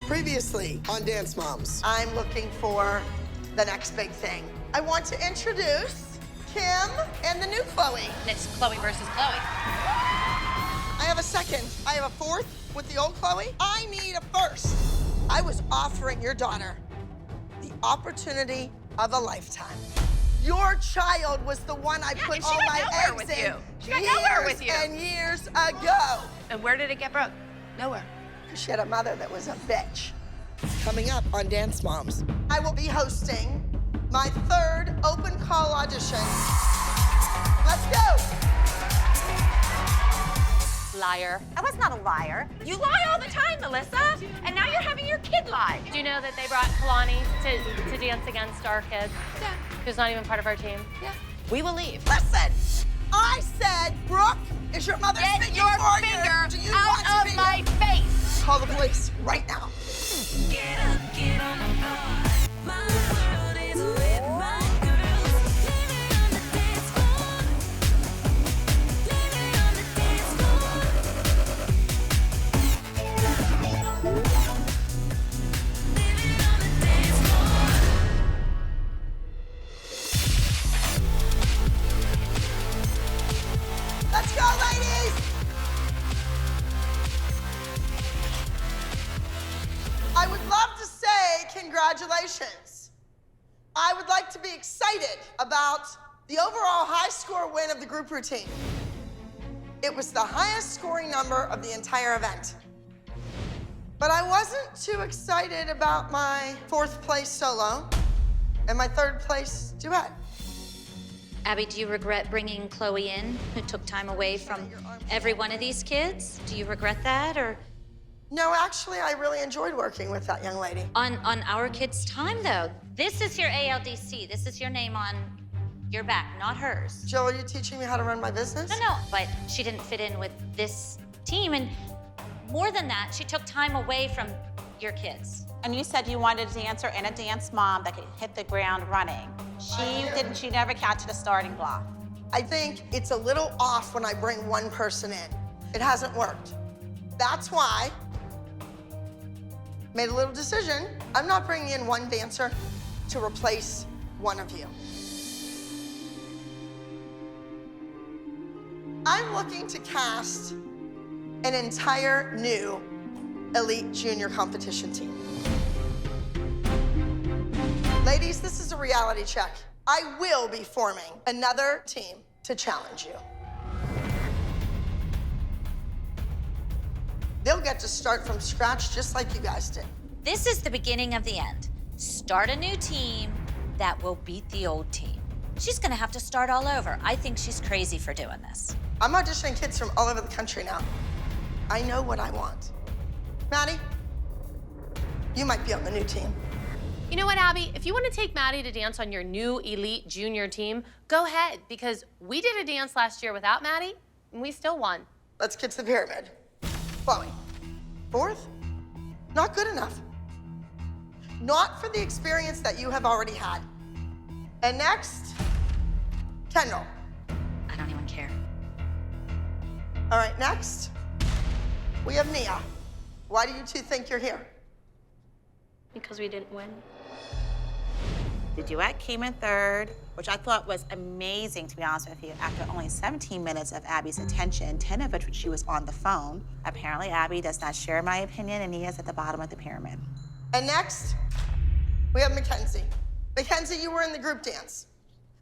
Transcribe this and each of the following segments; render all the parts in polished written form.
Previously on Dance Moms. I'm looking for the next big thing. I want to introduce Kim and the new Chloe. It's Chloe versus Chloe. I have a second. I have a fourth with the old Chloe. I need a first. I was offering your daughter the opportunity of a lifetime. Your child was the one I put all my eggs in She got nowhere with you. and years ago. And where did it get broke? Nowhere. Because she had a mother that was a bitch. Coming up on Dance Moms. I will be hosting my third open call audition. Let's go. Liar. I was not a liar. You lie all the time, Melissa. And now you're having your kid lie. Do you know that they brought Kalani to dance against our kids? Yeah. Who's not even part of our team? Yeah. We will leave. Listen, I said, Brooke, is your mother Get speaking your for finger you? Do you want out to of be my face. Call the police right now. Get up, get on the floor. My world is with my girls. Living on the dance floor. Living on the dance floor. Living on the dance floor. Let's go, ladies. I would love to say congratulations. I would like to be excited about the overall high score win of the group routine. It was the highest scoring number of the entire event. But I wasn't too excited about my fourth place solo and my third place duet. Abby, do you regret bringing Chloe in, who took time away from every one of these kids? Do you regret that, or? No, actually, I really enjoyed working with that young lady. On our kids' time, though. This is your ALDC. This is your name on your back, not hers. Jill, are you teaching me how to run my business? No, but she didn't fit in with this team, and more than that, she took time away from your kids. And you said you wanted a dancer and a dance mom that could hit the ground running. She never got to the starting block. I think it's a little off when I bring one person in. It hasn't worked. That's why I made a little decision. I'm not bringing in one dancer to replace one of you. I'm looking to cast an entire new elite junior competition team. Ladies, this is a reality check. I will be forming another team to challenge you. They'll get to start from scratch just like you guys did. This is the beginning of the end. Start a new team that will beat the old team. She's gonna have to start all over. I think she's crazy for doing this. I'm auditioning kids from all over the country now. I know what I want. Maddie, you might be on the new team. You know what, Abby? If you want to take Maddie to dance on your new elite junior team, go ahead, because we did a dance last year without Maddie, and we still won. Let's get to the pyramid. Chloe, fourth? Not good enough. Not for the experience that you have already had. And next, Kendall. I don't even care. All right, next, we have Nia. Why do you two think you're here? Because we didn't win. The duet came in third, which I thought was amazing, to be honest with you. After only 17 minutes of Abby's attention, 10 of which she was on the phone. Apparently, Abby does not share my opinion, and Nia's at the bottom of the pyramid. And next, we have Mackenzie. Mackenzie, you were in the group dance.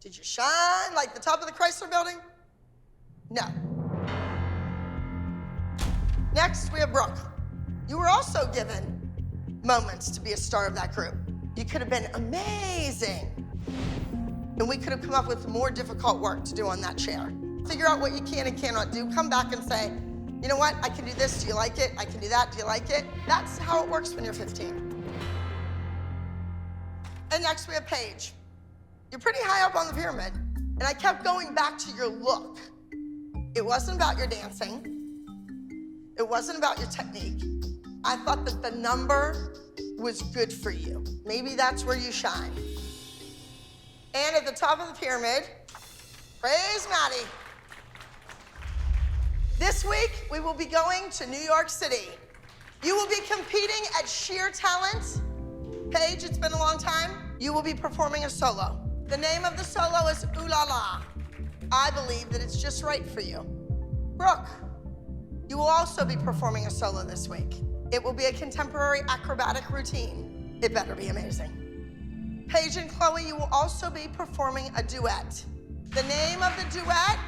Did you shine like the top of the Chrysler building? No. Next, we have Brooke. You were also given moments to be a star of that group. You could have been amazing. And we could have come up with more difficult work to do on that chair. Figure out what you can and cannot do. Come back and say, you know what? I can do this. Do you like it? I can do that. Do you like it? That's how it works when you're 15. And next we have Paige. You're pretty high up on the pyramid. And I kept going back to your look. It wasn't about your dancing. It wasn't about your technique. I thought that the number was good for you. Maybe that's where you shine. And at the top of the pyramid, praise Maddie. This week, we will be going to New York City You will be competing at sheer talent. Paige, it's been a long time. You will be performing a solo. The name of the solo is Ooh La La. I believe that it's just right for you. Brooke, you will also be performing a solo this week. It will be a contemporary acrobatic routine. It better be amazing. Paige and Chloe, you will also be performing a duet. The name of the duet,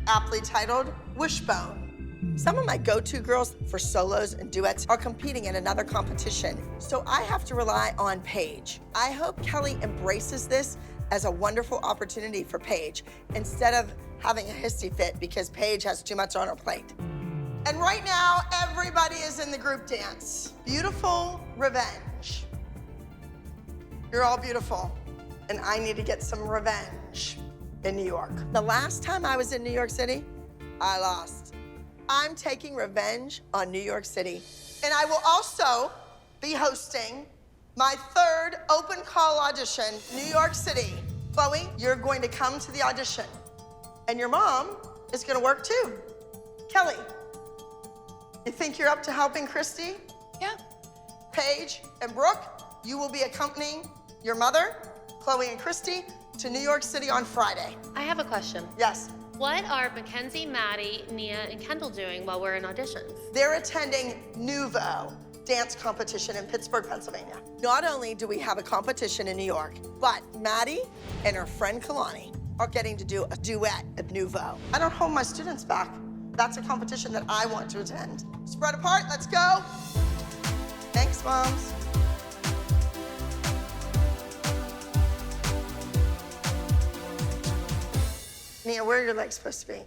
aptly titled Wishbone. Some of my go-to girls for solos and duets are competing in another competition, so I have to rely on Paige. I hope Kelly embraces this as a wonderful opportunity for Paige instead of having a hissy fit because Paige has too much on her plate. And right now, everybody is in the group dance. Beautiful Revenge. You're all beautiful, and I need to get some revenge in New York. The last time I was in New York City, I lost. I'm taking revenge on New York City. And I will also be hosting my third open call audition, New York City. Chloe, you're going to come to the audition. And your mom is gonna work too. Kelly, you think you're up to helping Christy? Yeah. Paige and Brooke, you will be accompanying your mother, Chloe and Christy, to New York City on Friday. I have a question. Yes. What are Mackenzie, Maddie, Nia, and Kendall doing while we're in auditions? They're attending Nouveau dance competition in Pittsburgh, Pennsylvania. Not only do we have a competition in New York, but Maddie and her friend Kalani are getting to do a duet at Nouveau. I don't hold my students back. That's a competition that I want to attend. Spread apart, let's go. Thanks, moms. Nia, where are your legs supposed to be?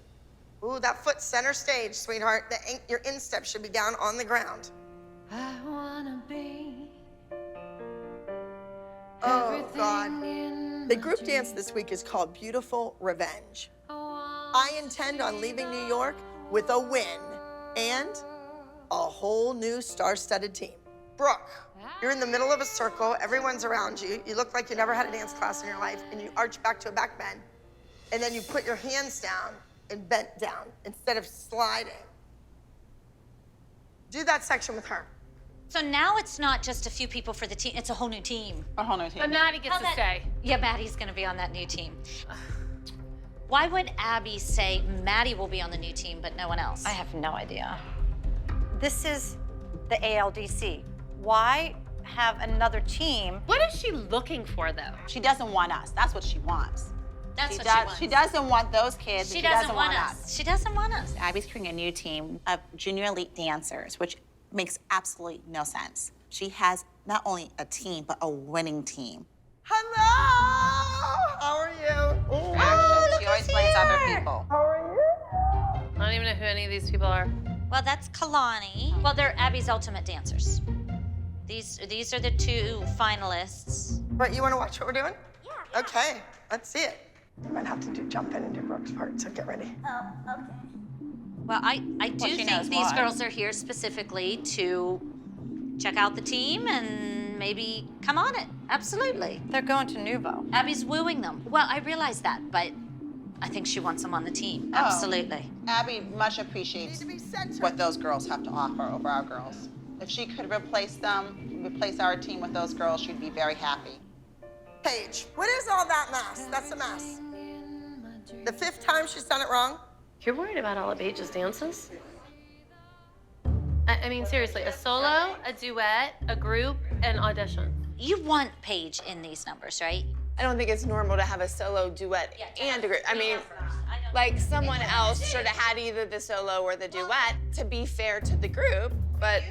Ooh, that foot center stage, sweetheart. Your instep should be down on the ground. I wanna be Oh, God. The group dance this week is called Beautiful Revenge. I intend on leaving New York with a win and a whole new star-studded team. Brooke, you're in the middle of a circle. Everyone's around you. You look like you never had a dance class in your life, and you arch back to a back bend. And then you put your hands down and bent down instead of sliding. Do that section with her. So now it's not just a few people for the team, it's a whole new team. A whole new team. But Maddie gets to stay. Yeah, Maddie's gonna be on that new team. Why would Abby say Maddie will be on the new team, but no one else? I have no idea. This is the ALDC. Why have another team? What is she looking for, though? She doesn't want us. That's what she wants. That's what she wants. She doesn't want those kids. She doesn't want us. She doesn't want us. Abby's creating a new team of junior elite dancers, which makes absolutely no sense. She has not only a team, but a winning team. Hello! How are you? Reaction. She always blames other people. How are you? I don't even know who any of these people are. Well, that's Kalani. Well, they're Abby's ultimate dancers. These are the two finalists. But you want to watch what we're doing? Yeah. Okay, let's see it. You might have to jump in and do Brooke's part, so get ready. Oh, okay. Well, I do she think knows these why. girls are here specifically to check out the team and maybe come on it. Absolutely. They're going to Nouveau. Abby's wooing them. Well, I realize that, but I think she wants them on the team. Oh. Absolutely. Abby much appreciates Need to be centered. what those girls have to offer over our girls. If she could replace them, replace our team with those girls, she'd be very happy. Paige, what is all that mess? That's a mess. The 5th time she's done it wrong. You're worried about all of Paige's dances? I mean, seriously, a solo, a duet, a group, and audition. You want Paige in these numbers, right? I don't think it's normal to have a solo duet and a group. I mean, like someone else should have had either the solo or the duet to be fair to the group, but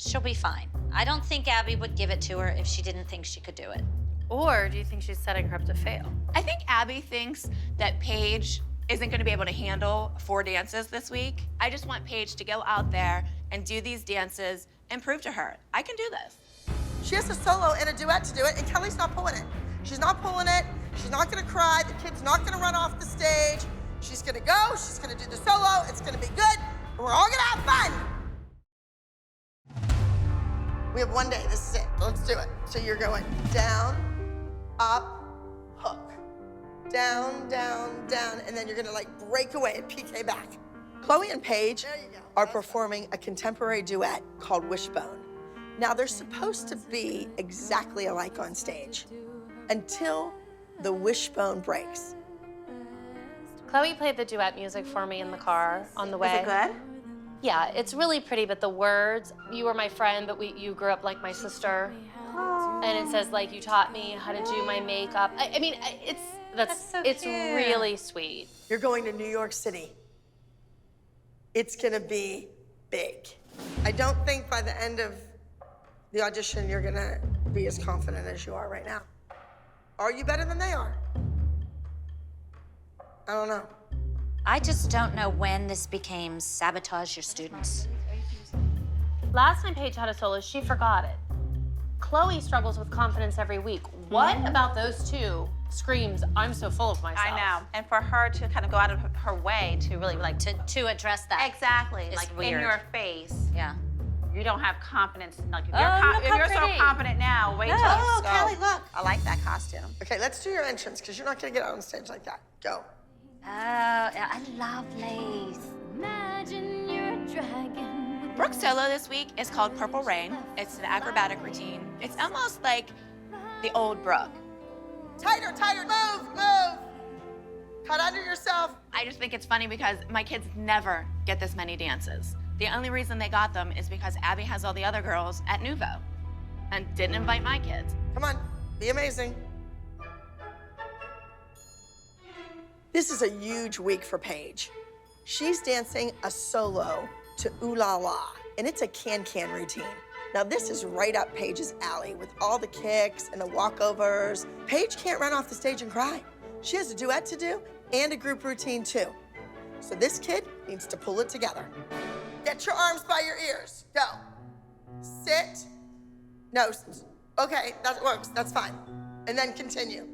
She'll be fine. I don't think Abby would give it to her if she didn't think she could do it. Or do you think she's setting her up to fail? I think Abby thinks that Paige isn't gonna be able to handle 4 dances this week. I just want Paige to go out there and do these dances and prove to her, I can do this. She has a solo and a duet to do it, and Kelly's not pulling it. She's not pulling it. She's not gonna cry. The kid's not gonna run off the stage. She's gonna go. She's gonna do the solo. It's gonna be good. And we're all gonna have fun. We have one day. This is it. Let's do it. So you're going down, up, hook. Down, down, down. And then you're gonna like break away and PK back. Chloe and Paige are performing a contemporary duet called Wishbone. Now, they're supposed to be exactly alike on stage until the wishbone breaks. Chloe played the duet music for me in the car on the way. Is it good? Yeah, it's really pretty, but the words, you were my friend, but you grew up like my sister. And it says, like, you taught me how to do my makeup. I mean, That's so it's cute. really sweet. You're going to New York City. It's gonna be big. I don't think by the end of the audition you're gonna be as confident as you are right now. Are you better than they are? I don't know. I just don't know when this became sabotage your students. Last time Paige had a solo, she forgot it. Chloe struggles with confidence every week. What about those two screams, I'm so full of myself? I know. And for her to kind of go out of her way to really like To address that. exactly It's like weird. in your face. Yeah. You don't have confidence. Like if Oh, you're, look if how you're so pretty. confident now, wait till Oh, go. Callie, look. I like that costume. Okay, let's do your entrance, because you're not gonna get out on stage like that. Go. Oh, I love lace. Imagine you're a dragon. Brooke's solo this week is called Purple Rain. It's an acrobatic routine. It's almost like the old Brooke. Tighter, tighter, move, move. Cut under yourself. I just think it's funny because my kids never get this many dances. The only reason they got them is because Abby has all the other girls at Nouveau and didn't invite my kids. Come on, be amazing. This is a huge week for Paige. She's dancing a solo to Ooh La La, and it's a can-can routine. Now, this is right up Paige's alley with all the kicks and the walkovers. Paige can't run off the stage and cry. She has a duet to do and a group routine too. So this kid needs to pull it together. Get your arms by your ears. Go. Sit. No. Okay, that works. That's fine. And then continue.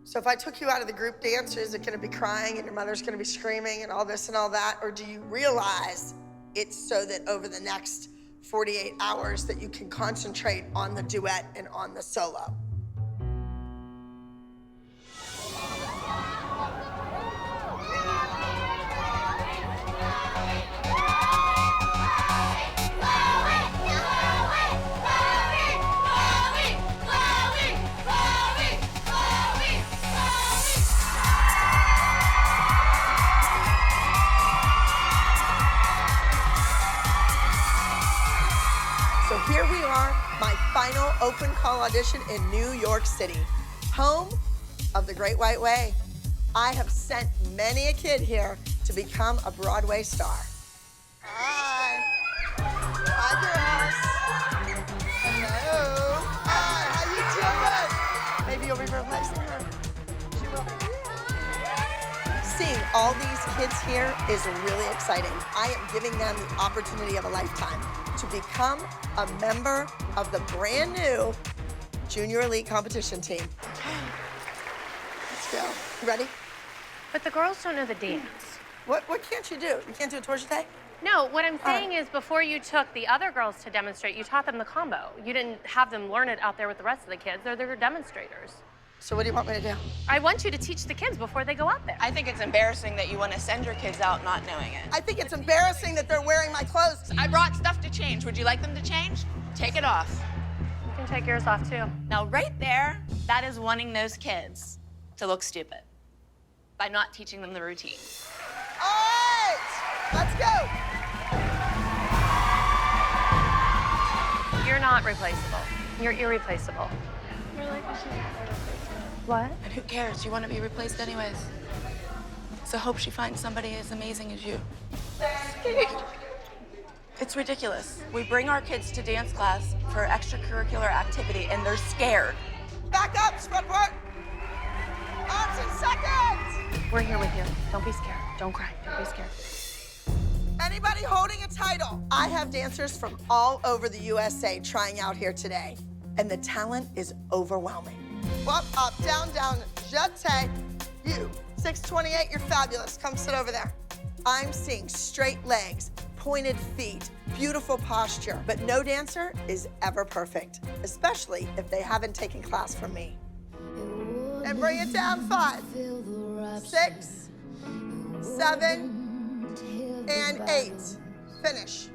So if I took you out of the group dance, is it gonna be crying and your mother's gonna be screaming and all this and all that? Or do you realize it's so that over the next 48 hours that you can concentrate on the duet and on the solo? So here we are, my final open call audition in New York City, home of the Great White Way. I have sent many a kid here to become a Broadway star. Hi. Hi, girls. Hello. Hi, how you doing? Maybe you'll be replacing her. She will be. Seeing all these kids here is really exciting. I am giving them the opportunity of a lifetime to become a member of the brand new Junior Elite competition team. Let's go. You ready? But the girls don't know the dance. What can't you do? You can't do a torchete? No, what I'm saying is before you took the other girls to demonstrate, you taught them the combo. You didn't have them learn it out there with the rest of the kids. They're demonstrators. So what do you want me to do? I want you to teach the kids before they go out there. I think it's embarrassing that you want to send your kids out not knowing it. I think it's embarrassing that they're wearing my clothes. I brought stuff to change. Would you like them to change? Take it off. You can take yours off too. Now, right there, that is wanting those kids to look stupid by not teaching them the routine. All right, let's go. You're not replaceable. You're irreplaceable. What? And who cares? You want to be replaced anyways. So hope she finds somebody as amazing as you. It's ridiculous. We bring our kids to dance class for extracurricular activity and they're scared. Back up, spread apart. Arms in seconds. We're here with you. Don't be scared. Don't cry. Don't be scared. Anybody holding a title? I have dancers from all over the USA trying out here today, and the talent is overwhelming. Up, up, down, down, jeté. You, 628, you're fabulous. Come sit over there. I'm seeing straight legs, pointed feet, beautiful posture, but no dancer is ever perfect, especially if they haven't taken class from me. And bring it down, 5, 6, 7, and 8. Finish.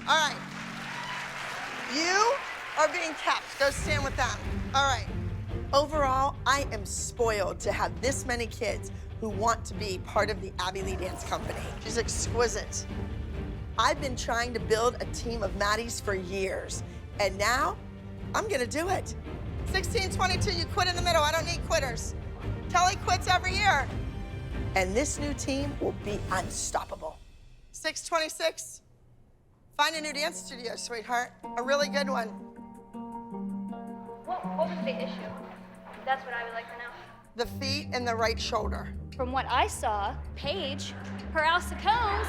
All right. You are being kept. Go stand with them. All right. Overall, I am spoiled to have this many kids who want to be part of the Abby Lee Dance Company. She's exquisite. I've been trying to build a team of Maddies for years, and now I'm gonna do it. 1622, you quit in the middle. I don't need quitters. Kelly quits every year. And this new team will be unstoppable. 626, find a new dance studio, sweetheart. A really good one. What was the issue? That's what I would like to know. The feet and the right shoulder. From what I saw, Paige, her Alsacones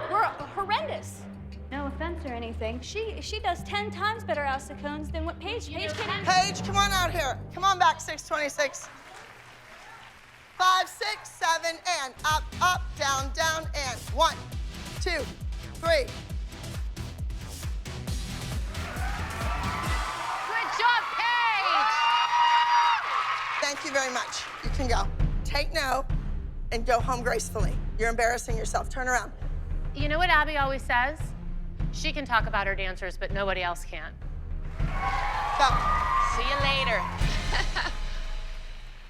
were horrendous. No offense or anything. She does 10 times better Alsacones than what Paige can. Paige, come on out here. Come on back, 626. 5, 6, 7, and up, up, down, down, and 1, 2, 3. Good job, Paige! Thank you very much. You can go. Take no and go home gracefully. You're embarrassing yourself. Turn around. You know what Abby always says? She can talk about her dancers, but nobody else can. Go. See you later.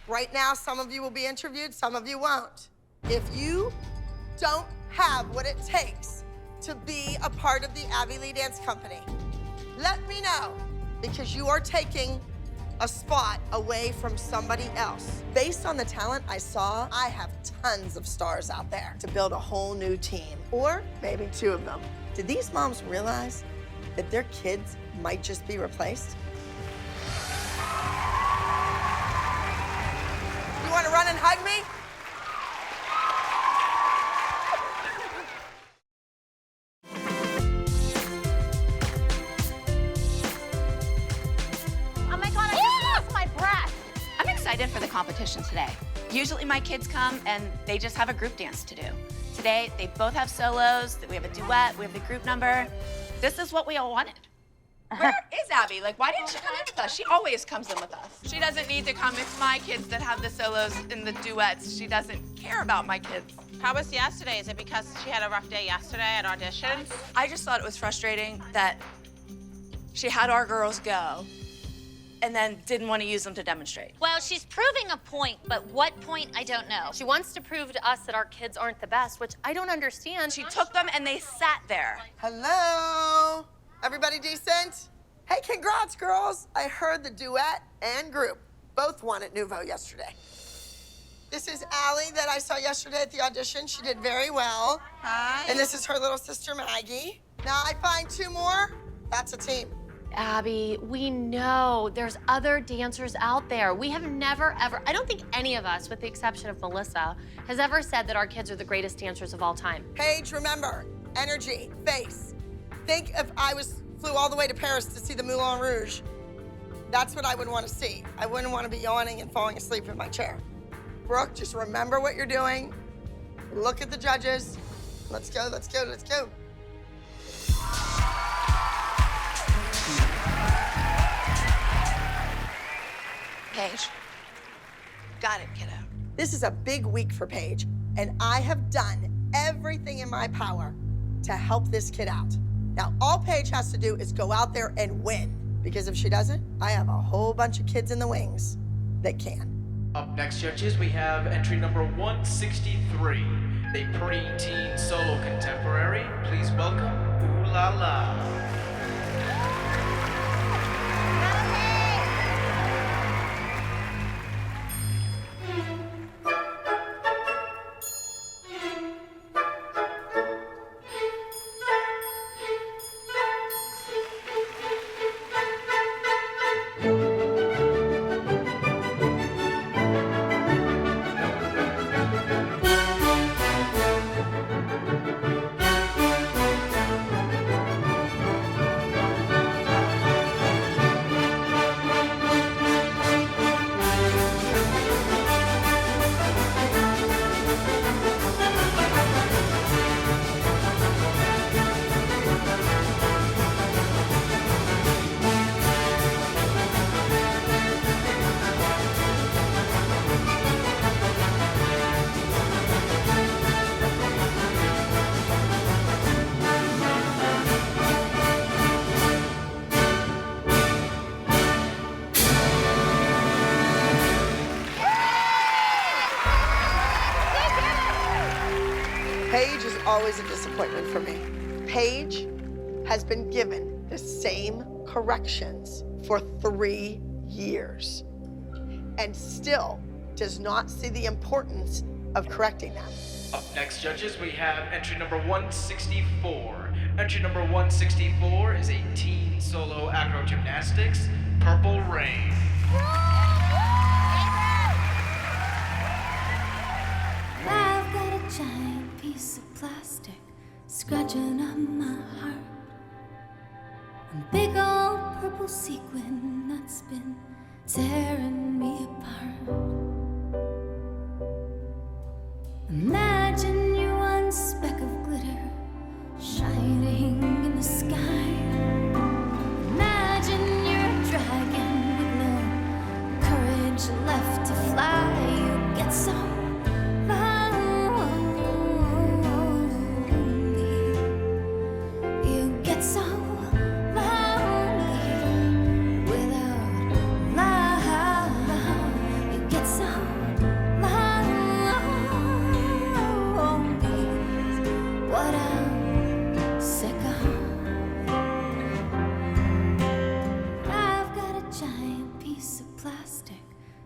Right now, some of you will be interviewed, some of you won't. If you don't have what it takes to be a part of the Abby Lee Dance Company, let me know, because you are taking a spot away from somebody else. Based on the talent I saw, I have tons of stars out there to build a whole new team, or maybe 2 of them. Did these moms realize that their kids might just be replaced? You want to run and hug me? Oh my God, I just lost my breath. I'm excited for the competition today. Usually my kids come and they just have a group dance to do. Today, they both have solos, we have a duet, we have the group number. This is what we all wanted. Where is Abby? Like, why didn't she come in with us? She always comes in with us. She doesn't need to come. It's my kids that have the solos and the duets. She doesn't care about my kids. How was yesterday? Is it because she had a rough day yesterday at auditions? I just thought it was frustrating that she had our girls go and then didn't want to use them to demonstrate. Well, she's proving a point, but what point, I don't know. She wants to prove to us that our kids aren't the best, which I don't understand. She took them and they sat there. Hello? Everybody decent? Hey, congrats, girls. I heard the duet and group both won at Nouveau yesterday. This is Allie that I saw yesterday at the audition. She did very well. Hi. And this is her little sister, Maggie. Now I find 2 more. That's a team. Abby, we know there's other dancers out there. We have never, ever, I don't think any of us, with the exception of Melissa, has ever said that our kids are the greatest dancers of all time. Paige, remember, energy, face. Think if I flew all the way to Paris to see the Moulin Rouge. That's what I would want to see. I wouldn't want to be yawning and falling asleep in my chair. Brooke, just remember what you're doing. Look at the judges. Let's go, let's go, let's go. Paige, got it, kiddo. This is a big week for Paige, and I have done everything in my power to help this kid out. Now, all Paige has to do is go out there and win, because if she doesn't, I have a whole bunch of kids in the wings that can. Up next, judges, we have entry number 163, a preteen solo contemporary. Please welcome Ooh La La. always a disappointment for me. Paige has been given the same corrections for 3 years and still does not see the importance of correcting them. Up next, judges, we have entry number 164. Entry number 164 is a teen solo acro gymnastics, Purple Rain. I've got a giant piece of plastic scratching up my heart. A big old purple sequin that's been tearing me apart. Imagine you're one speck of glitter shining in the sky. Imagine you're a dragon with no courage left to fly. You get so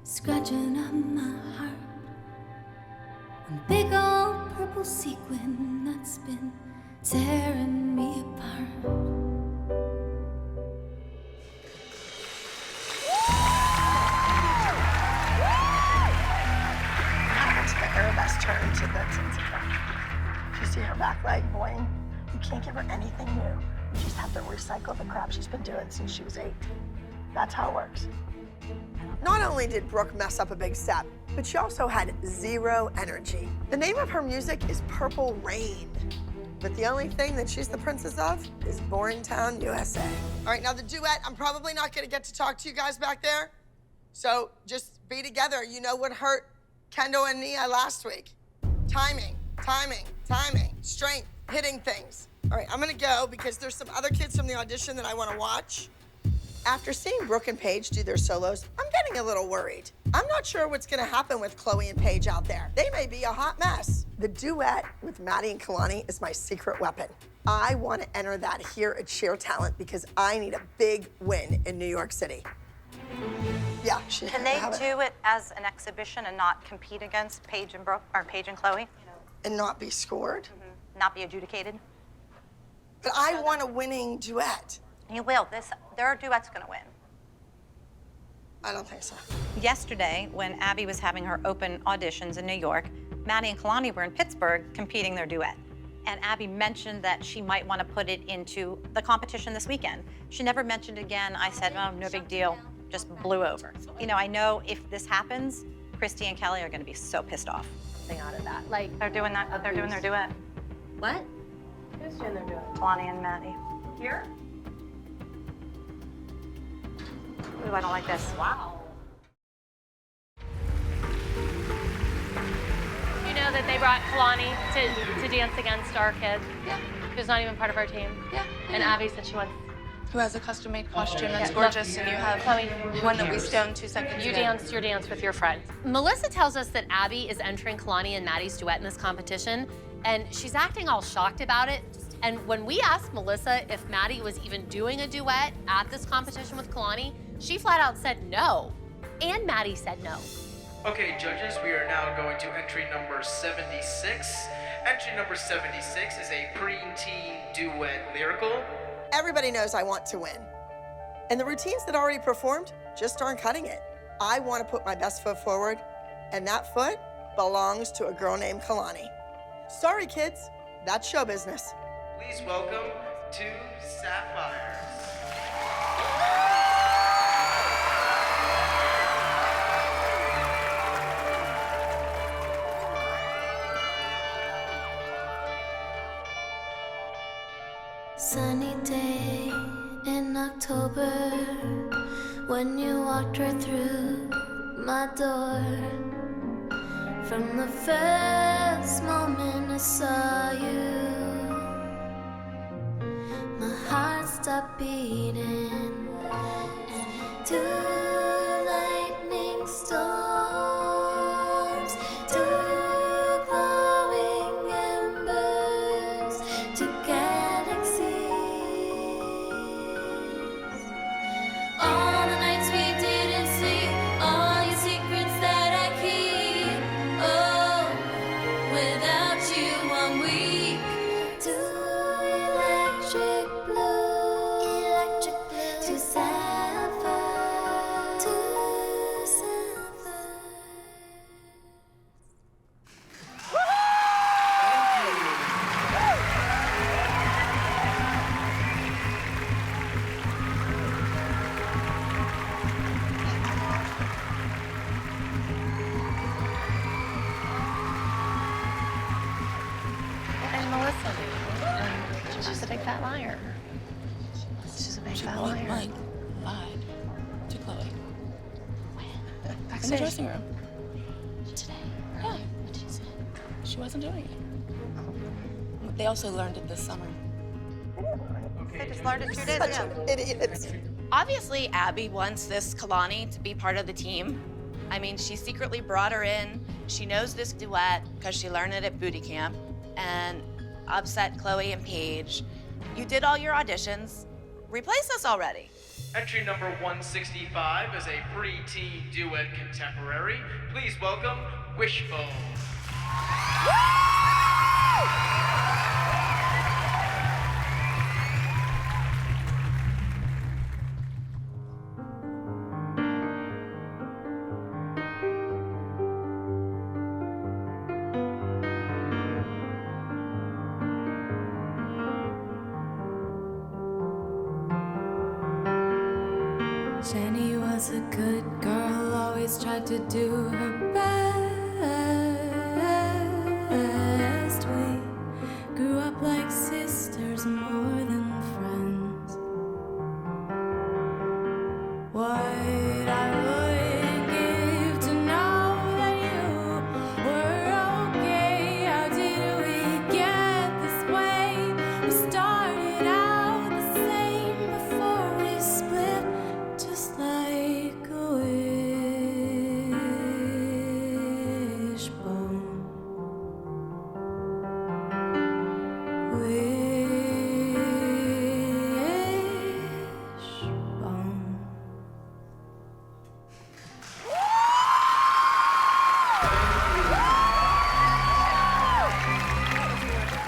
scratching up my heart. A big old purple sequin that's been tearing me apart. It's the Arabesque turn to the If you see her back leg, boing, you can't give her anything new. You just have to recycle the crap she's been doing since she was 8. That's how it works. Not only did Brooke mess up a big step, but she also had 0 energy. The name of her music is Purple Rain, but the only thing that she's the princess of is Boring Town, USA. All right, now the duet, I'm probably not gonna get to talk to you guys back there, so just be together. You know what hurt Kendall and Nia last week? Timing, timing, timing, strength, hitting things. All right, I'm gonna go because there's some other kids from the audition that I wanna watch. After seeing Brooke and Paige do their solos, I'm getting a little worried. I'm not sure what's gonna happen with Chloe and Paige out there. They may be a hot mess. The duet with Maddie and Kalani is my secret weapon. I wanna enter that here at Sheer Talent because I need a big win in New York City. Yeah, Can they do it as an exhibition and not compete against Paige and Brooke, or Paige and Chloe? And not be scored? Not be adjudicated? But I want a winning duet. You will. Their duet's gonna win. I don't think so. Yesterday, when Abby was having her open auditions in New York, Maddie and Kalani were in Pittsburgh competing their duet. And Abby mentioned that she might want to put it into the competition this weekend. She never mentioned it again. I said, oh, no big deal. Just blew over. You know, I know if this happens, Christy and Kelly are going to be so pissed off. Out of that, like They're doing that. They're doing their duet. what? Who's doing their duet? Kalani and Maddie. Here? Ooh, I don't like this. Wow. You know that they brought Kalani to dance against our kid? Yeah. Who's not even part of our team? Yeah. And Abby said she wants. Who has a custom-made costume that's Yeah. gorgeous, and you have Chloe. one that we stoned 2 seconds You ago. danced your dance with your friends. Melissa tells us that Abby is entering Kalani and Maddie's duet in this competition, and she's acting all shocked about it. And when we asked Melissa if Maddie was even doing a duet at this competition with Kalani, she flat out said no. And Maddie said no. Okay, judges, we are now going to entry number 76. Entry number 76 is a preteen duet lyrical. Everybody knows I want to win. And the routines that already performed just aren't cutting it. I want to put my best foot forward, and that foot belongs to a girl named Kalani. Sorry, kids, that's show business. Please welcome 2 Sapphires. Sunny day in October when you walked right through my door. From the first moment I saw you, my heart stopped beating, and 2 lightning storms, 2 glowing embers. lied to Chloe. When? In the dressing room. Today? Yeah. What did you say? She wasn't doing it. They also learned it this summer. They just learned it 2 days Such ago. an idiot. Obviously, Abby wants this Kalani to be part of the team. I mean, she secretly brought her in. She knows this duet because she learned it at booty camp and upset Chloe and Paige. You did all your auditions. Replace us already. Entry number 165 is a preteen duet contemporary. Please welcome Wishbone. Jenny was a good girl, always tried to do her best. We grew up like sisters more than friends. What I would give to know that you were okay. How did we get this way? We started out the same before we split. Just like a wishbone. Wishbone.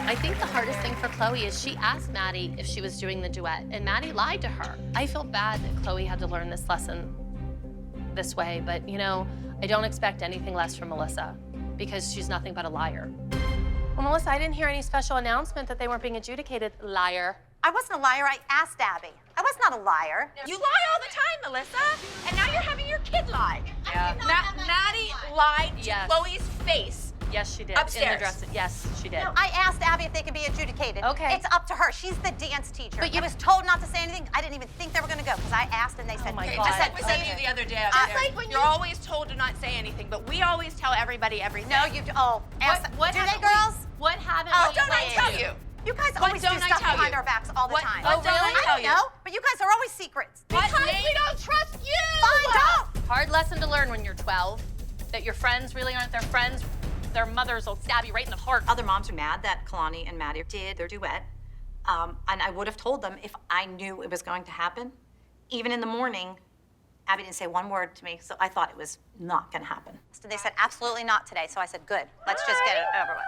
I think the hardest thing for Chloe is she asked Maddie if she was doing the duet, and Maddie lied to her. I feel bad that Chloe had to learn this lesson this way, but you know, I don't expect anything less from Melissa because she's nothing but a liar. Well, Melissa, I didn't hear any special announcement that they weren't being adjudicated. Liar. I wasn't a liar. I asked Abby. I was not a liar. You lie all the time, Melissa, and now you're having your kid lie. Yeah. Maddie lied to Yes. Chloe's face. Yes, she did. Upstairs. In the dressing. Yes, she did. No, I asked Abby if they could be adjudicated. Okay. It's up to her. She's the dance teacher. But you- I was told not to say anything. I didn't even think they were going to go because I asked and they said, my "Okay, God. just said, We said to you please." the other day Just upstairs, like when you're you- always told to not say anything, but we always tell everybody everything. No, you, oh, ask, What do they, haven't girls? What haven't Oh, we Don't I told tell you? You guys What always do don't I stuff tell behind you? our backs all the What- time. what don't I tell don't you? know, but you guys are always secrets. Because we don't trust you! Fine, don't. Hard lesson to learn when you're 12, that your friends really aren't their friends. Their mothers will stab you right in the heart. Other moms are mad that Kalani and Maddie did their duet. And I would have told them if I knew it was going to happen. Even in the morning, Abby didn't say one word to me, so I thought it was not going to happen. So they said, absolutely not today. So I said, good. Let's just get it over with.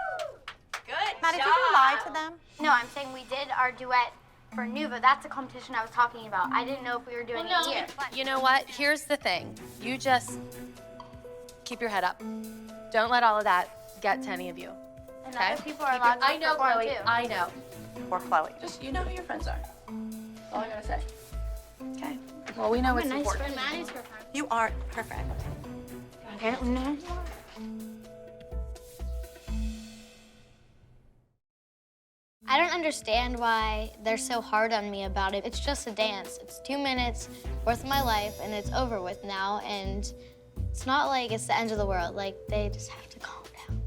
Good Maddie, job. did you lie to them? No, I'm saying we did our duet for Nuva. That's the competition I was talking about. I didn't know if we were doing it here. You know what? Here's the thing. You just keep your head up. Don't let all of that get to any of you. And Okay? other people are allowed to I know, perform Chloe. too. I know. Or Chloe. Just, you know who your friends are. That's all I gotta say. Okay. Well, we know what's I'm a nice important. friend. Maddie's her friend. You are perfect. Apparently not. I don't understand why they're so hard on me about it. It's just a dance. It's 2 minutes worth of my life, and it's over with now. And it's not like it's the end of the world. Like, they just have to calm down.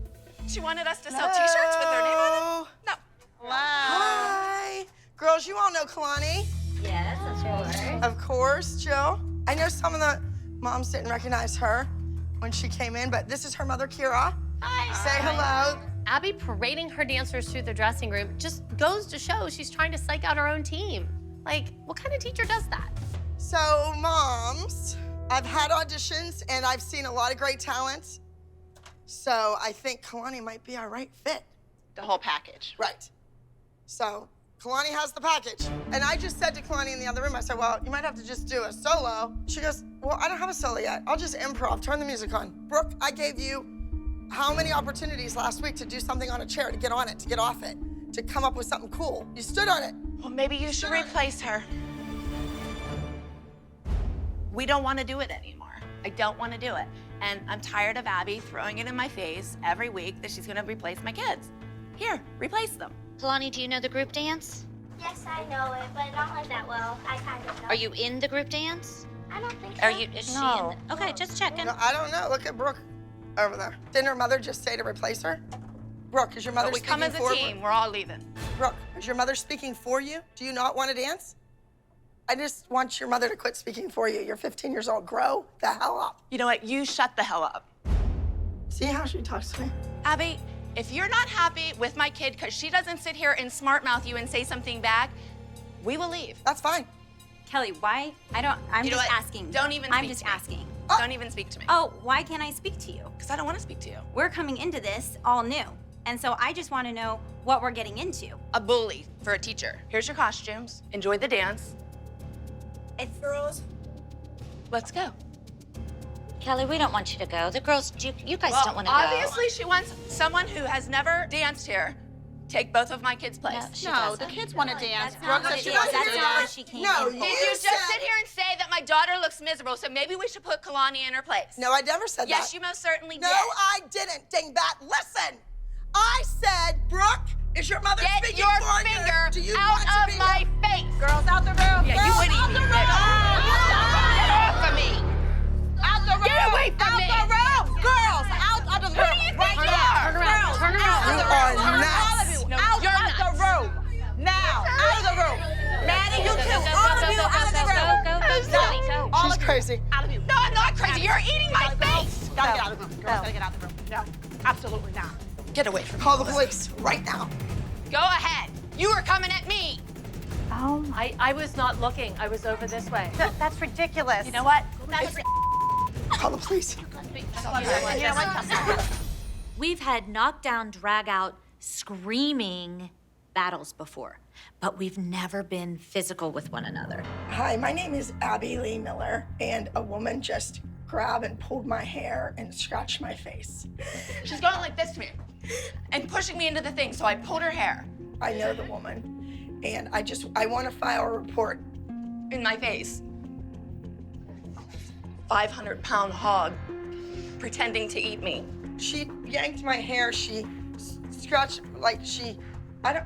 She wanted us to sell t-shirts with her name on it? No. Hi. Girls, you all know Kalani. Yes, that's your word. Of course, Jill. I know some of the moms didn't recognize her when she came in, but this is her mother, Kira. Hi. Say hello. Abby parading her dancers through the dressing room just goes to show she's trying to psych out her own team. Like, what kind of teacher does that? So, moms, I've had auditions and I've seen a lot of great talent. So I think Kalani might be our right fit. The whole package. Right. So Kalani has the package. And I just said to Kalani in the other room, I said, well, you might have to just do a solo. She goes, well, I don't have a solo yet. I'll just improv, turn the music on. Brooke, I gave you how many opportunities last week to do something on a chair, to get on it, to get off it, to come up with something cool. You stood on it. Well, maybe you should replace her. We don't want to do it anymore. I don't want to do it. And I'm tired of Abby throwing it in my face every week that she's going to replace my kids. Here, replace them. Kalani, do you know the group dance? Yes, I know it, but not like that well. I kind of know. Are you in the group dance? I don't think so. Are you? Is she in? Okay, just checking. No, I don't know. Look at Brooke over there. Didn't her mother just say to replace her? Brooke, is your mother But we speaking come as for a team. We're all leaving. Brooke, is your mother speaking for you? Do you not want to dance? I just want your mother to quit speaking for you. You're 15 years old. Grow the hell up. You know what? You shut the hell up. See how she talks to me? Abby, if you're not happy with my kid because she doesn't sit here and smart mouth you and say something back, we will leave. That's fine. Kelly, why? I'm You know just what? asking. Don't even I'm speak just to me. asking. Don't even speak to me. Oh, why can't I speak to you? Because I don't want to speak to you. We're coming into this all new. And so I just want to know what we're getting into. A bully for a teacher. Here's your costumes. Enjoy the dance. It's Girls, let's go. Kelly, we don't want you to go. The girls, you guys don't want to go. Obviously, she wants someone who has never danced here take both of my kids' place. No, she No, doesn't. the kids want to dance. That's not Brooke what said it she is. wants to That's do not that. what she came No, in for. Did you just sit here and say that my daughter looks miserable, so maybe we should put Kalani in her place? No, I never said that. Yes, you most certainly No, did. I didn't, dingbat. Listen, I said, Brooke, is your mother Get speaking your for you? finger Do you out want to of be my face. Girls out the room. Yeah, you Girls would out eat the me. room. Get off of me. Out the room. Get away from out me. the room. Girls, out of the room. Who do you think you are? Turn around, turn around. You are nuts. All of you, No, out you're of the room. Now, out of the room. Maddie, you too. All of you out of the room. Go. All She's of you. crazy. Out of you. No, I'm not crazy. You're eating my face. Gotta get out of the room. Girls, gotta get out of the room. No, absolutely not. Get away from me. Call the police right now. Go ahead. You were coming at me. I was not looking. I was over this way. That's ridiculous. You know what? Call the police. We've had knockdown, drag out, screaming battles before, but we've never been physical with one another. Hi, my name is Abby Lee Miller, and a woman just grabbed and pulled my hair and scratched my face. She's going like this to me and pushing me into the thing, so I pulled her hair I know the woman, and I want to file a report. in my face. 500-pound hog pretending to eat me. She yanked my hair, she scratched, I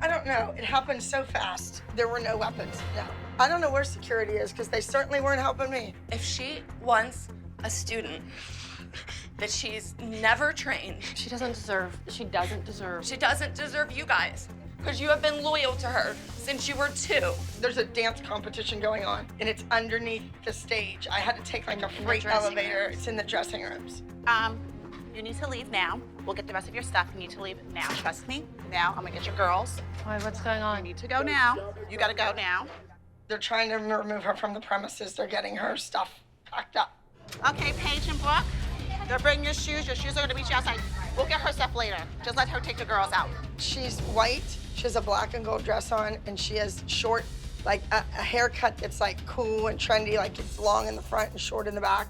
don't know. It happened so fast. There were no weapons, no. I don't know where security is, because they certainly weren't helping me. If she wants a student that she's never trained, She doesn't deserve. She doesn't deserve. she doesn't deserve you guys, because you have been loyal to her since you were 2. There's a dance competition going on, and it's underneath the stage. I had to take like a freight dressing elevator. rooms. It's in the dressing rooms. You need to leave now. We'll get the rest of your stuff. You need to leave now. Trust me. Now, I'm gonna get your girls. Why? What's going You on? need to go now. You gotta go now. They're trying to remove her from the premises. They're getting her stuff packed up. Okay, Paige and Brooke, they're bringing your shoes. Your shoes are gonna meet you outside. We'll get her stuff later. Just let her take the girls out. She's white. She has a black and gold dress on, and she has short, like a haircut that's like cool and trendy, like it's long in the front and short in the back.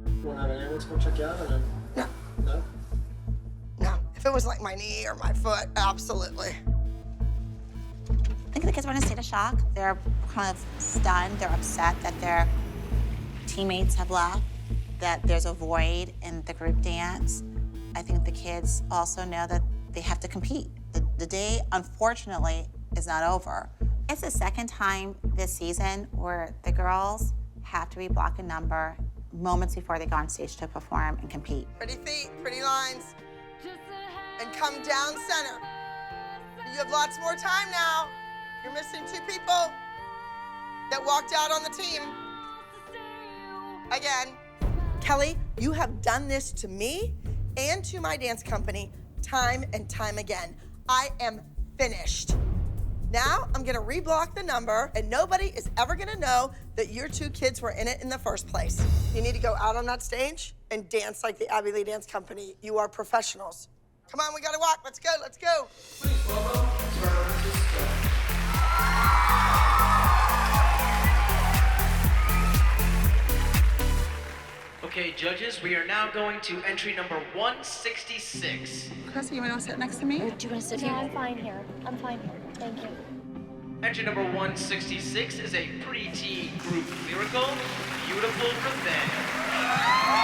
You want to have an ambulance come check you out or no? No, No? no. If it was like my knee or my foot, absolutely. I think the kids are in a state of shock. They're kind of stunned. They're upset that their teammates have left, that there's a void in the group dance. I think the kids also know that they have to compete. The day, unfortunately, is not over. It's the second time this season where the girls have to be block and number moments before they go on stage to perform and compete. Pretty feet, pretty lines. And come down center. You have lots more time now. You're missing 2 people that walked out on the team. Again. Kelly, you have done this to me and to my dance company time and time again. I am finished. Now I'm gonna reblock the number, and nobody is ever gonna know that your 2 kids were in it in the first place. You need to go out on that stage and dance like the Abby Lee Dance Company. You are professionals. Come on, we gotta walk. Let's go, let's go. Okay, judges, we are now going to entry number 166. Chrissy, you wanna sit next to me? Do you want to sit No, here? I'm fine here. I'm fine here. Thank you. Entry number 166 is a preteen group lyrical, Beautiful Revenge.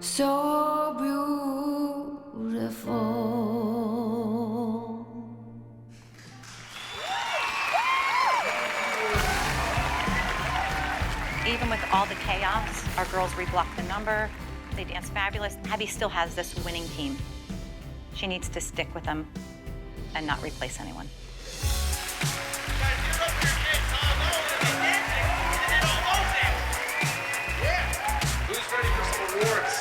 so beautiful. Even with all the chaos, our girls reblocked the number. They danced fabulous. Abby still has this winning team. She needs to stick with them and not replace anyone. Who's ready for some awards?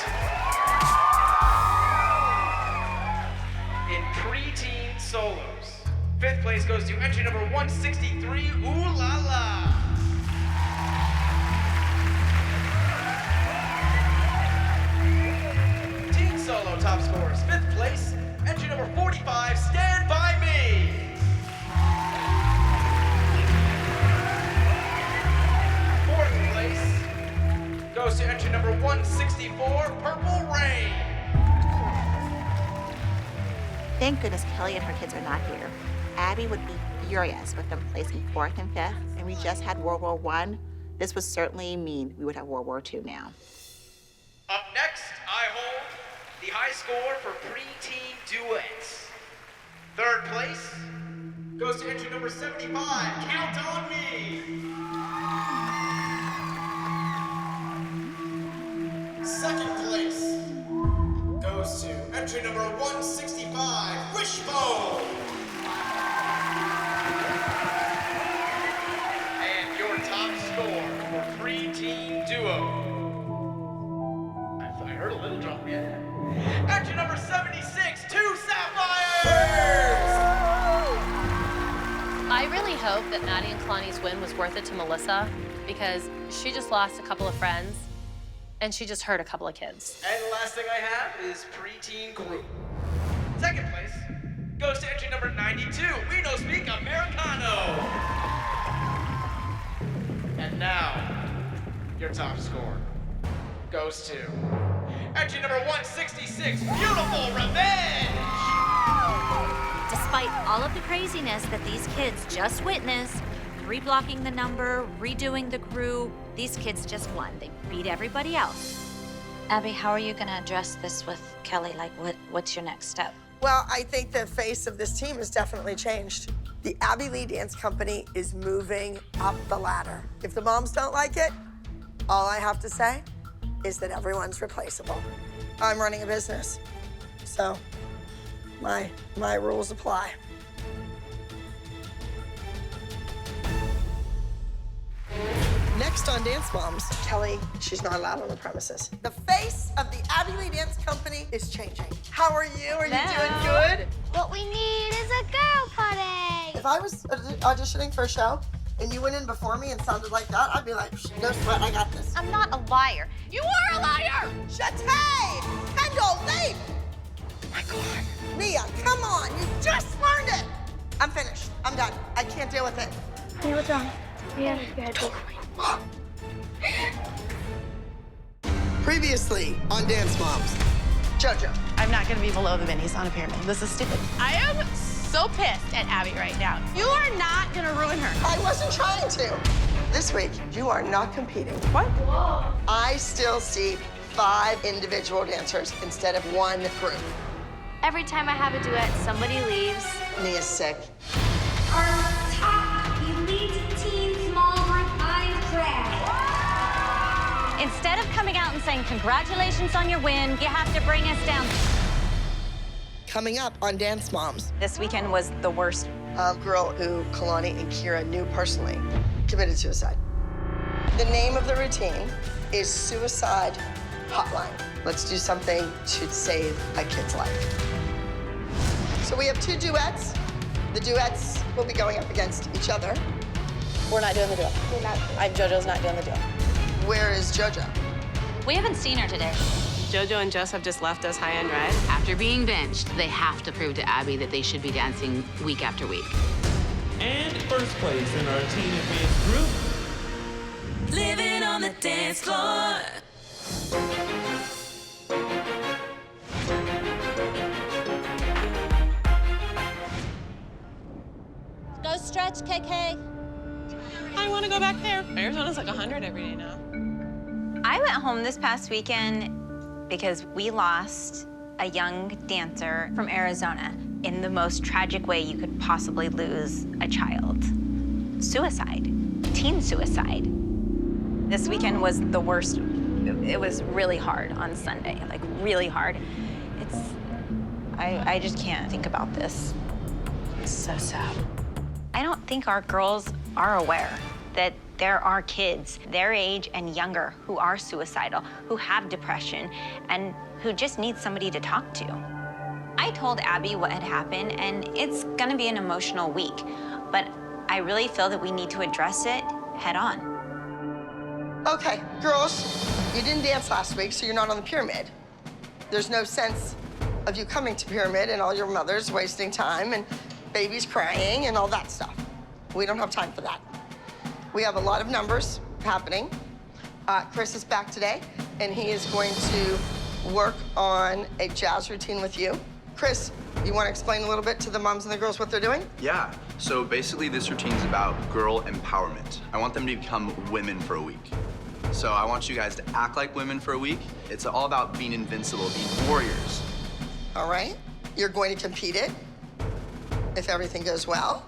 In preteen solos, 5th place goes to entry number 163, Ooh La La. Teen solo top scorers, 5th place, entry number 45, Stand By Me. Goes to entry number 164, Purple Rain. Thank goodness Kelly and her kids are not here. Abby would be furious with them placing 4th and 5th, and we just had World War I. This would certainly mean we would have World War II now. Up next, I hold the high score for preteen duets. 3rd place goes to entry number 75, Count on Me. 2nd place goes to entry number 165, Wishbone. And your top score for preteen duo. I heard a little drum, yeah. Entry number 76, 2 Sapphires. I really hope that Maddie and Kalani's win was worth it to Melissa because she just lost a couple of friends. And she just hurt a couple of kids. And the last thing I have is preteen group. 2nd place goes to entry number 92, We No Speak Americano. And now, your top score goes to entry number 166, Beautiful Revenge. Despite all of the craziness that these kids just witnessed, reblocking the number, redoing the crew, these kids just won. They beat everybody else. Abby, how are you gonna address this with Kelly? Like, what's your next step? Well, I think the face of this team has definitely changed. The Abby Lee Dance Company is moving up the ladder. If the moms don't like it, all I have to say is that everyone's replaceable. I'm running a business, so my rules apply. Next on Dance Moms, Kelly, she's not allowed on the premises. The face of the Abby Lee Dance Company is changing. How are you? Are you doing good? What we need is a girl party. If I was auditioning for a show and you went in before me and sounded like that, I'd be like, no sweat, I got this. I'm not a liar. You are a liar! Shatay! Kendall, leave! Oh my God. Mia, come on, you just learned it! I'm finished, I'm done. I can't deal with it. Hey, what's wrong? Yeah, good. Previously on Dance Moms. JoJo. I'm not gonna be below the minis on a pyramid. This is stupid. I am so pissed at Abby right now. You are not gonna ruin her. I wasn't trying to. This week, you are not competing. What? Whoa. I still see 5 individual dancers instead of 1 group. Every time I have a duet, somebody leaves. Mia's sick. Our top elite teen small group eyes crack. Instead of coming out and saying, congratulations on your win, you have to bring us down. Coming up on Dance Moms. This weekend was the worst. A girl who Kalani and Kira knew personally committed suicide. The name of the routine is Suicide Hotline. Let's do something to save a kid's life. So we have 2 duets. The duets will be going up against each other. We're not doing the duet. We're not. JoJo's not doing the duet. Where is JoJo? We haven't seen her today. JoJo and Joseph just left us high and dry. After being benched, they have to prove to Abby that they should be dancing week after week. And first place in our teen advanced group. Living on the dance floor. Go stretch, KK. I want to go back there. Arizona's like 100 every day now. I went home this past weekend because we lost a young dancer from Arizona in the most tragic way you could possibly lose a child. Suicide, teen suicide. This weekend was the worst. It was really hard on Sunday, like really hard. I just can't think about this. It's so sad. I don't think our girls are aware that there are kids their age and younger who are suicidal, who have depression, and who just need somebody to talk to. I told Abby what had happened, and it's gonna be an emotional week, but I really feel that we need to address it head on. Okay, girls, you didn't dance last week, so you're not on the pyramid. There's no sense of you coming to pyramid and all your mothers wasting time and babies crying and all that stuff. We don't have time for that. We have a lot of numbers happening. Chris is back today, and he is going to work on a jazz routine with you. Chris, you want to explain a little bit to the moms and the girls what they're doing? Yeah, so basically this routine is about girl empowerment. I want them to become women for a week. So I want you guys to act like women for a week. It's all about being invincible, being warriors. All right, you're going to compete it. If everything goes well,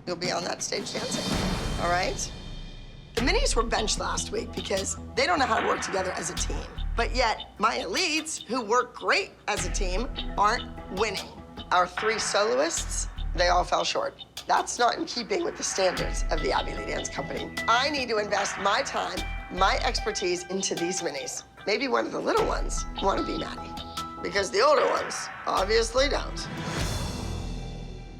you'll be on that stage dancing, all right? The minis were benched last week because they don't know how to work together as a team. But yet, my elites, who work great as a team, aren't winning. Our 3 soloists, they all fell short. That's not in keeping with the standards of the Abby Lee Dance Company. I need to invest my time, my expertise into these minis. Maybe one of the little ones want to be Maddie, because the older ones obviously don't.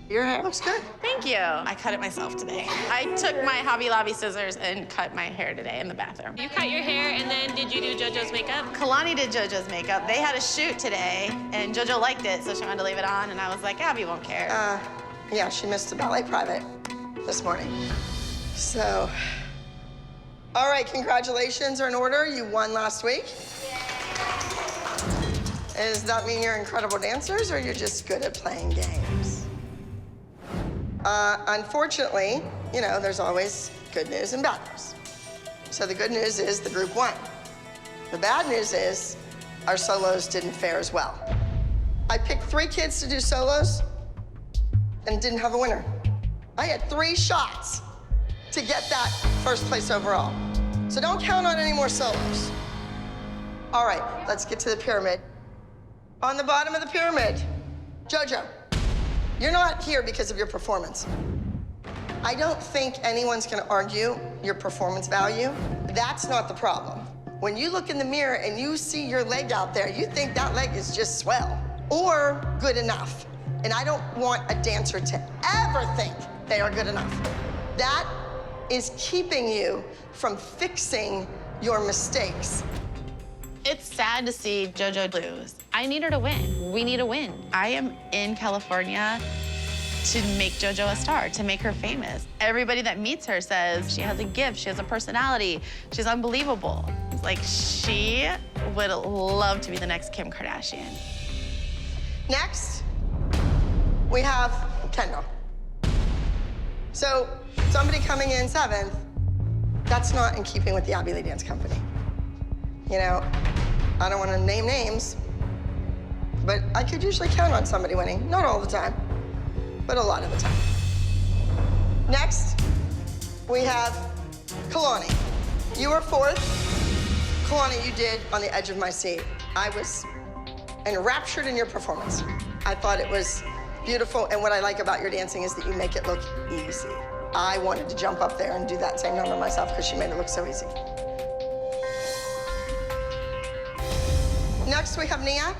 Your hair looks good. Thank you. I cut it myself today. I took my Hobby Lobby scissors and cut my hair today in the bathroom. You cut your hair, and then did you do JoJo's makeup? Kalani did JoJo's makeup. They had a shoot today, and JoJo liked it, so she wanted to leave it on, and I was like, Abby won't care. Yeah, she missed a ballet private this morning. So, all right, congratulations are in order. You won last week. Does that mean you're incredible dancers, or you're just good at playing games? Unfortunately, you know, there's always good news and bad news. So the good news is the group won. The bad news is our solos didn't fare as well. I picked 3 kids to do solos and didn't have a winner. I had 3 shots to get that first place overall. So don't count on any more solos. All right, let's get to the pyramid. On the bottom of the pyramid, JoJo. You're not here because of your performance. I don't think anyone's gonna argue your performance value. That's not the problem. When you look in the mirror and you see your leg out there, you think that leg is just swell or good enough. And I don't want a dancer to ever think they are good enough. That is keeping you from fixing your mistakes. It's sad to see JoJo lose. I need her to win. We need a win. I am in California to make JoJo a star, to make her famous. Everybody that meets her says she has a gift, she has a personality, she's unbelievable. It's like she would love to be the next Kim Kardashian. Next, we have Kendall. So somebody coming in 7th, that's not in keeping with the Abby Lee Dance Company. You know, I don't want to name names, but I could usually count on somebody winning. Not all the time, but a lot of the time. Next, we have Kalani. You were 4th. Kalani, you did On the Edge of My Seat. I was enraptured in your performance. I thought it was beautiful, and what I like about your dancing is that you make it look easy. I wanted to jump up there and do that same number myself because she made it look so easy. Next, we have Nia.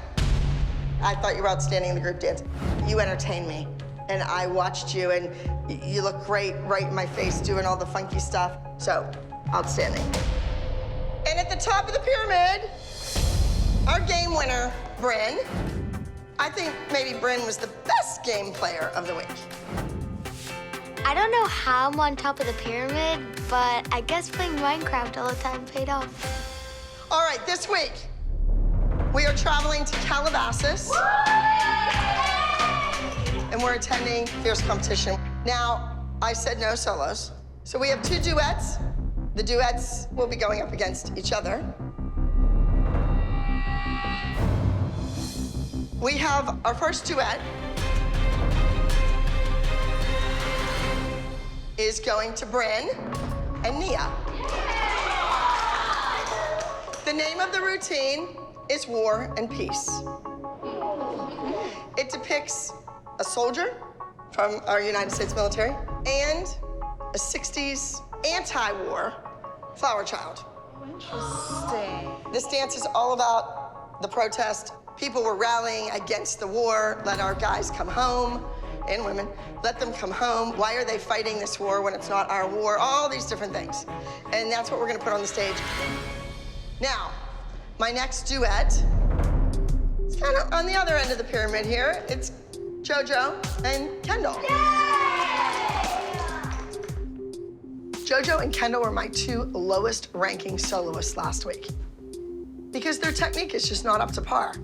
I thought you were outstanding in the group dance. You entertained me, and I watched you, and you look great right in my face doing all the funky stuff. So, outstanding. And at the top of the pyramid, our game winner, Bryn. I think maybe Bryn was the best game player of the week. I don't know how I'm on top of the pyramid, but I guess playing Minecraft all the time paid off. All right, this week, we are traveling to Calabasas. And we're attending fierce competition. Now, I said no solos. So we have 2 duets. The duets will be going up against each other. We have our first duet is going to Bryn and Nia. The name of the routine is War and Peace. It depicts a soldier from our United States military and a 60s anti-war flower child. Interesting. This dance is all about the protest. People were rallying against the war, let our guys come home, and women, let them come home. Why are they fighting this war when it's not our war? All these different things. And that's what we're gonna put on the stage. Now, my next duet is kind of on the other end of the pyramid here. It's JoJo and Kendall. JoJo and Kendall were my two lowest ranking soloists last week because their technique is just not up to par.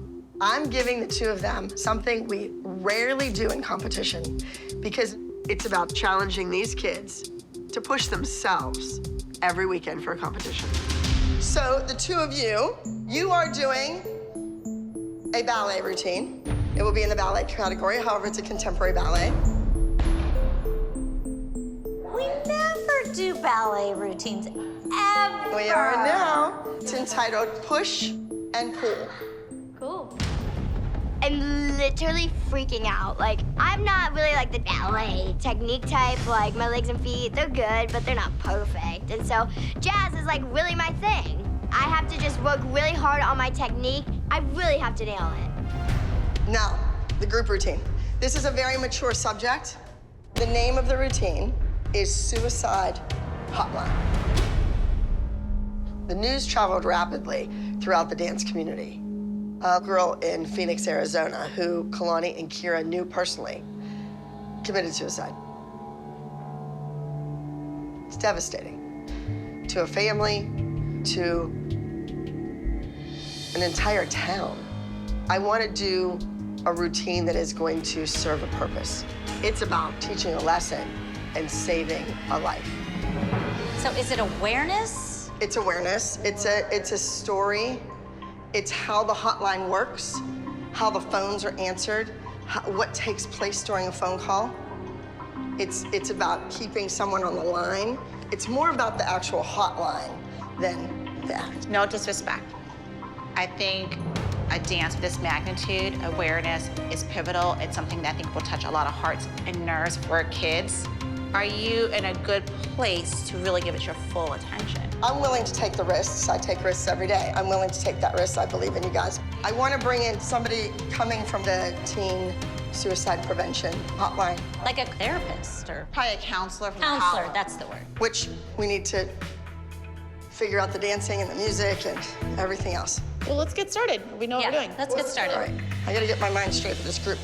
I'm giving the two of them something we rarely do in competition because it's about challenging these kids to push themselves every weekend for a competition. So the two of you are doing a ballet routine. It will be in the ballet category, however, it's a contemporary ballet. We never do ballet routines, ever. We are now. It's entitled Push and Pull. Cool. I'm literally freaking out. Like, I'm not really like the ballet technique type. Like, my legs and feet, they're good, but they're not perfect. And so jazz is like really my thing. I have to just work really hard on my technique. I really have to nail it. Now, the group routine. This is a very mature subject. The name of the routine is Suicide Hotline. The news traveled rapidly throughout the dance community. A girl in Phoenix, Arizona, who Kalani and Kira knew personally, committed suicide. It's devastating to a family, to an entire town. I want to do a routine that is going to serve a purpose. It's about teaching a lesson and saving a life. So is it awareness? It's awareness. It's a story. It's how the hotline works, how the phones are answered, what takes place during a phone call. It's about keeping someone on the line. It's more about the actual hotline than the act. No disrespect. I think a dance of this magnitude, awareness, is pivotal. It's something that I think will touch a lot of hearts and nerves for kids. Are you in a good place to really give it your full attention? I'm willing to take the risks. I take risks every day. I'm willing to take that risk. I believe in you guys. I want to bring in somebody coming from the teen suicide prevention hotline. Like a therapist or? Probably a counselor from the Counselor, house. that's the word. Which we need to figure out the dancing and the music and everything else. Well, let's get started. We know what we're doing. Let's get started. All right, I gotta get my mind straight for this group.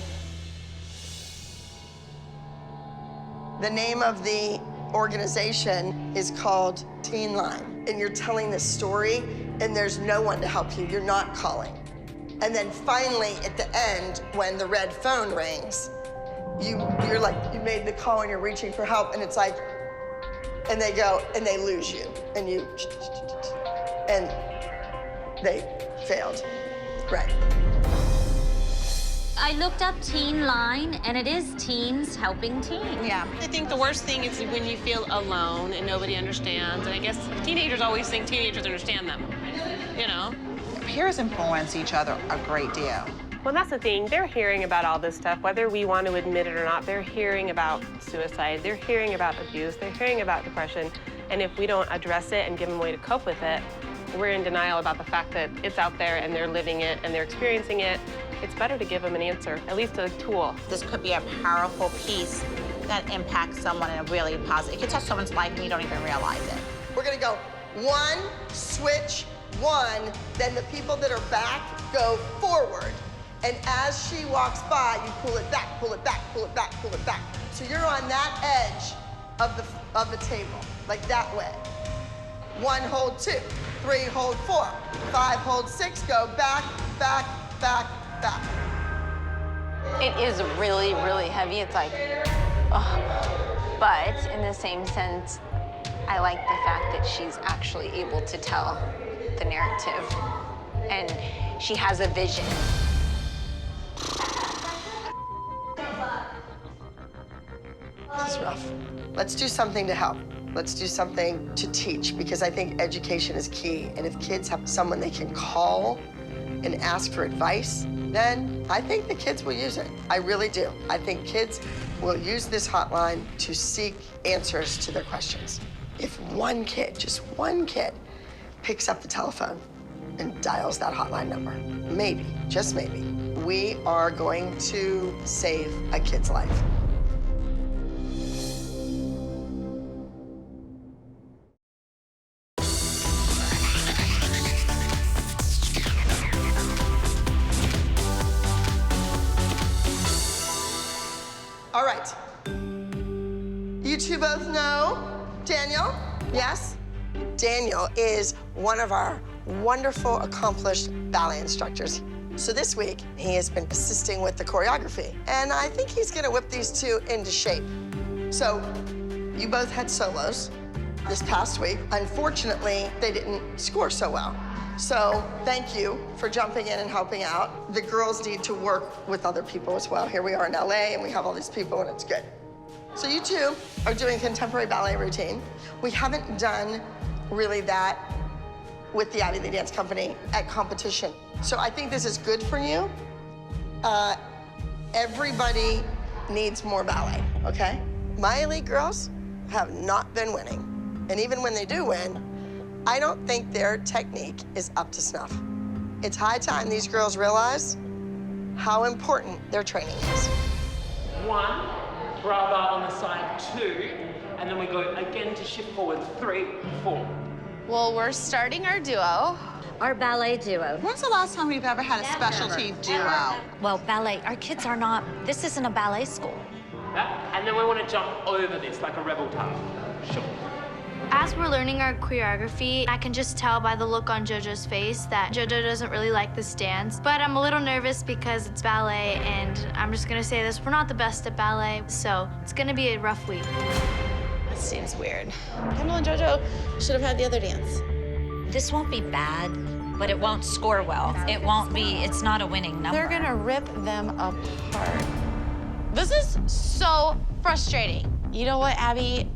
The name of the organization is called Teen Line, and you're telling this story, and there's no one to help you. You're not calling. And then finally, at the end, when the red phone rings, you're like, you made the call and you're reaching for help, and it's like, and they go, and they lose you, and and they failed. Right. I looked up Teen Line, and it is teens helping teens. Yeah. I think the worst thing is when you feel alone and nobody understands. And I guess teenagers always think teenagers understand them, you know? Peers influence each other a great deal. Well, that's the thing. They're hearing about all this stuff, whether we want to admit it or not. They're hearing about suicide. They're hearing about abuse. They're hearing about depression. And if we don't address it and give them a way to cope with it, we're in denial about the fact that it's out there and they're living it and they're experiencing it. It's better to give them an answer, at least a tool. This could be a powerful piece that impacts someone in a really positive. It could touch someone's life and you don't even realize it. We're gonna go one, switch, one, then the people that are back go forward. And as she walks by, you pull it back, pull it back, pull it back, pull it back. So you're on that edge of the table, like that way. 1, hold 2, 3, hold 4, 5, hold 6, go back, back, back, back. It is really, really heavy. It's like, oh. But in the same sense, I like the fact that she's actually able to tell the narrative. And she has a vision. Let's do something to help. Let's do something to teach, because I think education is key. And if kids have someone they can call and ask for advice, then I think the kids will use it. I really do. I think kids will use this hotline to seek answers to their questions. If one kid, just one kid, picks up the telephone and dials that hotline number, maybe, just maybe, we are going to save a kid's life. All right. You two both know Daniel, yes? Daniel is one of our wonderful, accomplished ballet instructors. So this week, he has been assisting with the choreography, and I think he's gonna whip these two into shape. So you both had solos this past week. Unfortunately, they didn't score so well. So thank you for jumping in and helping out. The girls need to work with other people as well. Here we are in LA, and we have all these people, and it's good. So you two are doing contemporary ballet routine. We haven't done really that with the Abbey Lee Dance Company at competition. So I think this is good for you. Everybody needs more ballet, okay? My elite girls have not been winning. And even when they do win, I don't think their technique is up to snuff. It's high time these girls realize how important their training is. 1, brava on the side, 2, and then we go again to shift forward, 3, 4. Well, we're starting our duo. Our ballet duo. When's the last time we've ever had a specialty duo? Well, ballet, our kids are not, this isn't a ballet school. Yeah? And then we want to jump over this like a rebel type. Sure. As we're learning our choreography, I can just tell by the look on JoJo's face that JoJo doesn't really like this dance. But I'm a little nervous because it's ballet, and I'm just gonna say this, we're not the best at ballet, so it's gonna be a rough week. That seems weird. Kendall and JoJo should have had the other dance. This won't be bad, but it won't score well. It won't be, it's not a winning number. They're gonna rip them apart. This is so frustrating. You know what, Abby?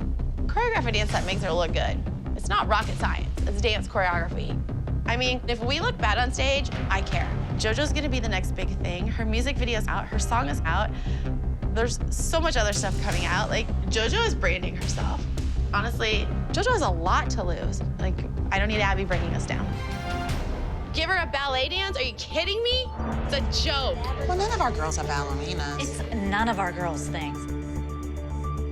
Choreograph a dance that makes her look good. It's not rocket science, it's dance choreography. I mean, if we look bad on stage, I care. JoJo's gonna be the next big thing. Her music video's out, her song is out. There's so much other stuff coming out. Like, JoJo is branding herself. Honestly, JoJo has a lot to lose. Like, I don't need Abby breaking us down. Give her a ballet dance? Are you kidding me? It's a joke. Well, none of our girls are ballerinas. It's none of our girls' things.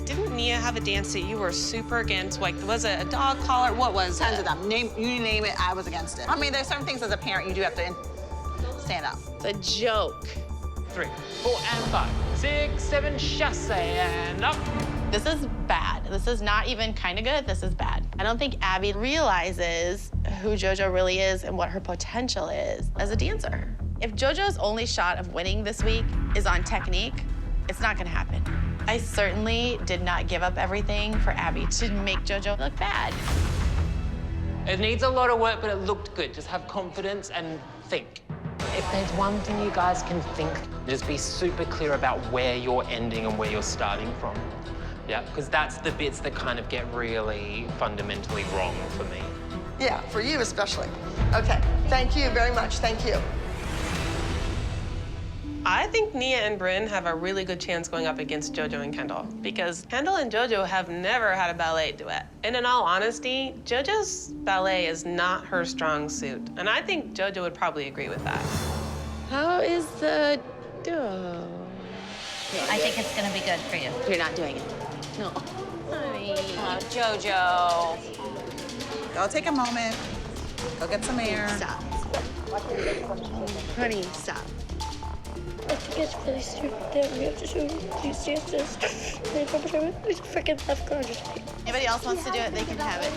Didn't Nia have a dance that you were super against? Like, was it a dog collar? What was Tons it? of them. You name it, I was against it. I mean, there's certain things as a parent you do have to stand up. It's a joke. 3, 4, and 5, 6, 7, chasse, and up. This is bad. This is not even kind of good. This is bad. I don't think Abby realizes who JoJo really is and what her potential is as a dancer. If JoJo's only shot of winning this week is on technique, it's not gonna happen. I certainly did not give up everything for Abby to make JoJo look bad. It needs a lot of work, but it looked good. Just have confidence and think. If there's one thing you guys can think, just be super clear about where you're ending and where you're starting from. Yeah, because that's the bits that kind of get really fundamentally wrong for me. Yeah, for you especially. Okay, thank you very much, thank you. I think Nia and Bryn have a really good chance going up against JoJo and Kendall, because Kendall and JoJo have never had a ballet duet. And in all honesty, JoJo's ballet is not her strong suit. And I think JoJo would probably agree with that. How is the duo? I think it's gonna be good for you. You're not doing it. No. JoJo. Go take a moment. Go get some air. Stop. Honey, stop. I think it's really stupid that we have to do these dances. These freaking left guarders. Anybody else wants to do it, they can have it.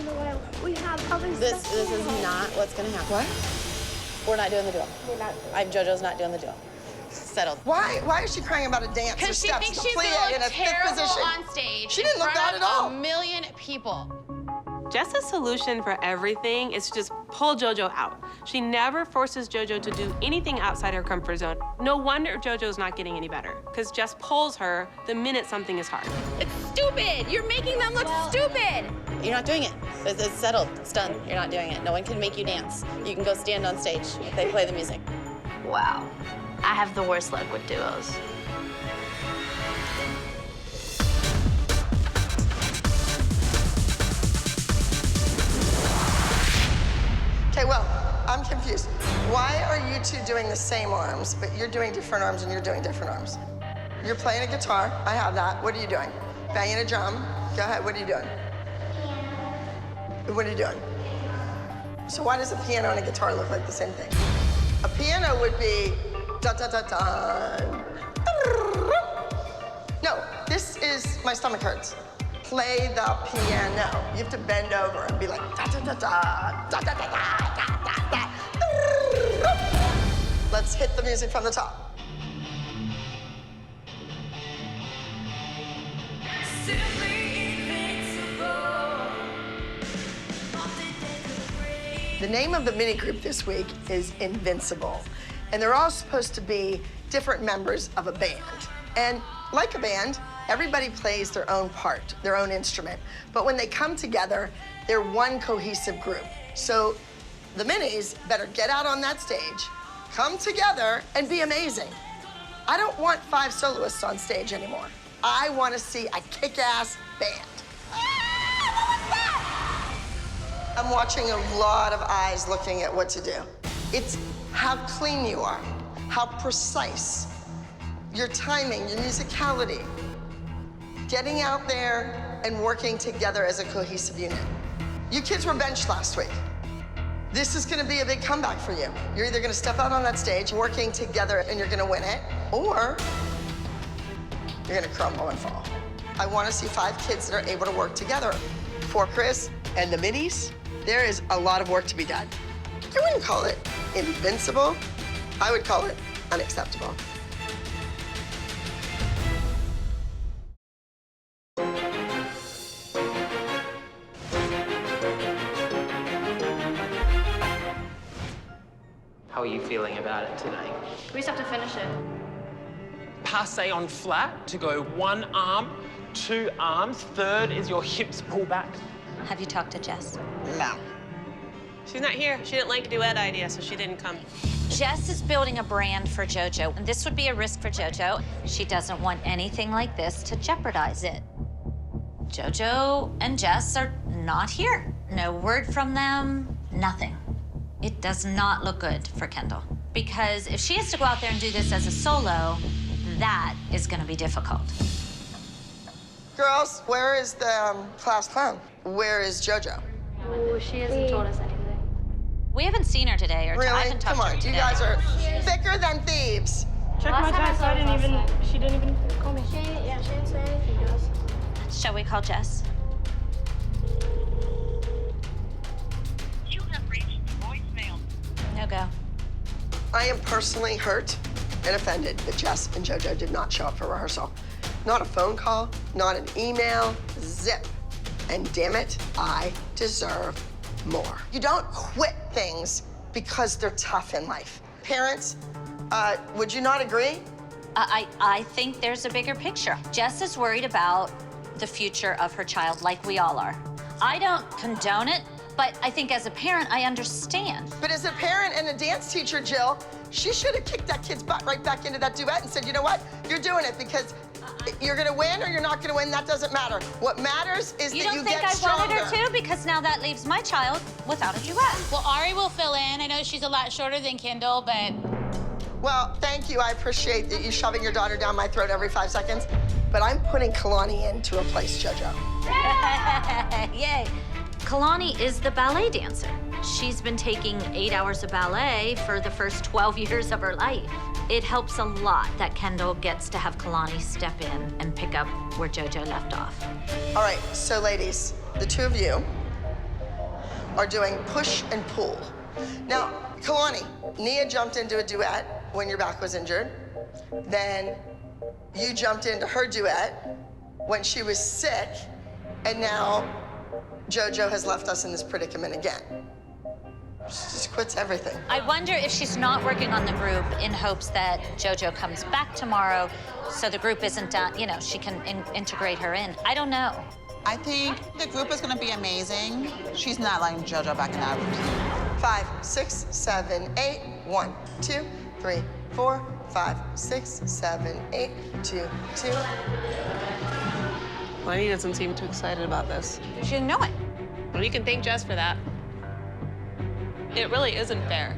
We have other This is not what's gonna happen. What? We're not doing the duo. We're not. JoJo's not doing the duo. Settled. Why is she crying about a dance or Because she steps thinks to she's plie gonna in a look fifth terrible position? on stage. She didn't look bad at all. A million people. Jess's solution for everything is to just pull JoJo out. She never forces JoJo to do anything outside her comfort zone. No wonder JoJo's not getting any better, because Jess pulls her the minute something is hard. It's stupid. You're making them look stupid. You're not doing it. It's settled. It's done. You're not doing it. No one can make you dance. You can go stand on stage if they play the music. Wow. I have the worst luck with duos. Okay, well, I'm confused. Why are you two doing the same arms, but you're doing different arms and you're doing different arms? You're playing a guitar. I have that. What are you doing? Banging a drum. Go ahead. What are you doing? What are you doing? So why does a piano and a guitar look like the same thing? A piano would be da da da da. No, this is my stomach hurts. Play the piano. You have to bend over and be like da da da da da da da da da da. Let's hit the music from the top. The name of the mini group this week is Invincible. And they're all supposed to be different members of a band. And like a band, everybody plays their own part, their own instrument. But when they come together, they're one cohesive group. So the minis better get out on that stage, come together, and be amazing. I don't want 5 soloists on stage anymore. I want to see a kick-ass band. I'm watching a lot of eyes looking at what to do. It's how clean you are, how precise, your timing, your musicality, getting out there and working together as a cohesive unit. You kids were benched last week. This is gonna be a big comeback for you. You're either gonna step out on that stage working together and you're gonna win it, or you're gonna crumble and fall. I wanna see 5 kids that are able to work together. For Chris and the minis, there is a lot of work to be done. I wouldn't call it invincible. I would call it unacceptable. How are you feeling about it today? We just have to finish it. Passe on flat to go 1 arm, 2 arms. 3rd is your hips pull back. Have you talked to Jess? No. She's not here. She didn't like a duet idea, so she didn't come. Jess is building a brand for JoJo, and this would be a risk for JoJo. She doesn't want anything like this to jeopardize it. JoJo and Jess are not here. No word from them, nothing. It does not look good for Kendall, because if she has to go out there and do this as a solo, that is gonna be difficult. Girls, where is the class clown? Where is JoJo? Oh, she hasn't told us anything. We haven't seen her today, or Really? I haven't talked Come to her on, today. you guys are thicker than thieves. Check my text. She didn't even call me. She didn't say anything to us. Shall we call Jess? You have reached voicemail. No go. I am personally hurt and offended that Jess and JoJo did not show up for rehearsal. Not a phone call, not an email, zip. And damn it, I deserve more. You don't quit things because they're tough in life. Parents, would you not agree? I think there's a bigger picture. Jess is worried about the future of her child, like we all are. I don't condone it, but I think as a parent, I understand. But as a parent and a dance teacher, Jill, she should have kicked that kid's butt right back into that duet and said, you know what? You're doing it because you're gonna win or you're not gonna win, that doesn't matter. What matters is that you get stronger. You don't think I wanted her to? Because now that leaves my child without a duet. Well, Ari will fill in. I know she's a lot shorter than Kendall, but... Well, thank you. I appreciate that you shoving your daughter down my throat every 5 seconds. But I'm putting Kalani in to replace JoJo. Yay. Kalani is the ballet dancer. She's been taking 8 hours of ballet for the first 12 years of her life. It helps a lot that Kendall gets to have Kalani step in and pick up where JoJo left off. All right, so ladies, the 2 of you are doing push and pull. Now, Kalani, Nia jumped into a duet when your back was injured. Then you jumped into her duet when she was sick, and now JoJo has left us in this predicament again. She just quits everything. I wonder if she's not working on the group in hopes that JoJo comes back tomorrow so the group isn't done, you know, she can integrate her in. I don't know. I think the group is gonna be amazing. She's not letting JoJo back in that routine. 5, 6, 7, 8. 1, 2, 3, 4, 5, 6, 7, 8, 2, 2. Lenny doesn't seem too excited about this. She didn't know it. Well, you can thank Jess for that. It really isn't fair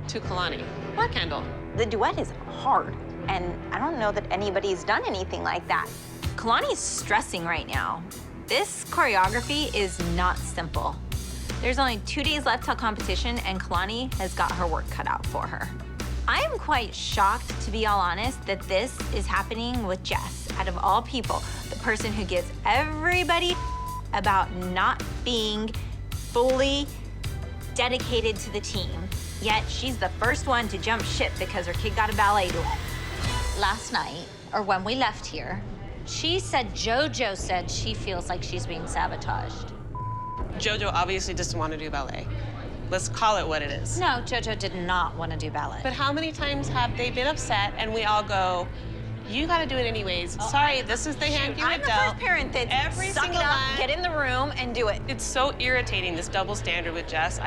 to Kalani or Kendall. The duet is hard, and I don't know that anybody's done anything like that. Kalani's stressing right now. This choreography is not simple. There's only 2 days left till competition, and Kalani has got her work cut out for her. I am quite shocked, to be all honest, that this is happening with Jess. Out of all people, the person who gives everybody about not being fully dedicated to the team, yet she's the first one to jump ship because her kid got a ballet duet. Last night, or when we left here, she said JoJo said she feels like she's being sabotaged. JoJo obviously doesn't want to do ballet. Let's call it what it is. No, JoJo did not want to do ballet. But how many times have they been upset and we all go, you gotta do it anyways. Sorry, this is the hand you were dealt. I'm the first parent that Every suck single it up, line. get in the room, and do it. It's so irritating, this double standard with Jess.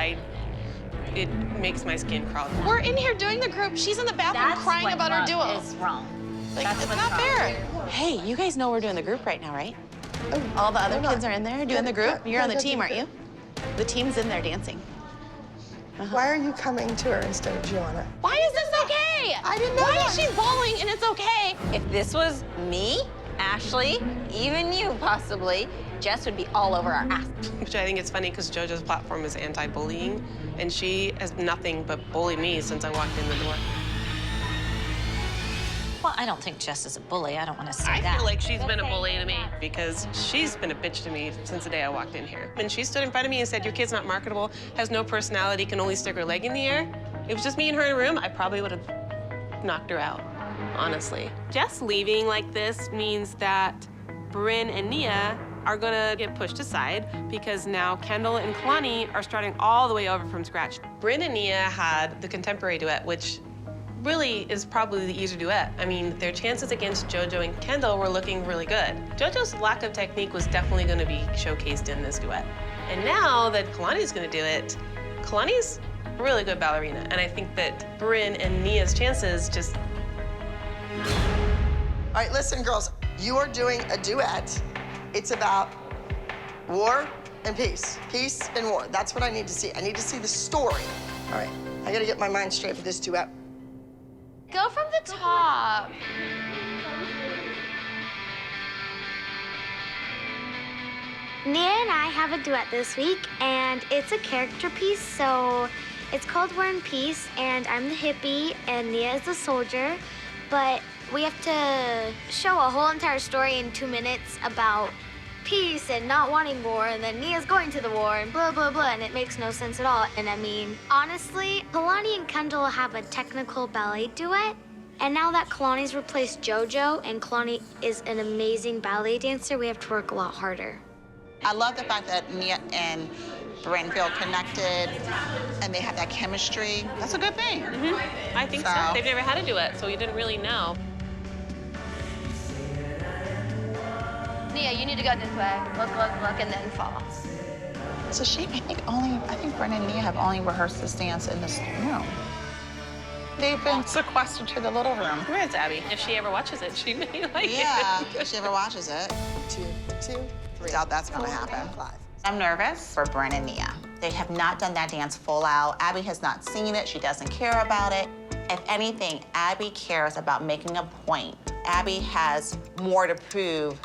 It makes my skin crawl. We're in here doing the group. She's in the bathroom crying about her duo. Is wrong. Like, it's not fair. Hey, you guys know we're doing the group right now, right? All the other kids are in there doing the group. You're on the team, aren't you? The team's in there dancing. Why are you coming to her instead of Gianna? Why is this okay? I didn't know Why that. is she bawling and it's okay? If this was me, Ashley, even you possibly, Jess would be all over our ass. Which I think it's funny because JoJo's platform is anti-bullying, and she has nothing but bullied me since I walked in the door. Well, I don't think Jess is a bully. I don't want to say I that. feel like she's been a bully to me because she's been a bitch to me since the day I walked in here. When she stood in front of me and said, your kid's not marketable, has no personality, can only stick her leg in the air, if it was just me and her in a room, I probably would have knocked her out, honestly. Jess leaving like this means that Bryn and Nia are gonna get pushed aside because now Kendall and Kalani are starting all the way over from scratch. Bryn and Nia had the contemporary duet, which really is probably the easier duet. I mean, their chances against JoJo and Kendall were looking really good. JoJo's lack of technique was definitely gonna be showcased in this duet. And now that Kalani's gonna do it, Kalani's a really good ballerina. And I think that Bryn and Nia's chances just... All right, listen, girls. You are doing a duet. It's about war and peace. Peace and war. That's what I need to see. I need to see the story. All right, I gotta get my mind straight for this duet. Go from the top. Nia and I have a duet this week, and it's a character piece, so it's called War and Peace, and I'm the hippie, and Nia is the soldier, but we have to show a whole entire story in 2 minutes about peace and not wanting war, and then Nia's going to the war, and blah, blah, blah, and it makes no sense at all. And I mean, honestly, Kalani and Kendall have a technical ballet duet, and now that Kalani's replaced JoJo, and Kalani is an amazing ballet dancer, we have to work a lot harder. I love the fact that Nia and Bryn feel connected and they have that chemistry. That's a good thing. I think so. They've never had a duet, so you didn't really know. Nia, you need to go this way. Look, and then fall. It's a shame. I think Bryn and Nia have only rehearsed this dance in this room. They've been sequestered to the little room. Where's Abby? If she ever watches it, she may like it. Yeah, if she ever watches it. 2, 2, 3. Doubt that's gonna happen. 5. I'm nervous for Bryn and Nia. They have not done that dance full out. Abby has not seen it. She doesn't care about it. If anything, Abby cares about making a point. Abby has more to prove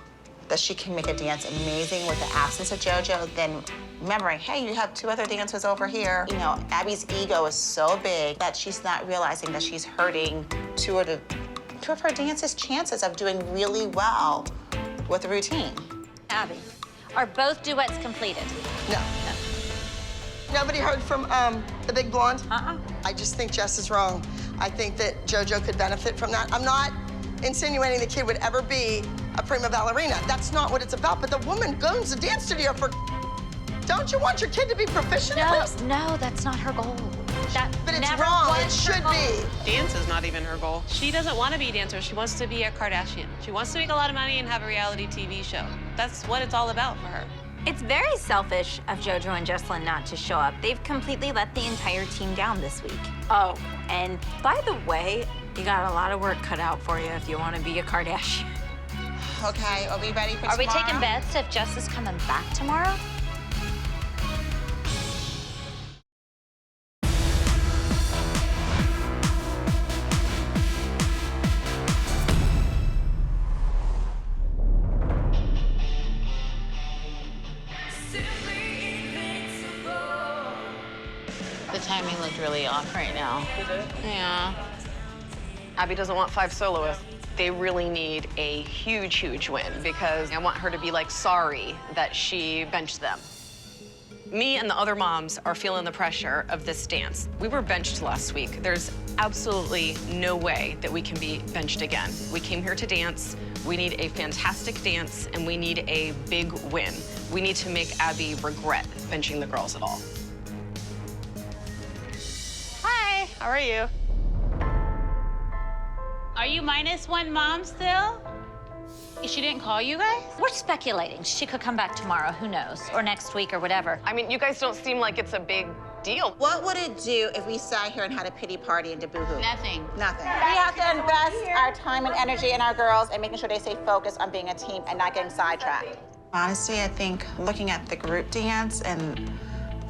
that she can make a dance amazing with the absence of JoJo than remembering, hey, you have 2 other dancers over here. You know, Abby's ego is so big that she's not realizing that she's hurting 2 of her dancers' chances of doing really well with the routine. Abby, are both duets completed? No. Nobody heard from the big blonde? I just think Jess is wrong. I think that JoJo could benefit from that. I'm not insinuating the kid would ever be a prima ballerina. That's not what it's about. But the woman owns a dance studio for Don't you want your kid to be proficient at least? No, that's not her goal. But it's never wrong. was It should her be. Dance is not even her goal. She doesn't want to be a dancer. She wants to be a Kardashian. She wants to make a lot of money and have a reality TV show. That's what it's all about for her. It's very selfish of JoJo and Jesselyn not to show up. They've completely let the entire team down this week. Oh, and by the way, you got a lot of work cut out for you if you want to be a Kardashian. Okay, are we ready for Are we tomorrow? taking bets if Jess is coming back tomorrow? The timing looked really off right now. Did it? Yeah. Abby doesn't want 5 soloists. They really need a huge, huge win because I want her to be like sorry that she benched them. Me and the other moms are feeling the pressure of this dance. We were benched last week. There's absolutely no way that we can be benched again. We came here to dance. We need a fantastic dance and we need a big win. We need to make Abby regret benching the girls at all. Hi, how are you? Are you -1 mom still? She didn't call you guys? We're speculating. She could come back tomorrow, who knows, or next week or whatever. I mean, you guys don't seem like it's a big deal. What would it do if we sat here and had a pity party and did boohoo? Nothing. Nothing. We have to invest our time and energy in our girls and making sure they stay focused on being a team and not getting sidetracked. Honestly, I think looking at the group dance and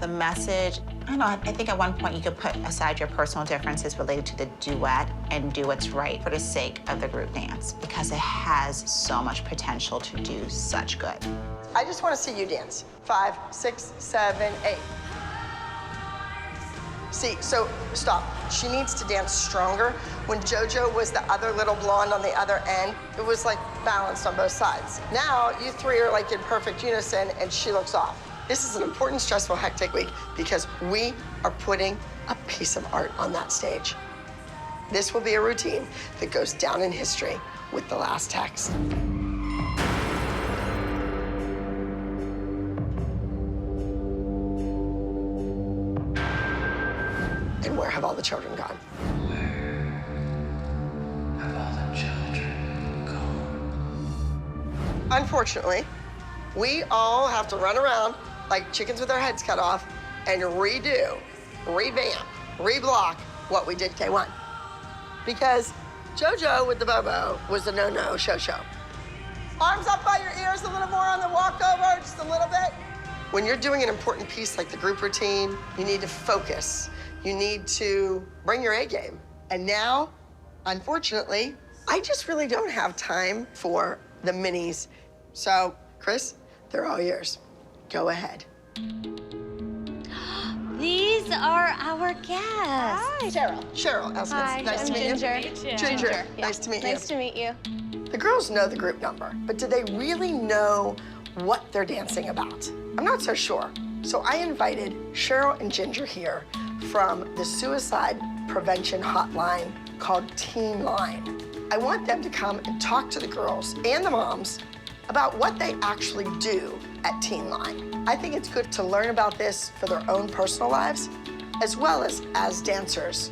the message, I don't know, I think at one point you could put aside your personal differences related to the duet and do what's right for the sake of the group dance because it has so much potential to do such good. I just want to see you dance. 5, 6, 7, 8. See, so stop. She needs to dance stronger. When JoJo was the other little blonde on the other end, it was like balanced on both sides. Now you three are like in perfect unison and she looks off. This is an important, stressful, hectic week because we are putting a piece of art on that stage. This will be a routine that goes down in history with the last text. And where have all the children gone? Where have all the children gone? Unfortunately, we all have to run around like chickens with our heads cut off and redo, revamp, reblock what we did K1. Because JoJo with the Bobo was a no-no show. Arms up by your ears a little more on the walkover, just a little bit. When you're doing an important piece like the group routine, you need to focus. You need to bring your A game. And now, unfortunately, I just really don't have time for the minis. So, Chris, they're all yours. Go ahead. These are our guests. Hi. Cheryl, Elspeth. Hi, Nice I'm to meet Ginger. you. Ginger. Nice to meet you. Nice to meet you. The girls know the group number, but do they really know what they're dancing about? I'm not so sure. So I invited Cheryl and Ginger here from the suicide prevention hotline called Teen Line. I want them to come and talk to the girls and the moms about what they actually do at Teen Line. I think it's good to learn about this for their own personal lives, as well as dancers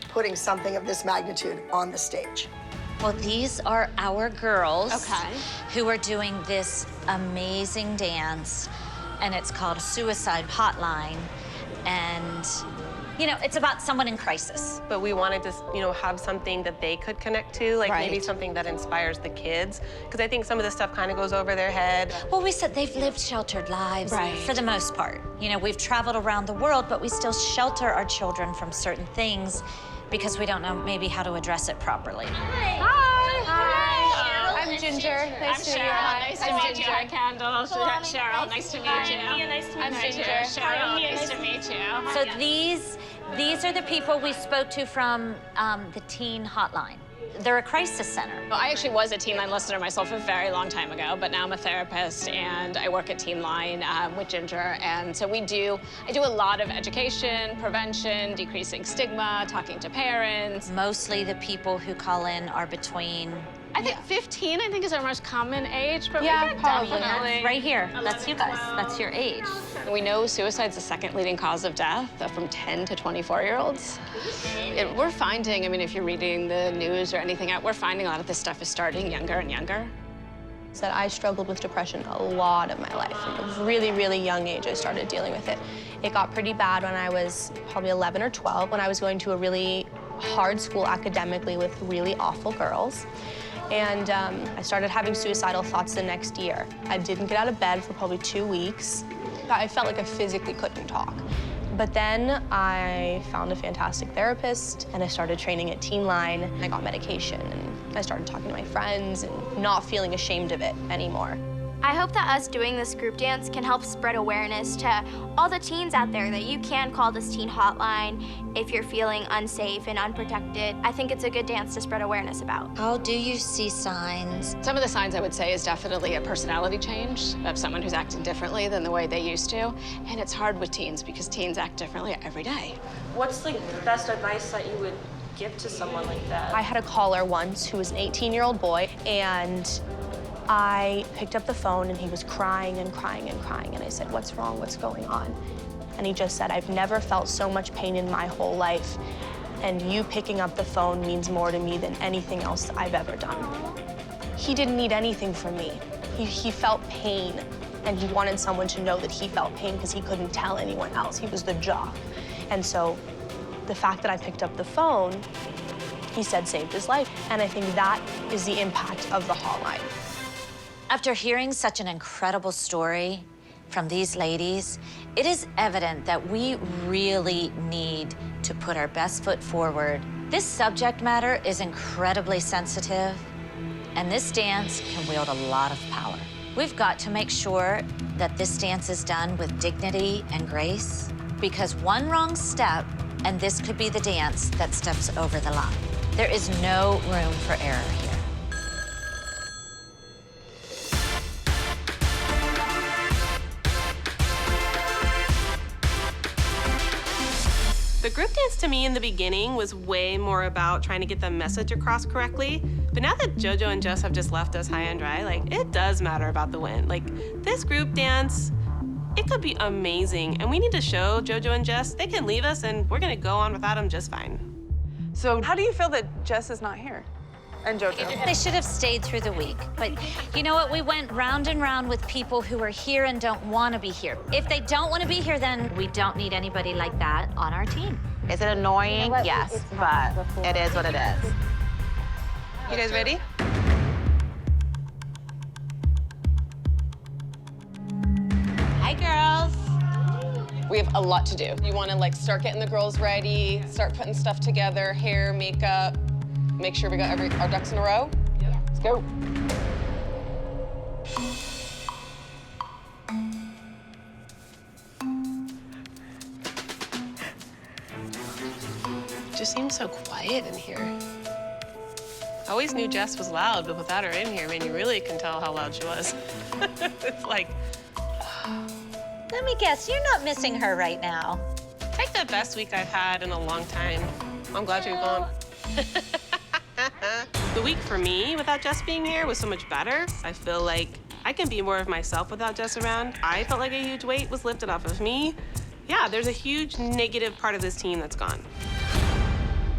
putting something of this magnitude on the stage. Well, these are our girls who are doing this amazing dance, and it's called Suicide Hotline. And, you know, it's about someone in crisis. But we wanted to, you know, have something that they could connect to, like maybe something that inspires the kids, because I think some of this stuff kind of goes over their head. Well, we said they've lived sheltered lives for the most part. You know, we've traveled around the world, but we still shelter our children from certain things because we don't know maybe how to address it properly. Hi. I'm Ginger. Nice to meet you. Nice to meet you. Hi, Kendall. Cheryl, nice to meet you. Mia, nice to meet you. I'm Ginger. Cheryl, nice to meet you. So these are the people we spoke to from the teen hotline. They're a crisis center. Well, I actually was a Teen Line listener myself a very long time ago, but now I'm a therapist and I work at Teen Line with Ginger. And so I do a lot of education, prevention, decreasing stigma, talking to parents. Mostly the people who call in are between... I think 15, I think, is our most common age, but yeah, we get probably. definitely... Right here, that's you guys, that's your age. We know suicide's the second leading cause of death from 10 to 24-year-olds. We're finding, I mean, if you're reading the news or anything, we're finding a lot of this stuff is starting younger and younger. That I struggled with depression a lot of my life. From a really, really young age, I started dealing with it. It got pretty bad when I was probably 11 or 12, when I was going to a really hard school academically with really awful girls. And I started having suicidal thoughts the next year. I didn't get out of bed for probably 2 weeks. I felt like I physically couldn't talk. But then I found a fantastic therapist, and I started training at Teen Line, and I got medication, and I started talking to my friends and not feeling ashamed of it anymore. I hope that us doing this group dance can help spread awareness to all the teens out there that you can call this teen hotline if you're feeling unsafe and unprotected. I think it's a good dance to spread awareness about. How do you see signs? Some of the signs I would say is definitely a personality change of someone who's acting differently than the way they used to. And it's hard with teens because teens act differently every day. What's the best advice that you would give to someone like that? I had a caller once who was an 18-year-old boy, and I picked up the phone and he was crying and crying and crying. And I said, "What's wrong? What's going on?" And he just said, "I've never felt so much pain in my whole life. And you picking up the phone means more to me than anything else I've ever done." He didn't need anything from me. He felt pain, and he wanted someone to know that he felt pain because he couldn't tell anyone else. He was the jock. And so the fact that I picked up the phone, he said, saved his life. And I think that is the impact of the hotline. After hearing such an incredible story from these ladies, it is evident that we really need to put our best foot forward. This subject matter is incredibly sensitive, and this dance can wield a lot of power. We've got to make sure that this dance is done with dignity and grace, because one wrong step, and this could be the dance that steps over the line. There is no room for error here. The group dance to me in the beginning was way more about trying to get the message across correctly. But now that JoJo and Jess have just left us high and dry, like, it does matter about the win. Like, this group dance, it could be amazing. And we need to show JoJo and Jess they can leave us and we're gonna go on without them just fine. So how do you feel that Jess is not here? And JoJo? They should have stayed through the week. But you know what? We went round and round with people who are here and don't want to be here. If they don't want to be here, then we don't need anybody like that on our team. Is it annoying? Yes, but it is what it is. You guys ready? Hi, girls. We have a lot to do. You want to like start getting the girls ready, start putting stuff together, hair, makeup, make sure we got our ducks in a row? Yeah. Let's go. It just seems so quiet in here. I always knew Jess was loud, but without her in here, man, you really can tell how loud she was. It's like... Let me guess, you're not missing her right now. It's like the best week I've had in a long time. I'm glad you're gone. The week for me without Jess being here was so much better. I feel like I can be more of myself without Jess around. I felt like a huge weight was lifted off of me. Yeah, there's a huge negative part of this team that's gone.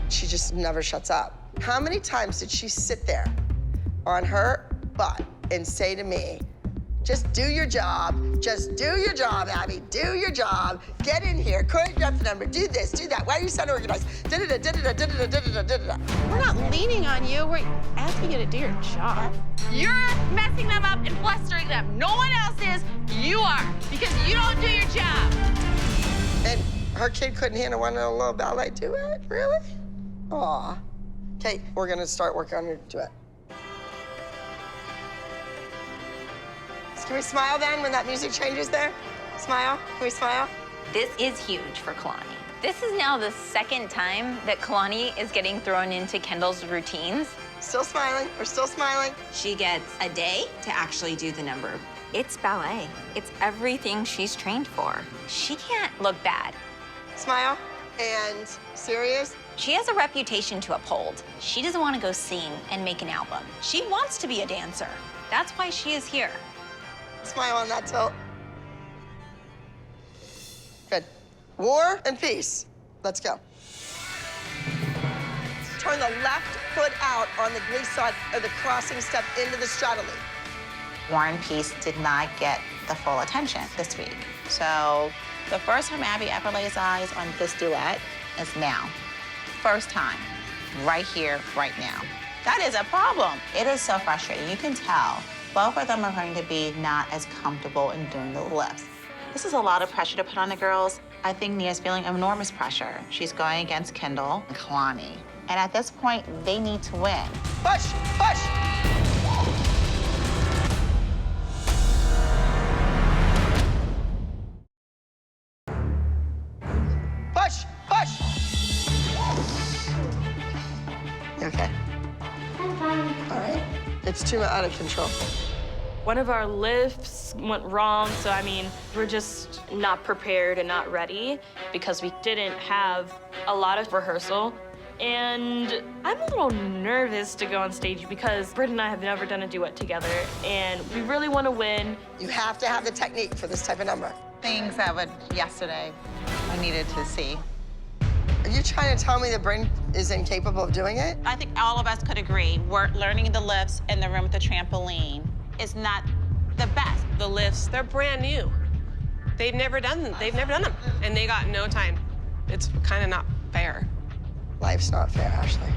She just never shuts up. How many times did she sit there on her butt and say to me, "Just do your job. Just do your job, Abby. Do your job. Get in here. Choreograph the number. Do this. Do that. Why are you so organized? Da-da-da, da-da-da, da-da-da, da-da-da, da-da-da." We're not leaning on you. We're asking you to do your job. You're messing them up and flustering them. No one else is. You are, because you don't do your job. And her kid couldn't handle one little ballet duet? Really? Aw. Okay, we're gonna start working on your duet. Can we smile then when that music changes there? Smile? Can we smile? This is huge for Kalani. This is now the second time that Kalani is getting thrown into Kendall's routines. Still smiling. We're still smiling. She gets a day to actually do the number. It's ballet. It's everything she's trained for. She can't look bad. Smile. And serious. She has a reputation to uphold. She doesn't want to go sing and make an album. She wants to be a dancer. That's why she is here. Smile on that tilt. War and peace. Let's go. Turn the left foot out on the glissade of the crossing step into the straddle leap. War and Peace did not get the full attention this week. So the first time Abby ever lays eyes on this duet is now. First time, right here, right now. That is a problem. It is so frustrating. You can tell both of them are going to be not as comfortable in doing the lifts. This is a lot of pressure to put on the girls. I think Nia's feeling enormous pressure. She's going against Kendall and Kalani. And at this point, they need to win. Push, push. Push, push. You okay? I'm fine. All right. It's too out of control. One of our lifts went wrong, so I mean, we're just not prepared and not ready because we didn't have a lot of rehearsal. And I'm a little nervous to go on stage because Britt and I have never done a duet together, and we really want to win. You have to have the technique for this type of number. Things that yesterday I needed to see. Are you trying to tell me that Britt is incapable of doing it? I think all of us could agree we're learning the lifts in the room with the trampoline is not the best. The lifts, they're brand new. They've never done them, and they got no time. It's kind of not fair. Life's not fair, Ashley.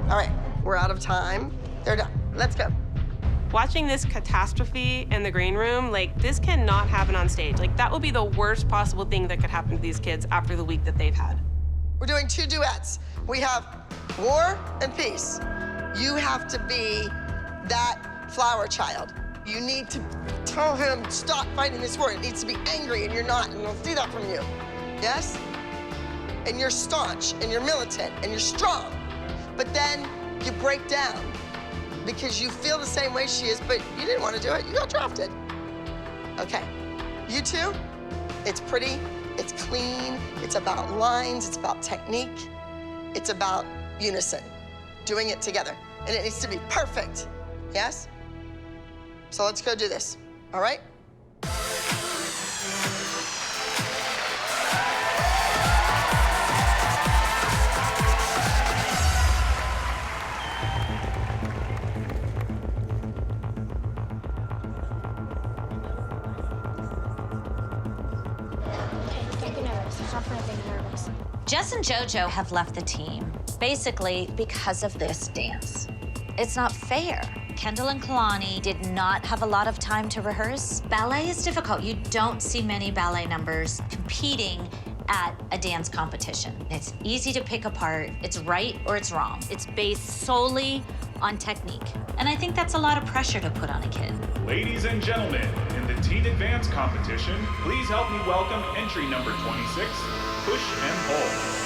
All right, we're out of time. They're done. Let's go. Watching this catastrophe in the green room, like, this cannot happen on stage. Like, that would be the worst possible thing that could happen to these kids after the week that they've had. We're doing 2 duets. We have War and Peace. You have to be that flower child. You need to tell him, stop fighting this war. It needs to be angry, and you're not, and we'll see that from you. Yes? And you're staunch, and you're militant, and you're strong. But then you break down because you feel the same way she is, but you didn't want to do it. You got drafted. Okay. You two, it's pretty, it's clean, it's about lines, it's about technique, it's about unison, doing it together. And it needs to be perfect. Yes? So let's go do this. All right? Jess and JoJo have left the team, basically because of this dance. It's not fair. Kendall and Kalani did not have a lot of time to rehearse. Ballet is difficult. You don't see many ballet numbers competing at a dance competition. It's easy to pick apart. It's right or it's wrong. It's based solely on technique. And I think that's a lot of pressure to put on a kid. Ladies and gentlemen, in the Teen Advance competition, please help me welcome entry number 26, Push and Pull.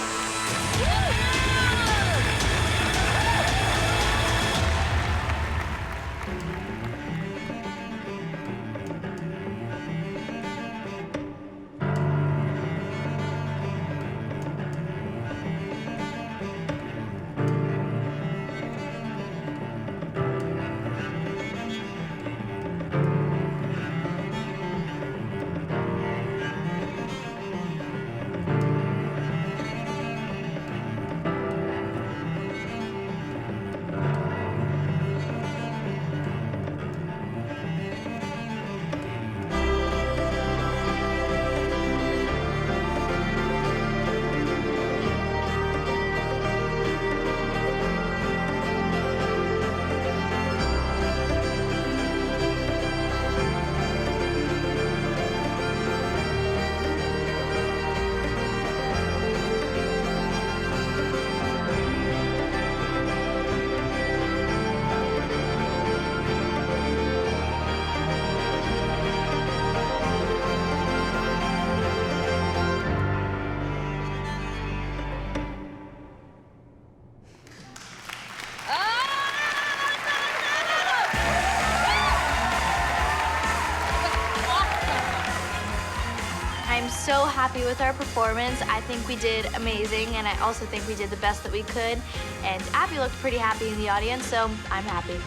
I'm so happy with our performance. I think we did amazing, and I also think we did the best that we could. And Abby looked pretty happy in the audience, so I'm happy.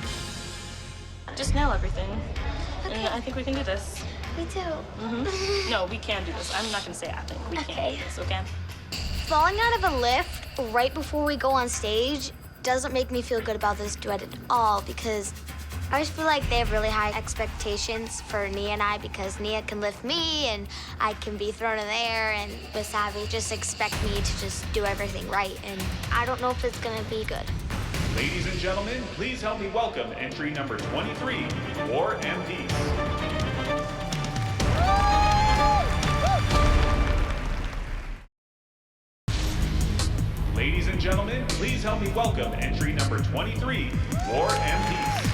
Just nail everything. And I think we can do this. Me too. No, we can do this. I'm not gonna say I think. We can do this, okay? Falling out of a lift right before we go on stage doesn't make me feel good about this duet at all because I just feel like they have really high expectations for Nia and I because Nia can lift me and I can be thrown in the air, and with Abby just expect me to just do everything right, and I don't know if it's gonna be good. Ladies and gentlemen, please help me welcome entry number 23, War and Peace. Ladies and gentlemen, please help me welcome entry number 23, War and Peace.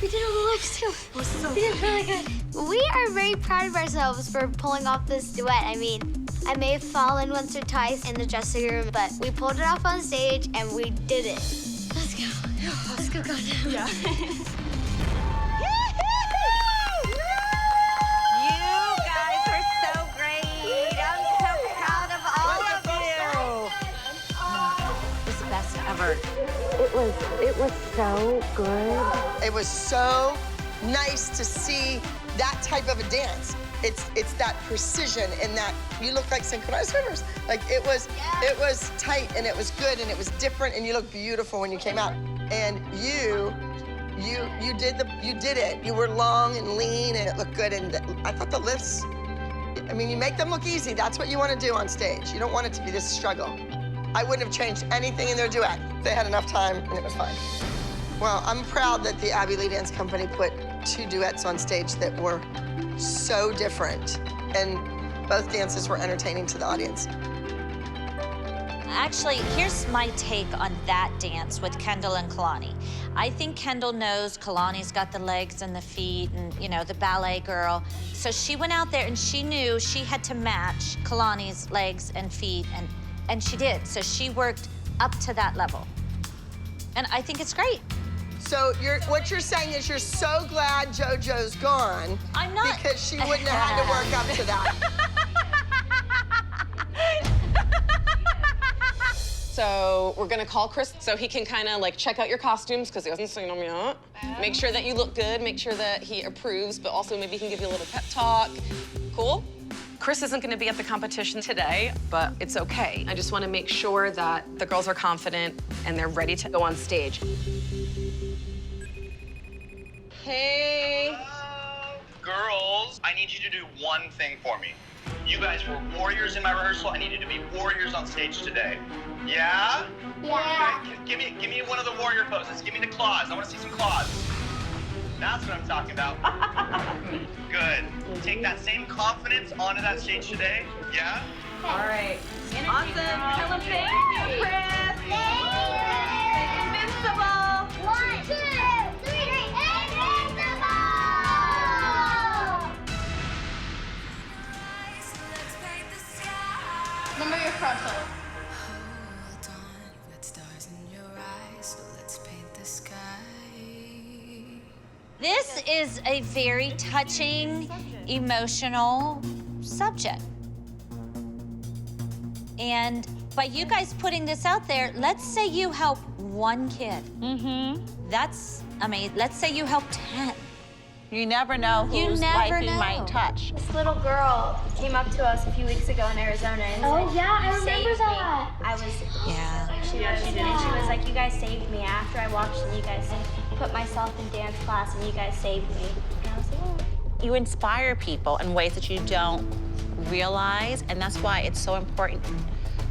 We did all the legs too. We did really good. We are very proud of ourselves for pulling off this duet. I mean, I may have fallen once or twice in the dressing room, but we pulled it off on stage and we did it. Let's go. Let's go down. Yeah. It was so good. It was so nice to see that type of a dance. It's that precision and that you look like synchronized swimmers. Like it was tight and it was good and it was different and you looked beautiful when you came out. And you did it. You were long and lean and it looked good. And I thought the lifts, I mean, you make them look easy. That's what you want to do on stage. You don't want it to be this struggle. I wouldn't have changed anything in their duet. They had enough time, and it was fine. Well, I'm proud that the Abbey Lee Dance Company put 2 duets on stage that were so different, and both dances were entertaining to the audience. Actually, here's my take on that dance with Kendall and Kalani. I think Kendall knows Kalani's got the legs and the feet and, you know, the ballet girl. So she went out there and she knew she had to match Kalani's legs and feet, and she did. So she worked up to that level. And I think it's great. So what you're saying is you're so glad JoJo's gone. I'm not. Because she wouldn't have had to work up to that. So we're gonna call Chris so he can kind of like check out your costumes because he hasn't seen them yet. Make sure that you look good, make sure that he approves, but also maybe he can give you a little pep talk. Cool? Chris isn't gonna be at the competition today, but it's okay. I just wanna make sure that the girls are confident and they're ready to go on stage. Hey. Hello. Girls, I need you to do one thing for me. You guys were warriors in my rehearsal. I need you to be warriors on stage today. Yeah? Yeah. Give me one of the warrior poses. Give me the claws. I want to see some claws. That's what I'm talking about. Good. Take that same confidence onto that stage today. Yeah? All right. Awesome. Tell them thank you, Chris. Invincible. 1, 2, 3, invincible! This is a very touching, emotional subject. And by you guys putting this out there, let's say you help one kid. That's amazing. Let's say you help 10. You never know whose life you might touch. This little girl came up to us a few weeks ago in Arizona and said, I "You remember saved that." me." I was, Yeah. she did. And she was like, "You guys saved me after I watched and you guys put myself in dance class and you guys saved me." And I was like, "Oh." You inspire people in ways that you don't realize, and that's why it's so important.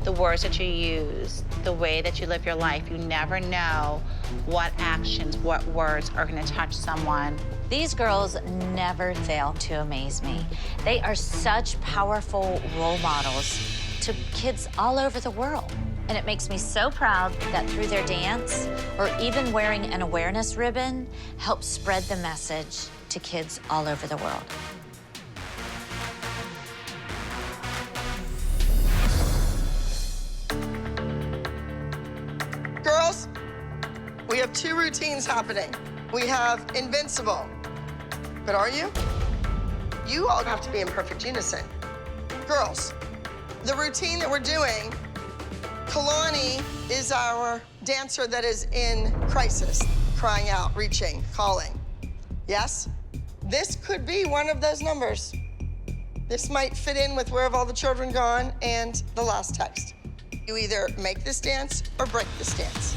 The words that you use, the way that you live your life, you never know what actions, what words are gonna touch someone. These girls never fail to amaze me. They are such powerful role models to kids all over the world. And it makes me so proud that through their dance, or even wearing an awareness ribbon, helps spread the message to kids all over the world. Girls, we have 2 routines happening. We have Invincible, but are you? You all have to be in perfect unison. Girls, the routine that we're doing, Kalani is our dancer that is in crisis, crying out, reaching, calling. Yes? This could be one of those numbers. This might fit in with Where Have All the Children Gone and the last text. You either make this dance or break this dance.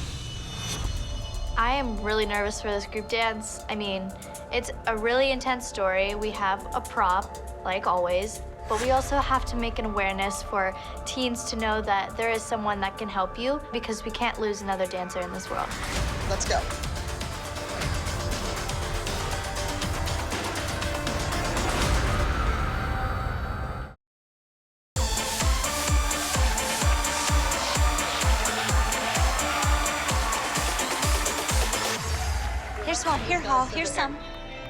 I am really nervous for this group dance. I mean, it's a really intense story. We have a prop, like always, but we also have to make an awareness for teens to know that there is someone that can help you because we can't lose another dancer in this world. Let's go. Here's some.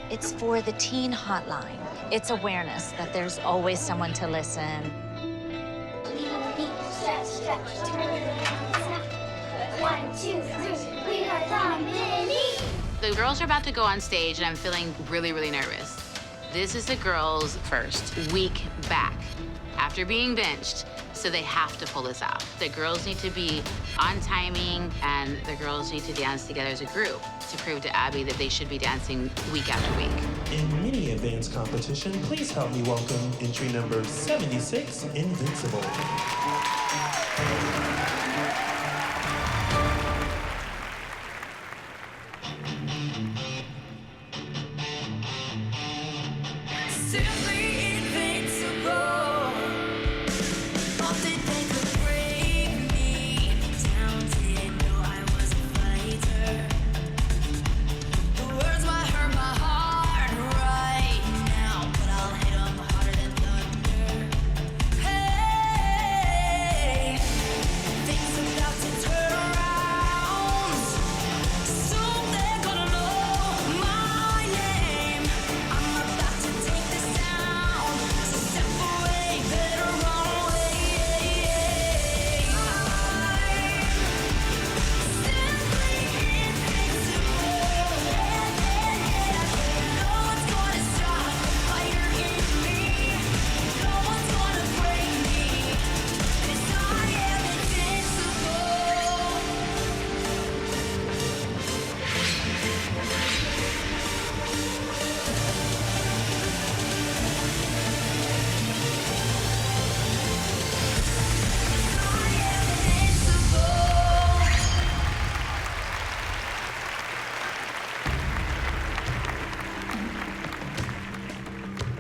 It's for the teen hotline. It's awareness that there's always someone to listen. 1, 2, 3, we are Dominique. The girls are about to go on stage, and I'm feeling really, really nervous. This is the girls' first week back after being benched, so they have to pull this off. The girls need to be on timing, and the girls need to dance together as a group to prove to Abby that they should be dancing week after week. In mini advance competition, please help me welcome entry number 76, Invincible.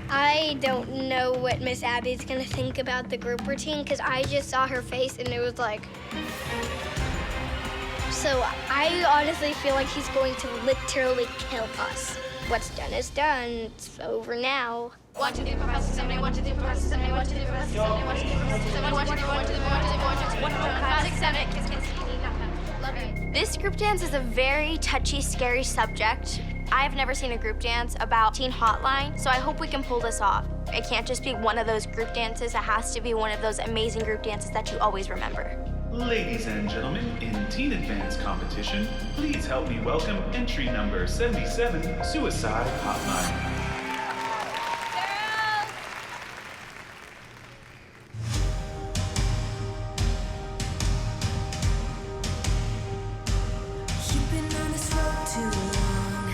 I don't know what Miss Abby's gonna think about the group routine because I just saw her face and it was like. So I honestly feel like he's going to literally kill us. What's done is done. It's over now. 1, 2, 3, 4, 5, 6, 7, 8, 1, 2, 3, 4, 5, 6, 7, 8, 1, 2, 3, 4, 5, 6, 7, 8, 1, 2, 3, 4, 5, 6, 7, 8, 1, 2, 3, 4, 1, 2, 3, 4, 1, 2, 3, 4, 1, 2, 3, 4, 5, 6, 7, 8, kiss, kiss. Love you. This group dance is a very touchy, scary subject. I've never seen a group dance about Teen Hotline, so I hope we can pull this off. It can't just be one of those group dances. It has to be one of those amazing group dances that you always remember. Ladies and gentlemen, in Teen Advance competition, please help me welcome entry number 77, Suicide Hotline. You've been on this road too long,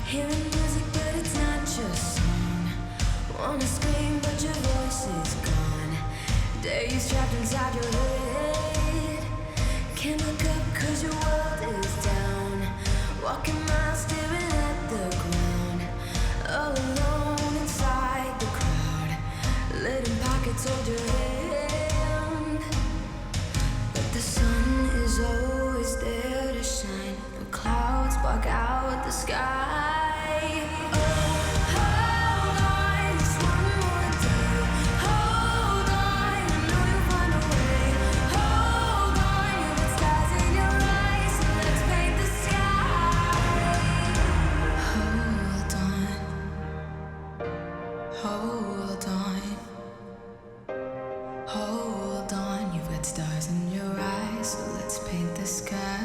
hearing music but it's not your song. Wanna scream but your voice is gone. Days trapped inside your head. Can't look up cause your world is down. Walking miles staring at the ground. All alone inside the crowd. Letting pockets hold your hand. But the sun is always there to shine. The clouds block out the sky. Hold on, hold on, you've got stars in your eyes, so let's paint the sky.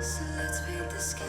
So let's paint the sky.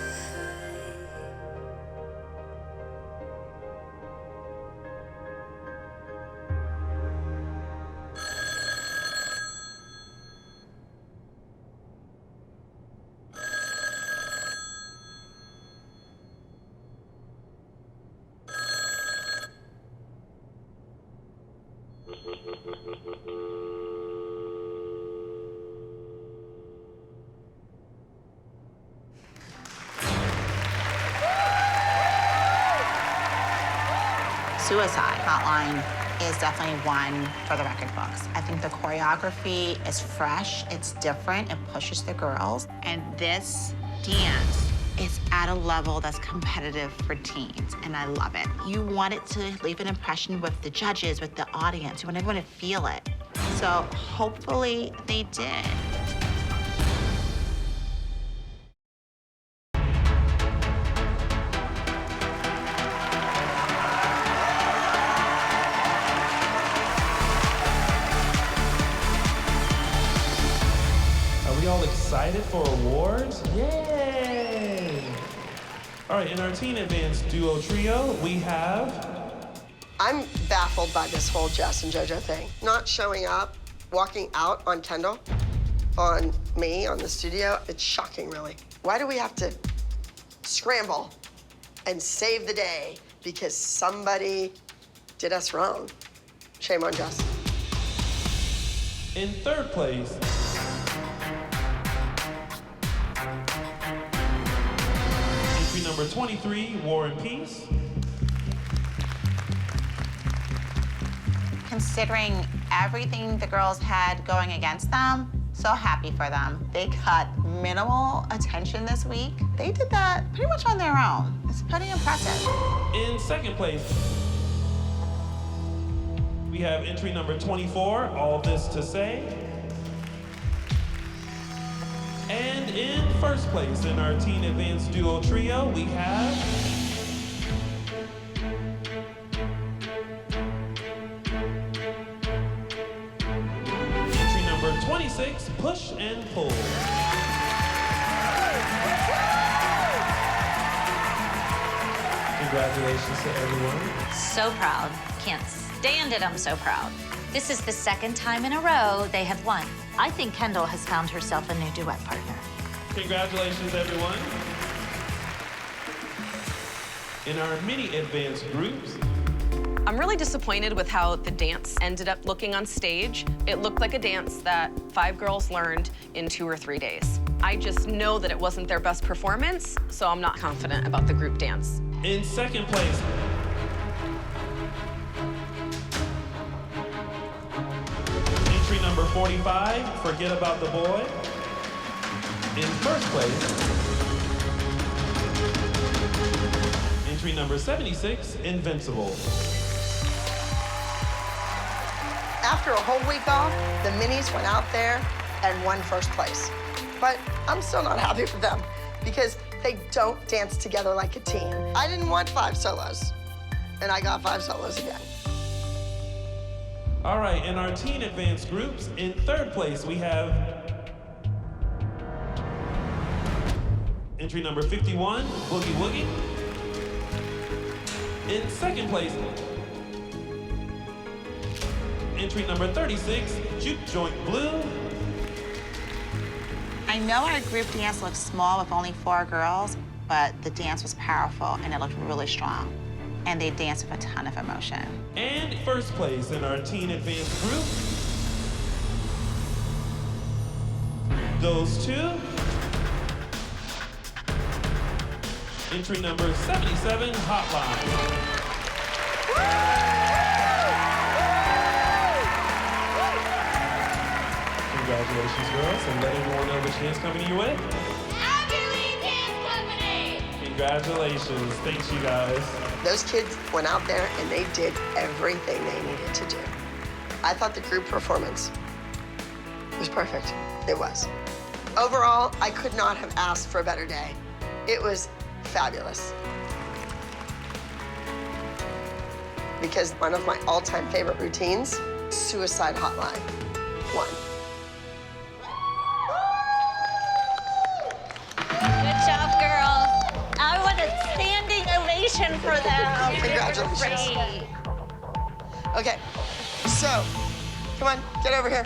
Suicide Hotline is definitely one for the record books. I think the choreography is fresh, it's different, it pushes the girls, and this dance is at a level that's competitive for teens, and I love it. You want it to leave an impression with the judges, with the audience. You want everyone to feel it. So hopefully they did. Are we all excited for awards? Yay! All right, in our Teen Advance Duo Trio, we have... I'm baffled by this whole Jess and JoJo thing. Not showing up, walking out on Kendall, on me, on the studio, it's shocking, really. Why do we have to scramble and save the day because somebody did us wrong? Shame on Jess. In third place, entry number 23, War and Peace. Considering everything the girls had going against them, so happy for them. They got minimal attention this week. They did that pretty much on their own. It's pretty impressive. In second place, we have entry number 24, All This to Say. And in first place in our Teen Advance Duo Trio, we have... entry number 26, Push and Pull. Congratulations to everyone. So proud. Can't stand it, I'm so proud. This is the second time in a row they have won. I think Kendall has found herself a new duet partner. Congratulations, everyone. In our mini advanced groups, I'm really disappointed with how the dance ended up looking on stage. It looked like a dance that 5 girls learned in 2 or 3 days. I just know that it wasn't their best performance, so I'm not confident about the group dance. in second place, 45, Forget About the Boy. In first place, entry number 76, Invincible. After a whole week off, the minis went out there and won first place. But I'm still not happy for them because they don't dance together like a team. I didn't want 5 solos, and I got 5 solos again. All right, in our teen advanced groups, in third place, we have entry number 51, Boogie Woogie. In second place, entry number 36, Juke Joint Blue. I know our group dance looked small with only 4 girls, but the dance was powerful and it looked really strong. And they danced with a ton of emotion. And first place in our teen advanced group goes to entry number 77, Hotline. Congratulations, girls, and let everyone know which dance company you're with. Dance Company! Congratulations. Thanks, you guys. Those kids went out there and they did everything they needed to do. I thought the group performance was perfect. It was. Overall, I could not have asked for a better day. It was fabulous. Because one of my all-time favorite routines, Suicide Hotline, won. Good job, girls. I want a standing ovation for them. Congratulations. Great. Okay, so, come on, get over here.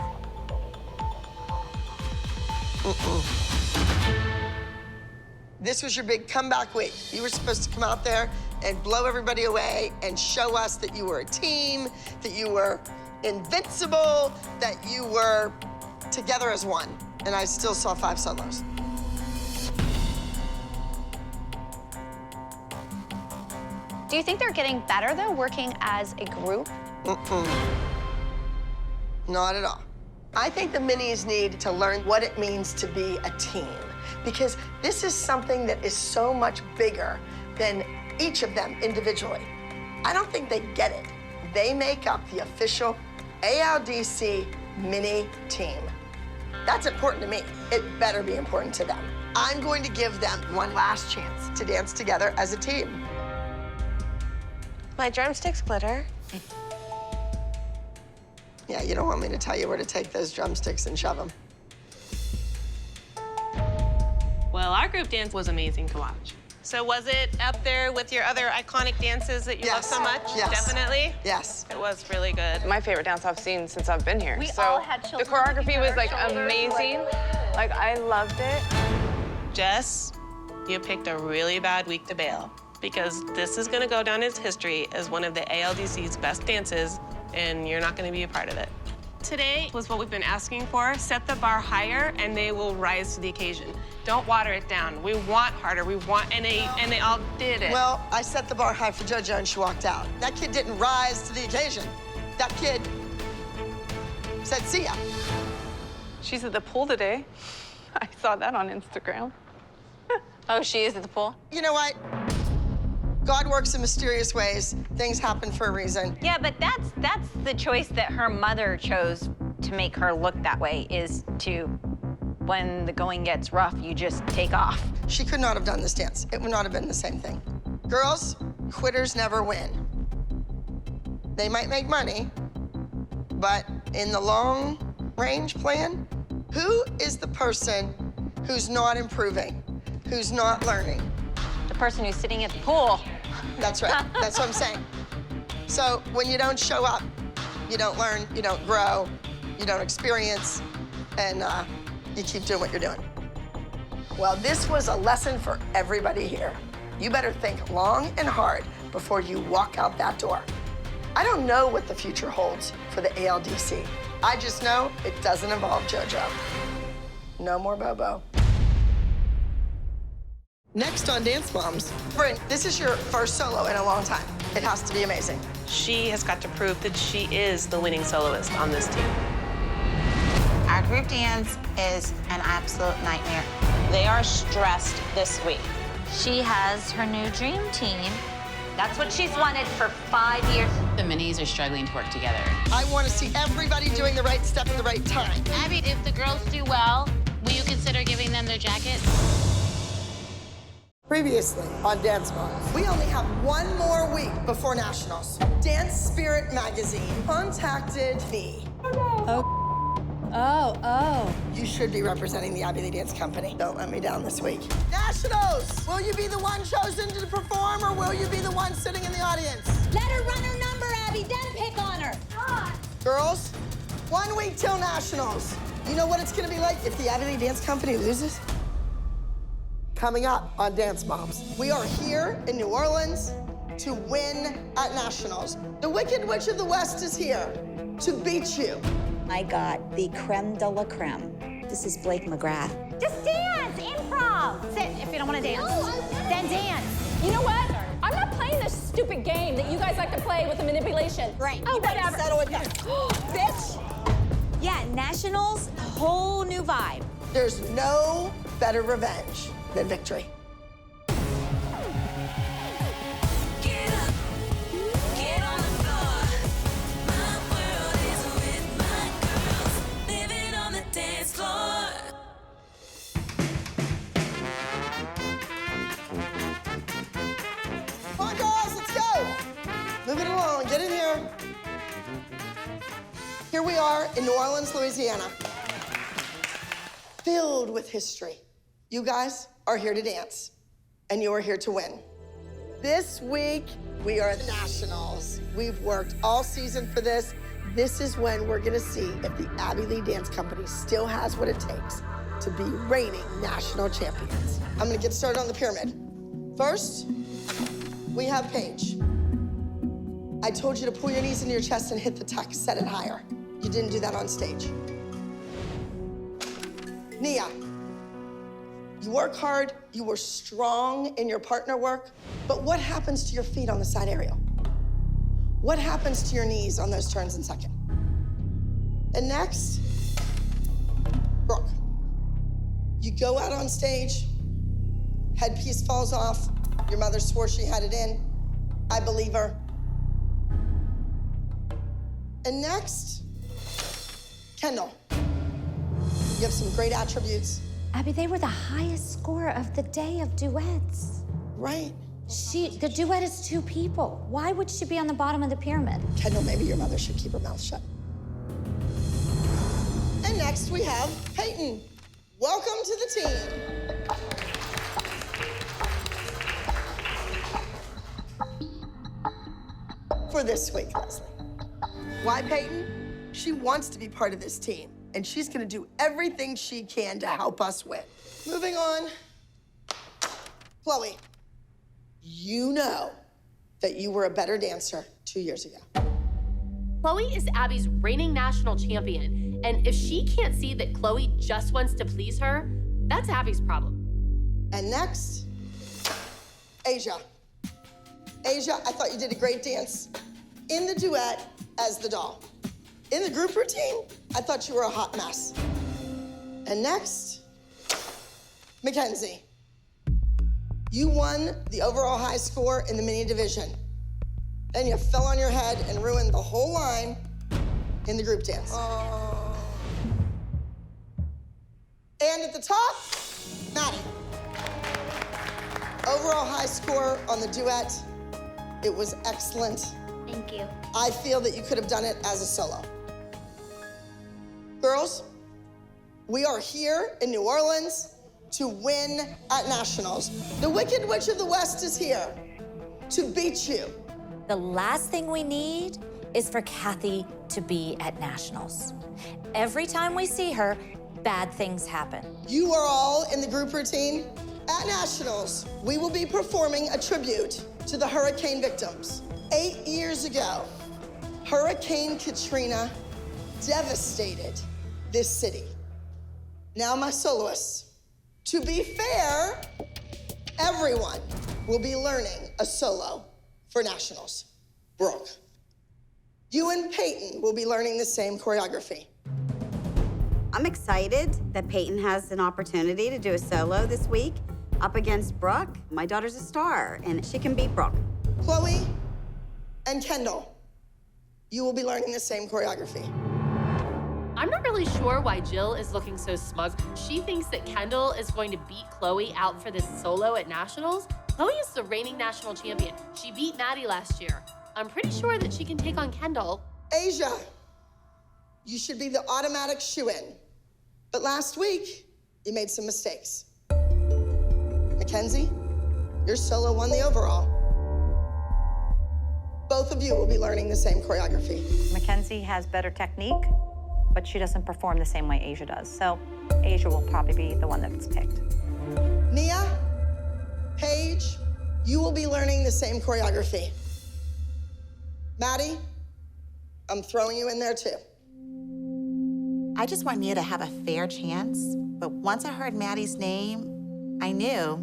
This was your big comeback week. You were supposed to come out there and blow everybody away and show us that you were a team, that you were invincible, that you were together as one. And I still saw 5 solos. Do you think they're getting better, though, working as a group? Not at all. I think the minis need to learn what it means to be a team, because this is something that is so much bigger than each of them individually. I don't think they get it. They make up the official ALDC mini team. That's important to me. It better be important to them. I'm going to give them one last chance to dance together as a team. My drumsticks glitter. Yeah, you don't want me to tell you where to take those drumsticks and shove them. Well, our group dance was amazing to watch. So was it up there with your other iconic dances that you love so much? Yes. Definitely? Yes. It was really good. My favorite dance I've seen since I've been here. We so all had children the choreography looking was at like our shoulders, amazing. Like I loved it. Jess, you picked a really bad week to bail because this is gonna go down as history as one of the ALDC's best dances, and you're not gonna be a part of it. Today was what we've been asking for. Set the bar higher and they will rise to the occasion. Don't water it down. We want harder, and they all did it. Well, I set the bar high for JoJo and she walked out. That kid didn't rise to the occasion. That kid said, see ya. She's at the pool today. I saw that on Instagram. Oh, she is at the pool? You know what? God works in mysterious ways. Things happen for a reason. Yeah, but that's the choice that her mother chose to make her look that way, is to, when the going gets rough, you just take off. She could not have done this dance. It would not have been the same thing. Girls, quitters never win. They might make money, but in the long range plan, who is the person who's not improving, who's not learning? The person who's sitting at the pool. That's right. That's what I'm saying. So when you don't show up, you don't learn, you don't grow, you don't experience, and you keep doing what you're doing. Well, this was a lesson for everybody here. You better think long and hard before you walk out that door. I don't know what the future holds for the ALDC. I just know it doesn't involve JoJo. No more Bobo. Next on Dance Moms, Bryn, this is your first solo in a long time. It has to be amazing. She has got to prove that she is the winning soloist on this team. Our group dance is an absolute nightmare. They are stressed this week. She has her new dream team. That's what she's wanted for 5 years. The minis are struggling to work together. I want to see everybody doing the right step at the right time. Abby, if the girls do well, will you consider giving them their jackets? Previously on Dance Moms, we only have one more week before Nationals. Dance Spirit magazine contacted me. Oh. You should be representing the Abby Lee Dance Company. Don't let me down this week. Nationals! Will you be the one chosen to perform, or will you be the one sitting in the audience? Let her run her number, Abby, then pick on her. Girls, 1 week till Nationals. You know what it's gonna be like if the Abby Lee Dance Company loses? Coming up on Dance Moms, we are here in New Orleans to win at Nationals. The Wicked Witch of the West is here to beat you. I got the creme de la creme. This is Blake McGrath. Just dance, improv. Sit if you don't want to dance. Then dance. You know what? I'm not playing this stupid game that you guys like to play with the manipulation. Right. Oh, whatever. Settle it down. Bitch. Yeah, Nationals, whole new vibe. There's no better revenge than victory. Come on, girls, let's go. Move it along, get in here. Here we are in New Orleans, Louisiana, filled with history. You guys are here to dance, and you are here to win. This week, we are at the Nationals. We've worked all season for this. This is when we're gonna see if the Abby Lee Dance Company still has what it takes to be reigning national champions. I'm gonna get started on the pyramid. First, we have Paige. I told you to pull your knees into your chest and hit the tuck, set it higher. You didn't do that on stage. Nia, you work hard, you were strong in your partner work, but what happens to your feet on the side aerial? What happens to your knees on those turns in second? And next, Brooke. You go out on stage, headpiece falls off, your mother swore she had it in. I believe her. And next, Kendall. You have some great attributes. Abby, they were the highest score of the day of duets. Right. The duet is 2 people. Why would she be on the bottom of the pyramid? Kendall, maybe your mother should keep her mouth shut. And next we have Peyton. Welcome to the team. For this week, Leslie. Why Peyton? She wants to be part of this team, and she's gonna do everything she can to help us win. Moving on, Chloe. You know that you were a better dancer 2 years ago. Chloe is Abby's reigning national champion, and if she can't see that Chloe just wants to please her, that's Abby's problem. And next, Asia. Asia, I thought you did a great dance in the duet as the doll. In the group routine, I thought you were a hot mess. And next, Mackenzie. You won the overall high score in the mini division. Then you fell on your head and ruined the whole line in the group dance. And at the top, Maddie. Overall high score on the duet. It was excellent. Thank you. I feel that you could have done it as a solo. Girls, we are here in New Orleans to win at Nationals. The Wicked Witch of the West is here to beat you. The last thing we need is for Kathy to be at Nationals. Every time we see her, bad things happen. You are all in the group routine. At Nationals, we will be performing a tribute to the hurricane victims. 8 years ago, Hurricane Katrina devastated this city. Now my soloists. To be fair, everyone will be learning a solo for Nationals. Brooke. You and Peyton will be learning the same choreography. I'm excited that Peyton has an opportunity to do a solo this week up against Brooke. My daughter's a star, and she can beat Brooke. Chloe and Kendall, you will be learning the same choreography. I'm not really sure why Jill is looking so smug. She thinks that Kendall is going to beat Chloe out for this solo at Nationals. Chloe is the reigning national champion. She beat Maddie last year. I'm pretty sure that she can take on Kendall. Asia, you should be the automatic shoo-in. But last week, you made some mistakes. Mackenzie, your solo won the overall. Both of you will be learning the same choreography. Mackenzie has better technique, but she doesn't perform the same way Asia does. So Asia will probably be the one that's picked. Nia, Paige, you will be learning the same choreography. Maddie, I'm throwing you in there too. I just want Nia to have a fair chance, but once I heard Maddie's name, I knew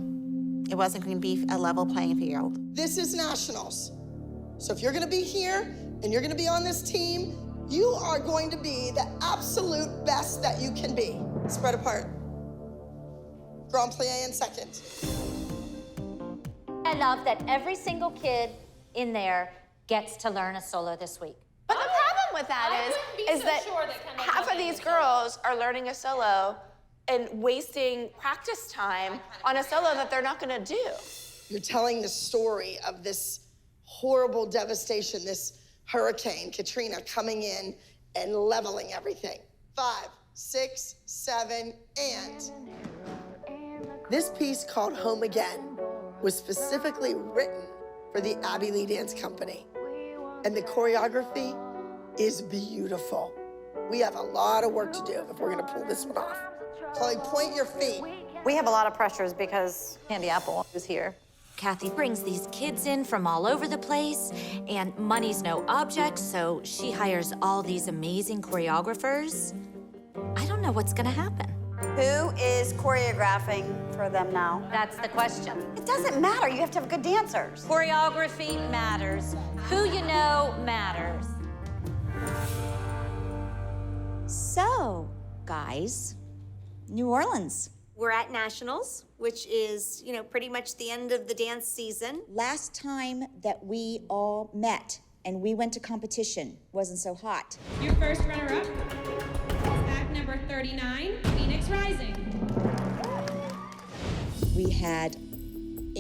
it wasn't going to be a level playing field. This is Nationals. So if you're gonna be here and you're gonna be on this team, you are going to be the absolute best that you can be. Spread apart. Grand plie in second. I love that every single kid in there gets to learn a solo this week. But the problem with that is that half of these girls are learning a solo and wasting practice time on a solo that they're not gonna do. You're telling the story of this horrible devastation, this hurricane, Katrina, coming in and leveling everything. 5, 6, 7, and. This piece called Home Again was specifically written for the Abby Lee Dance Company. And the choreography is beautiful. We have a lot of work to do if we're gonna pull this one off. Chloe, point your feet. We have a lot of pressures because Candy Apple is here. Kathy brings these kids in from all over the place, and money's no object, so she hires all these amazing choreographers. I don't know what's gonna happen. Who is choreographing for them now? That's the question. It doesn't matter. You have to have good dancers. Choreography matters. Who you know matters. So, guys, New Orleans. We're at Nationals, which is, pretty much the end of the dance season. Last time that we all met and we went to competition wasn't so hot. Your first runner-up is act number 39, Phoenix Rising. We had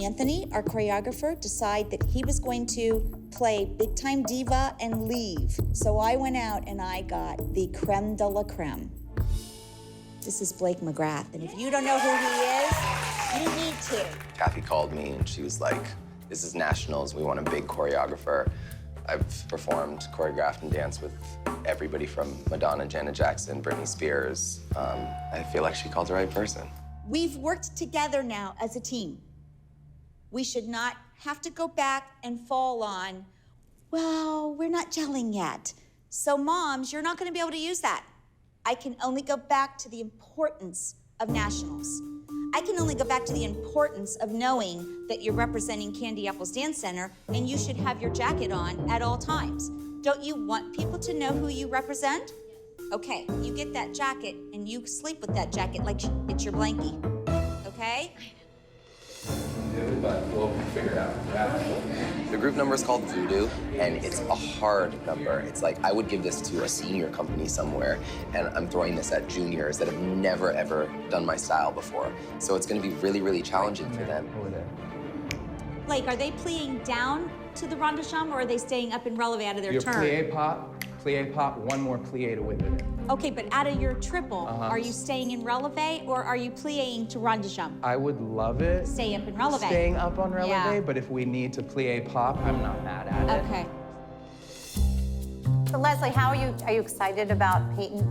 Anthony, our choreographer, decide that he was going to play Big Time Diva and leave. So I went out and I got the creme de la creme. This is Blake McGrath, and if you don't know who he is, you need to. Kathy called me and she was like, this is Nationals, we want a big choreographer. I've performed, choreographed, and danced with everybody from Madonna, Janet Jackson, Britney Spears. I feel like she called the right person. We've worked together now as a team. We should not have to go back and fall on, well, we're not gelling yet. So moms, you're not gonna be able to use that. I can only go back to the importance of Nationals. I can only go back to the importance of knowing that you're representing Candy Apple's Dance Center and you should have your jacket on at all times. Don't you want people to know who you represent? Okay, you get that jacket and you sleep with that jacket like it's your blankie, okay? But we'll figure it out. The group number is called Voodoo, and it's a hard number. It's like I would give this to a senior company somewhere, and I'm throwing this at juniors that have never, ever done my style before. So it's gonna be really, really challenging for them. Blake, are they playing down to the rond de chambre, or are they staying up in releve out of their turn? Plie pop, one more plie to win it. Okay, but out of your triple, are you staying in releve or are you plieing to rond de chambre? I would love it. Stay up in releve. Staying up on releve, Yeah. but if we need to plie pop, I'm not mad at it. Okay. So Leslie, how are you excited about Peyton?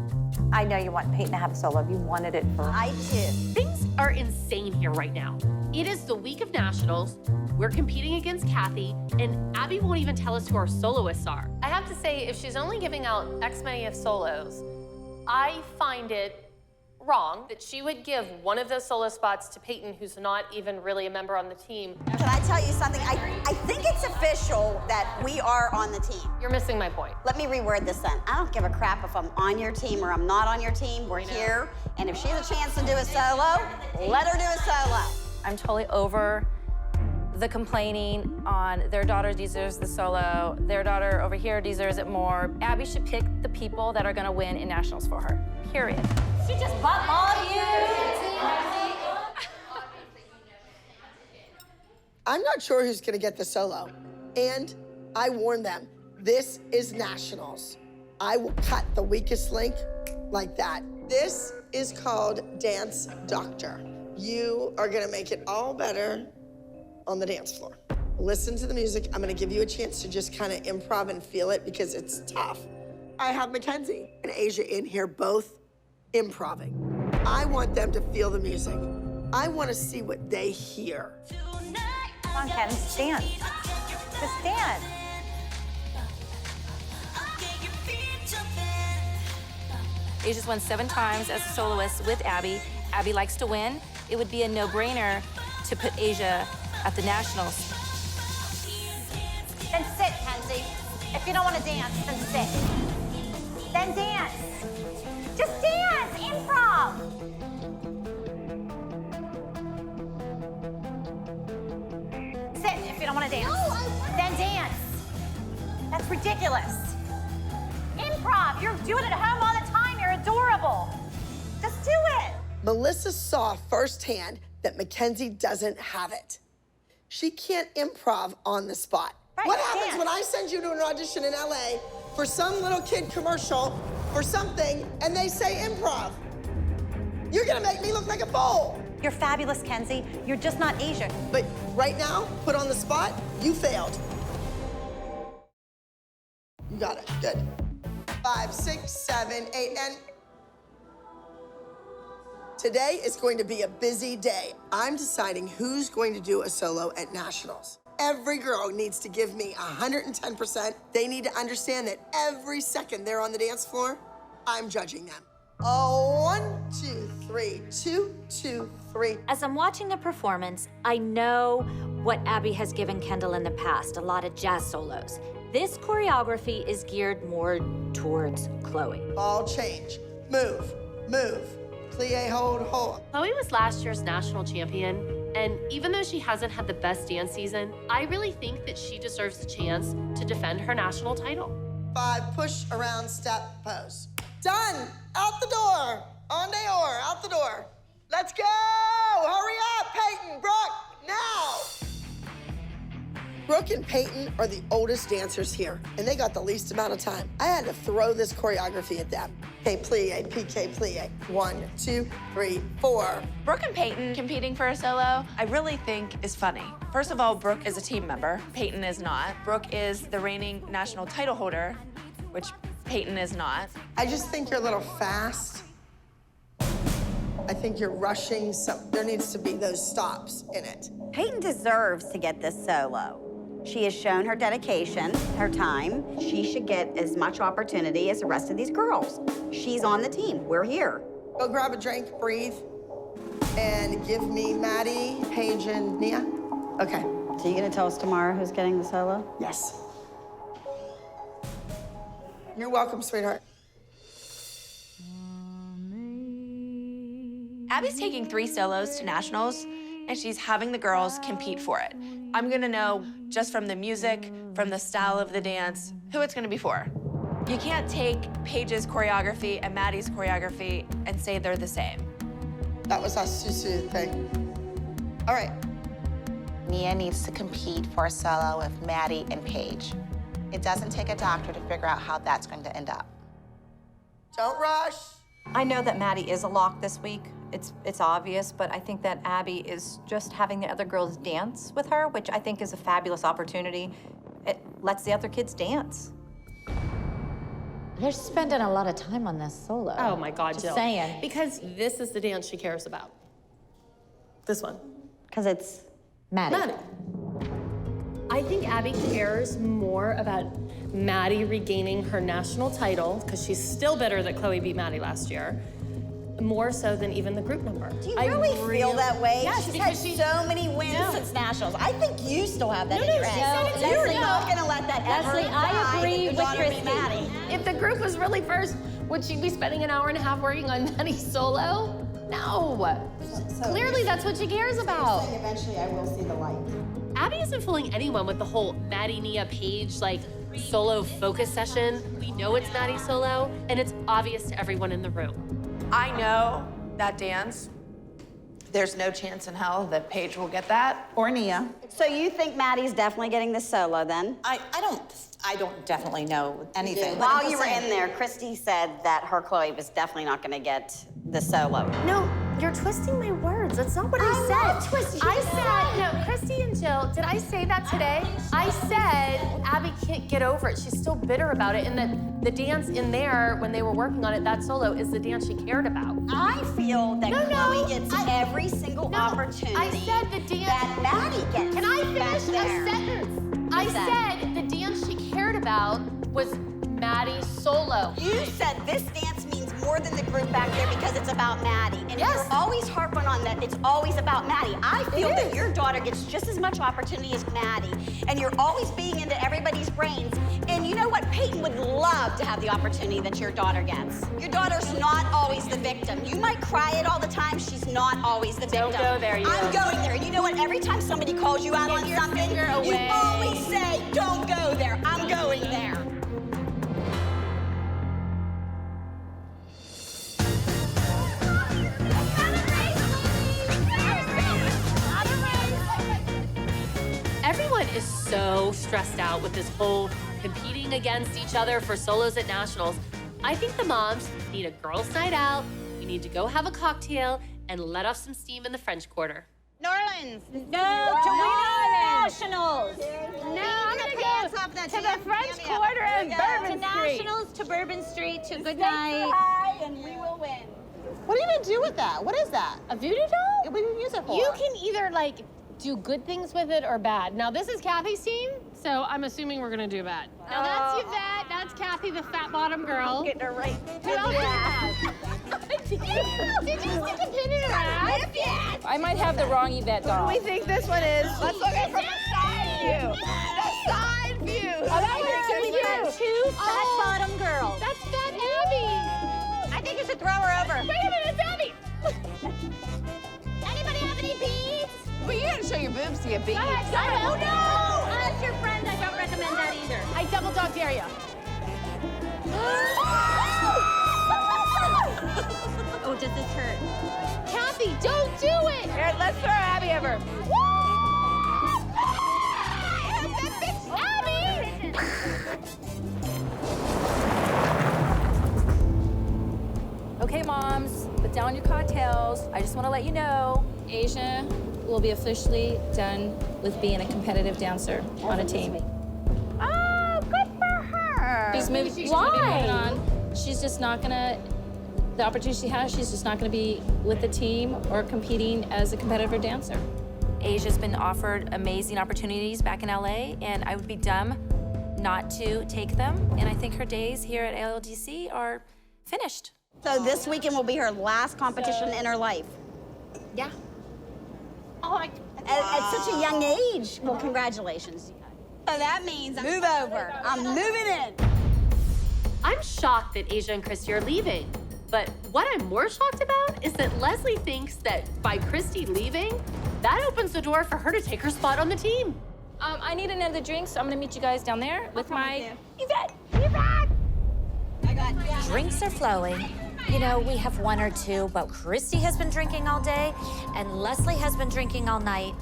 I know you want Peyton to have a solo. You wanted it for... I too. Things are insane here right now. It is the week of Nationals. We're competing against Kathy, and Abby won't even tell us who our soloists are. I have to say, if she's only giving out X many of solos, I find it wrong that she would give one of those solo spots to Peyton, who's not even really a member on the team. Can I tell you something? I think it's official that we are on the team. You're missing my point. Let me reword this then. I don't give a crap if I'm on your team or I'm not on your team. We're here. And if she has a chance to do a solo, let her do a solo. I'm totally over the complaining on their daughter deserves the solo, their daughter over here deserves it more. Abby should pick the people that are gonna win in nationals for her, period. She just butt all you. I'm not sure who's gonna get the solo. And I warned them, this is nationals. I will cut the weakest link like that. This is called Dance Doctor. You are gonna make it all better on the dance floor. Listen to the music. I'm gonna give you a chance to just kind of improv and feel it because it's tough. I have Mackenzie and Asia in here both improving. I want them to feel the music. I want to see what they hear. Come on, Ken, dance. Just dance. Asia's won 7 times as a soloist with Abby. Abby likes to win. It would be a no-brainer to put Asia at the nationals. Then sit, Kenzie. If you don't want to dance, then sit. Then dance. Just dance, improv. Sit if you don't want to dance. Then dance. That's ridiculous. Improv, you're doing it at home all the time. You're adorable. Just do it. Melissa saw firsthand that Mackenzie doesn't have it. She can't improv on the spot. Right, what happens when I send you to an audition in LA for some little kid commercial for something and they say improv? You're gonna make me look like a fool. You're fabulous, Kenzie. You're just not Asia. But right now, put on the spot, you failed. You got it, good. 5, 6, 7, 8, and today is going to be a busy day. I'm deciding who's going to do a solo at nationals. Every girl needs to give me 110%. They need to understand that every second they're on the dance floor, I'm judging them. Oh, 1, 2, 3, 2, 2, 3. As I'm watching the performance, I know what Abby has given Kendall in the past, a lot of jazz solos. This choreography is geared more towards Chloe. Ball change, move, move, plie, hold, hold. Chloe was last year's national champion, and even though she hasn't had the best dance season, I really think that she deserves a chance to defend her national title. 5, push around, step, pose. Done, out the door. En dehors, out the door. Let's go, hurry up, Peyton, Brooke, now. Brooke and Peyton are the oldest dancers here, and they got the least amount of time. I had to throw this choreography at them. Okay, plie, PK, plie. 1, 2, 3, 4. Brooke and Peyton competing for a solo, I really think is funny. First of all, Brooke is a team member. Peyton is not. Brooke is the reigning national title holder, which Peyton is not. I just think you're a little fast. I think you're rushing there needs to be those stops in it. Peyton deserves to get this solo. She has shown her dedication, her time. She should get as much opportunity as the rest of these girls. She's on the team. We're here. Go grab a drink, breathe, and give me Maddie, Paige, and Nia. Okay. So you gonna tell us tomorrow who's getting the solo? Yes. You're welcome, sweetheart. Abby's taking 3 solos to nationals, and she's having the girls compete for it. I'm gonna know just from the music, from the style of the dance, who it's gonna be for. You can't take Paige's choreography and Maddie's choreography and say they're the same. That was our Susu thing. All right. Nia needs to compete for a solo with Maddie and Paige. It doesn't take a doctor to figure out how that's going to end up. Don't rush. I know that Maddie is a lock this week. It's obvious, but I think that Abby is just having the other girls dance with her, which I think is a fabulous opportunity. It lets the other kids dance. They're spending a lot of time on this solo. Oh my God, Just Jill. saying. Because this is the dance she cares about. This one. Because it's Maddie. I think Abby cares more about Maddie regaining her national title, because she's still bitter that Chloe beat Maddie last year, more so than even the group number. Do you really feel that way? Yes, she's because had so many wins since nationals. I think you still have that in your head. No, You're not gonna let that ever Leslie, I die agree that your with daughter be Christy. Maddie. If the group was really first, would she be spending an hour and a half working on Maddie's solo? No. Clearly, that's what she cares about. Eventually, I will see the light. Abby isn't fooling anyone with the whole Maddie Nia Paige solo focus session. We know it's Maddie's solo, and it's obvious to everyone in the room. I know that dance. There's no chance in hell that Paige will get that. Or Nia. So you think Maddie's definitely getting the solo then? I don't definitely know anything. but I'm While just you were saying- in there, Christy said that her Chloe was definitely not gonna get the solo. No, you're twisting my words. That's not what I said. not twisting. I said, no, Christy and Jill, did I say that today? I said Abby can't get over it. She's still bitter about it, and that the dance in there, when they were working on it, that solo, is the dance she cared about. I feel that Chloe gets every single opportunity I said the dance. that Maddie gets. Can I finish back there. a sentence? I What's that? said the dance she cared about was Maddie's solo. You said this dance means more than the group back there because it's about Maddie. And you're always harping on that it's always about Maddie. I feel that your daughter gets just as much opportunity as Maddie. And you're always being into everybody's brains. And you know what? Peyton would love to have the opportunity that your daughter gets. Your daughter's not always the victim. You might cry it all the time. She's not always the victim. Don't go there, you. I'm going there. And you know what? Every time somebody calls you out on something, you always say, don't go there. I'm going there. Everyone is so stressed out with this whole competing against each other for solos at nationals. I think the moms need a girls' night out. We need to go have a cocktail and let off some steam in the French Quarter. New Orleans. No, to Nationals. No, I'm gonna go to the French Quarter and Bourbon Street. Nationals, to Bourbon Street, to Good Stay Night. high and we will win. What are you gonna do with that? What is that? A voodoo doll? What do you use it for? You can either do good things with it or bad. Now this is Kathy's team, so I'm assuming we're gonna do bad. Now that's Yvette, that's Kathy, the fat bottom girl. Getting her right. Who else do you have? Did you stick a pin in her ass? Yes. I might have the wrong Yvette doll. What do we think this one is? Let's look at it from the side view. The side view. Oh, that one's too cute. Two fat bottom girls. That's Fat Abby. I think you should throw her over. Wait a minute, it's Abby. Anybody have any beads? Well, you gotta show your boobs to get beat. Oh no! As your friend, I don't recommend that either. I double dog dare you. Oh, does this hurt? Kathy, don't do it. Here, let's throw Abby over. Abby! Okay, moms, put down your cocktails. I just want to let you know, Asia will be officially done with being a competitive dancer on a team. Oh, good for her. She's moving on. She's just not gonna, the opportunity she has, she's just not gonna be with the team or competing as a competitive dancer. Asia's been offered amazing opportunities back in LA, and I would be dumb not to take them. And I think her days here at ALDC are finished. So this weekend will be her last competition in her life. Yeah. Oh, at such a young age. Well, congratulations. So that means move over. I'm moving in. I'm shocked that Asia and Christy are leaving. But what I'm more shocked about is that Leslie thinks that by Christy leaving, that opens the door for her to take her spot on the team. I need another drink, so I'm gonna meet you guys down there with my Yvette, Yvette. I got Drinks are flowing. You know, we have one or two, but Christy has been drinking all day, and Leslie has been drinking all night.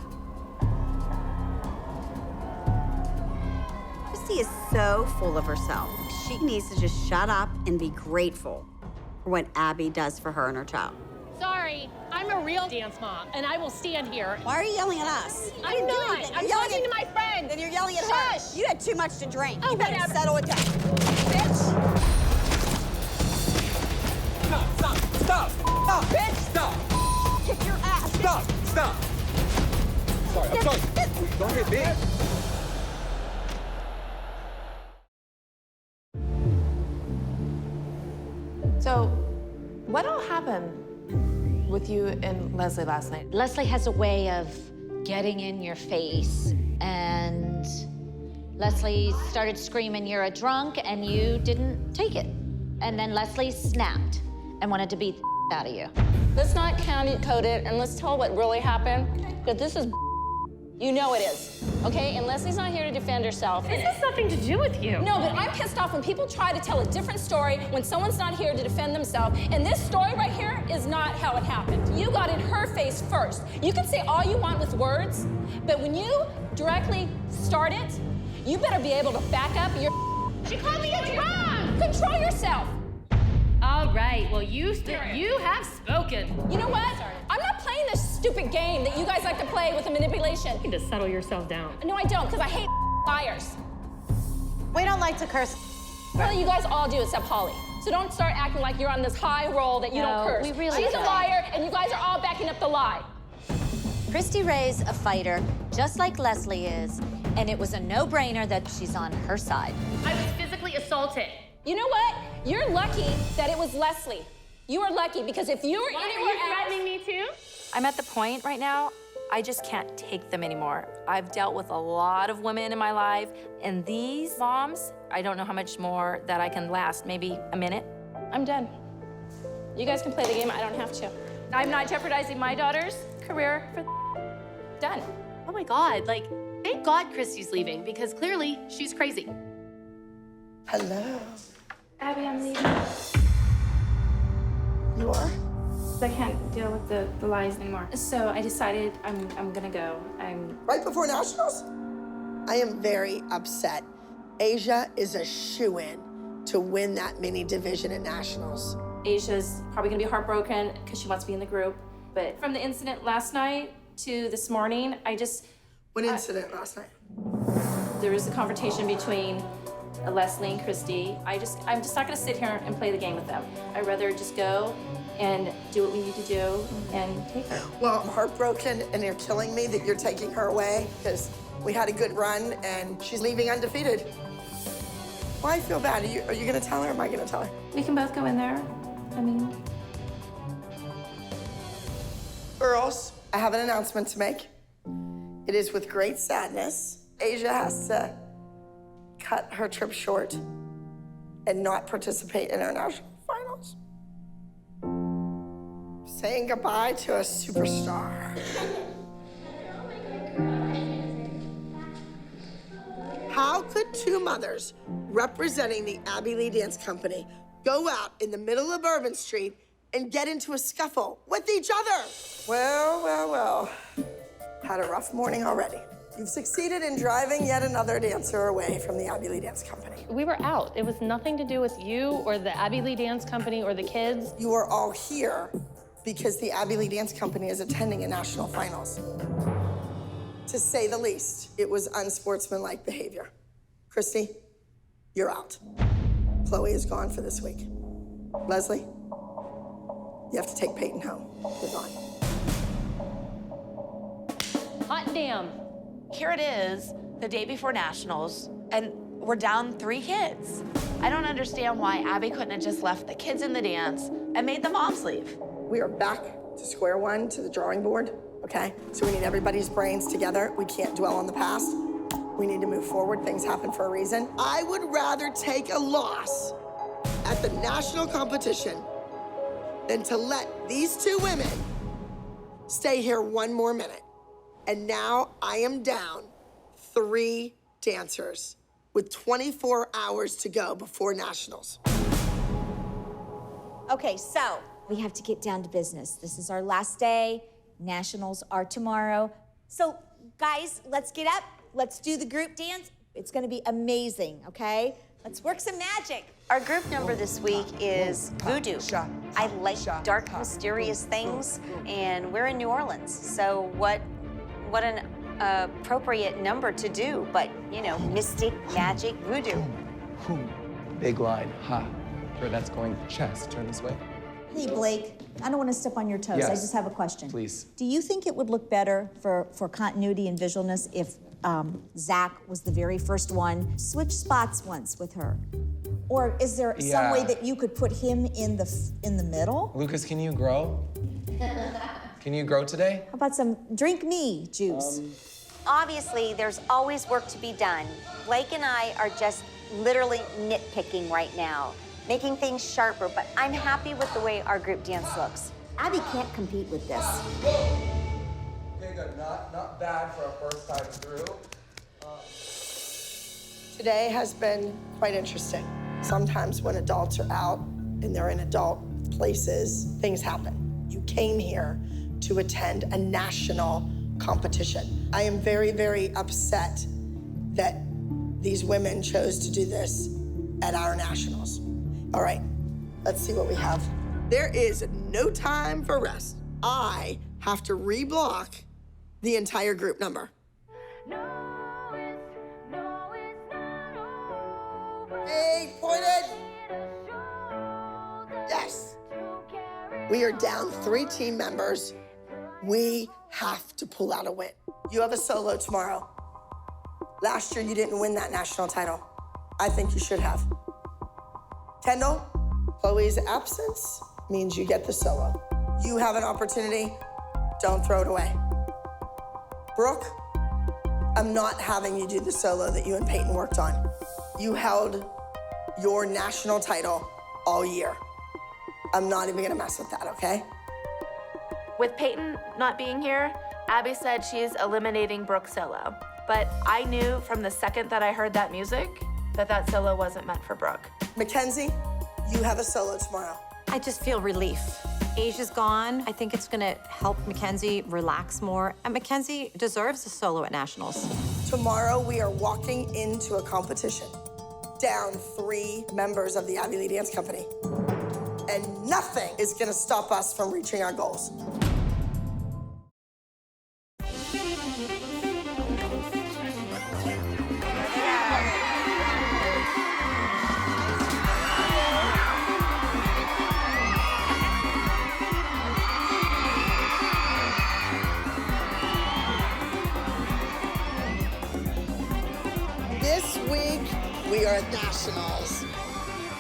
Christy is so full of herself. She needs to just shut up and be grateful for what Abby does for her and her child. Sorry, I'm a real dance mom, and I will stand here. Why are you yelling at us? I'm not. I'm talking to my friend. Then you're yelling at Shush. her. You had too much to drink. Oh, You better whatever. settle it down. Bitch! Stop, bitch! Stop! Kick your ass! Stop! Sorry, I'm sorry. Don't hit me. So, what all happened with you and Leslie last night. Leslie has a way of getting in your face, and Leslie started screaming, "You're a drunk," and you didn't take it. And then Leslie snapped and wanted to beat the out of you. Let's not county code it, and let's tell what really happened, because this is you know it is, okay? And Leslie's not here to defend herself. This has nothing to do with you. No, but I'm pissed off when people try to tell a different story when someone's not here to defend themselves. And this story right here is not how it happened. You got in her face first. You can say all you want with words, but when you directly start it, you better be able to back up your. She called me a drunk. Control yourself. All right, well, you have spoken. You know what? I'm not playing this stupid game that you guys like to play with the manipulation. You need to settle yourself down. No, I don't, because I hate liars. We don't like to curse. Well, you guys all do except Holly. So don't start acting like you're on this high roll that you don't curse. we really She's a don't. liar, and you guys are all backing up the lie. Christy Ray's a fighter, just like Leslie is, and it was a no-brainer that she's on her side. I was physically assaulted. You know what? You're lucky that it was Leslie. You are lucky, because if you were anywhere else... threatening me too? I'm at the point right now, I just can't take them anymore. I've dealt with a lot of women in my life, and these moms, I don't know how much more that I can last, maybe a minute. I'm done. You guys can play the game, I don't have to. I'm not jeopardizing my daughter's career for done. Oh my God, like, thank God Christy's leaving, because clearly she's crazy. Hello. Abby, I'm leaving. You are? I can't deal with the lies anymore. So I decided I'm gonna go. Right before nationals? I am very upset. Asia is a shoo-in to win that mini division in nationals. Asia's probably gonna be heartbroken because she wants to be in the group. But from the incident last night to this morning, What incident last night? There was a confrontation between Leslie and Christy. I'm just not gonna sit here and play the game with them. I'd rather just go and do what we need to do and take her. Well, I'm heartbroken, and you're killing me that you're taking her away, because we had a good run and she's leaving undefeated. Well, I feel bad. Are you gonna tell her or am I gonna tell her? We can both go in there. I mean, girls, I have an announcement to make. It is with great sadness. Asia has to cut her trip short and not participate in our national finals. Saying goodbye to a superstar. How could two mothers representing the Abby Lee Dance Company go out in the middle of Bourbon Street and get into a scuffle with each other? Well. Had a rough morning already. You've succeeded in driving yet another dancer away from the Abby Lee Dance Company. We were out. It was nothing to do with you or the Abby Lee Dance Company or the kids. You are all here because the Abby Lee Dance Company is attending a national finals. To say the least, it was unsportsmanlike behavior. Christy, you're out. Chloe is gone for this week. Leslie, you have to take Peyton home. You're gone. Hot damn. Here it is, the day before nationals, and we're down 3 kids. I don't understand why Abby couldn't have just left the kids in the dance and made the moms leave. We are back to square one, to the drawing board, okay? So we need everybody's brains together. We can't dwell on the past. We need to move forward. Things happen for a reason. I would rather take a loss at the national competition than to let these 2 women stay here 1 more minute. And now I am down 3 dancers with 24 hours to go before nationals. Okay, so we have to get down to business. This is our last day. Nationals are tomorrow. So guys, let's get up. Let's do the group dance. It's gonna be amazing, okay? Let's work some magic. Our group number this week is Voodoo. I like dark, mysterious things, and we're in New Orleans, so what an appropriate number to do, but, you know, mystic, magic, voodoo. Big line, ha. Where that's going chest. Turn this way. Hey, Blake, I don't want to step on your toes. Yes. I just have a question. Please. Do you think it would look better for continuity and visualness if Zach was the very first one? Switch spots once with her. Or is there some way that you could put him in the middle? Lucas, can you grow? Can you grow today? How about some drink me juice? Obviously, there's always work to be done. Blake and I are just literally nitpicking right now, making things sharper, but I'm happy with the way our group dance looks. Abby can't compete with this. Okay, good. Not bad for a first time through. Today has been quite interesting. Sometimes when adults are out and they're in adult places, things happen. You came here to attend a national competition. I am very, very upset that these women chose to do this at our nationals. All right, let's see what we have. There is no time for rest. I have to reblock the entire group number. Hey, pointed. Yes. We are down 3 team members. We have to pull out a win. You have a solo tomorrow. Last year, you didn't win that national title. I think you should have. Kendall, Chloe's absence means you get the solo. You have an opportunity, don't throw it away. Brooke, I'm not having you do the solo that you and Peyton worked on. You held your national title all year. I'm not even gonna mess with that, okay? With Peyton not being here, Abby said she's eliminating Brooke's solo. But I knew from the second that I heard that music that that solo wasn't meant for Brooke. Mackenzie, you have a solo tomorrow. I just feel relief. Asia's gone. I think it's gonna help Mackenzie relax more. And Mackenzie deserves a solo at nationals. Tomorrow, we are walking into a competition, down 3 members of the Abby Lee Dance Company. And nothing is gonna stop us from reaching our goals. This week, we are at nationals.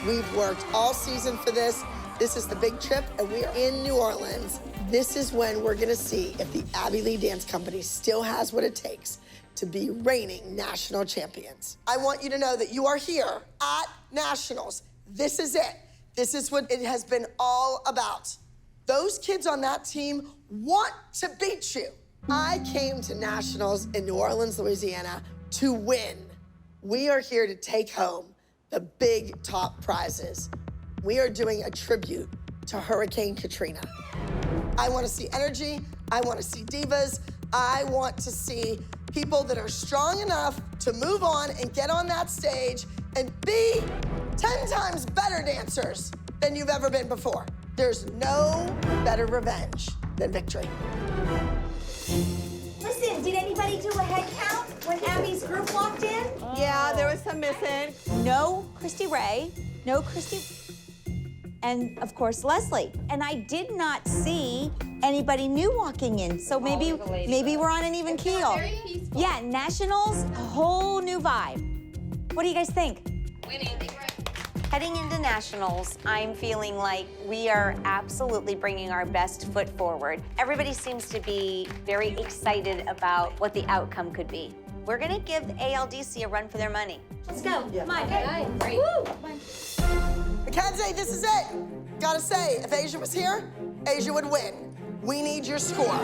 We've worked all season for this. This is the big trip, and we are in New Orleans. This is when we're gonna see if the Abby Lee Dance Company still has what it takes to be reigning national champions. I want you to know that you are here at nationals. This is it. This is what it has been all about. Those kids on that team want to beat you. I came to nationals in New Orleans, Louisiana to win. We are here to take home the big top prizes. We are doing a tribute to Hurricane Katrina. I want to see energy. I want to see divas. I want to see people that are strong enough to move on and get on that stage and be 10 times better dancers than you've ever been before. There's no better revenge than victory. Listen, did anybody do a head count when Abby's group walked in? Yeah, there was some missing. No Christy Ray, no Christy, and of course Leslie. And I did not see anybody new walking in, so maybe we're on an even keel. Yeah, nationals, a whole new vibe. What do you guys think? Heading into nationals, I'm feeling like we are absolutely bringing our best foot forward. Everybody seems to be very excited about what the outcome could be. We're gonna give the ALDC a run for their money. Let's go. Come on. Great. Mackenzie, this is it. Gotta say, if Asia was here, Asia would win. We need your score.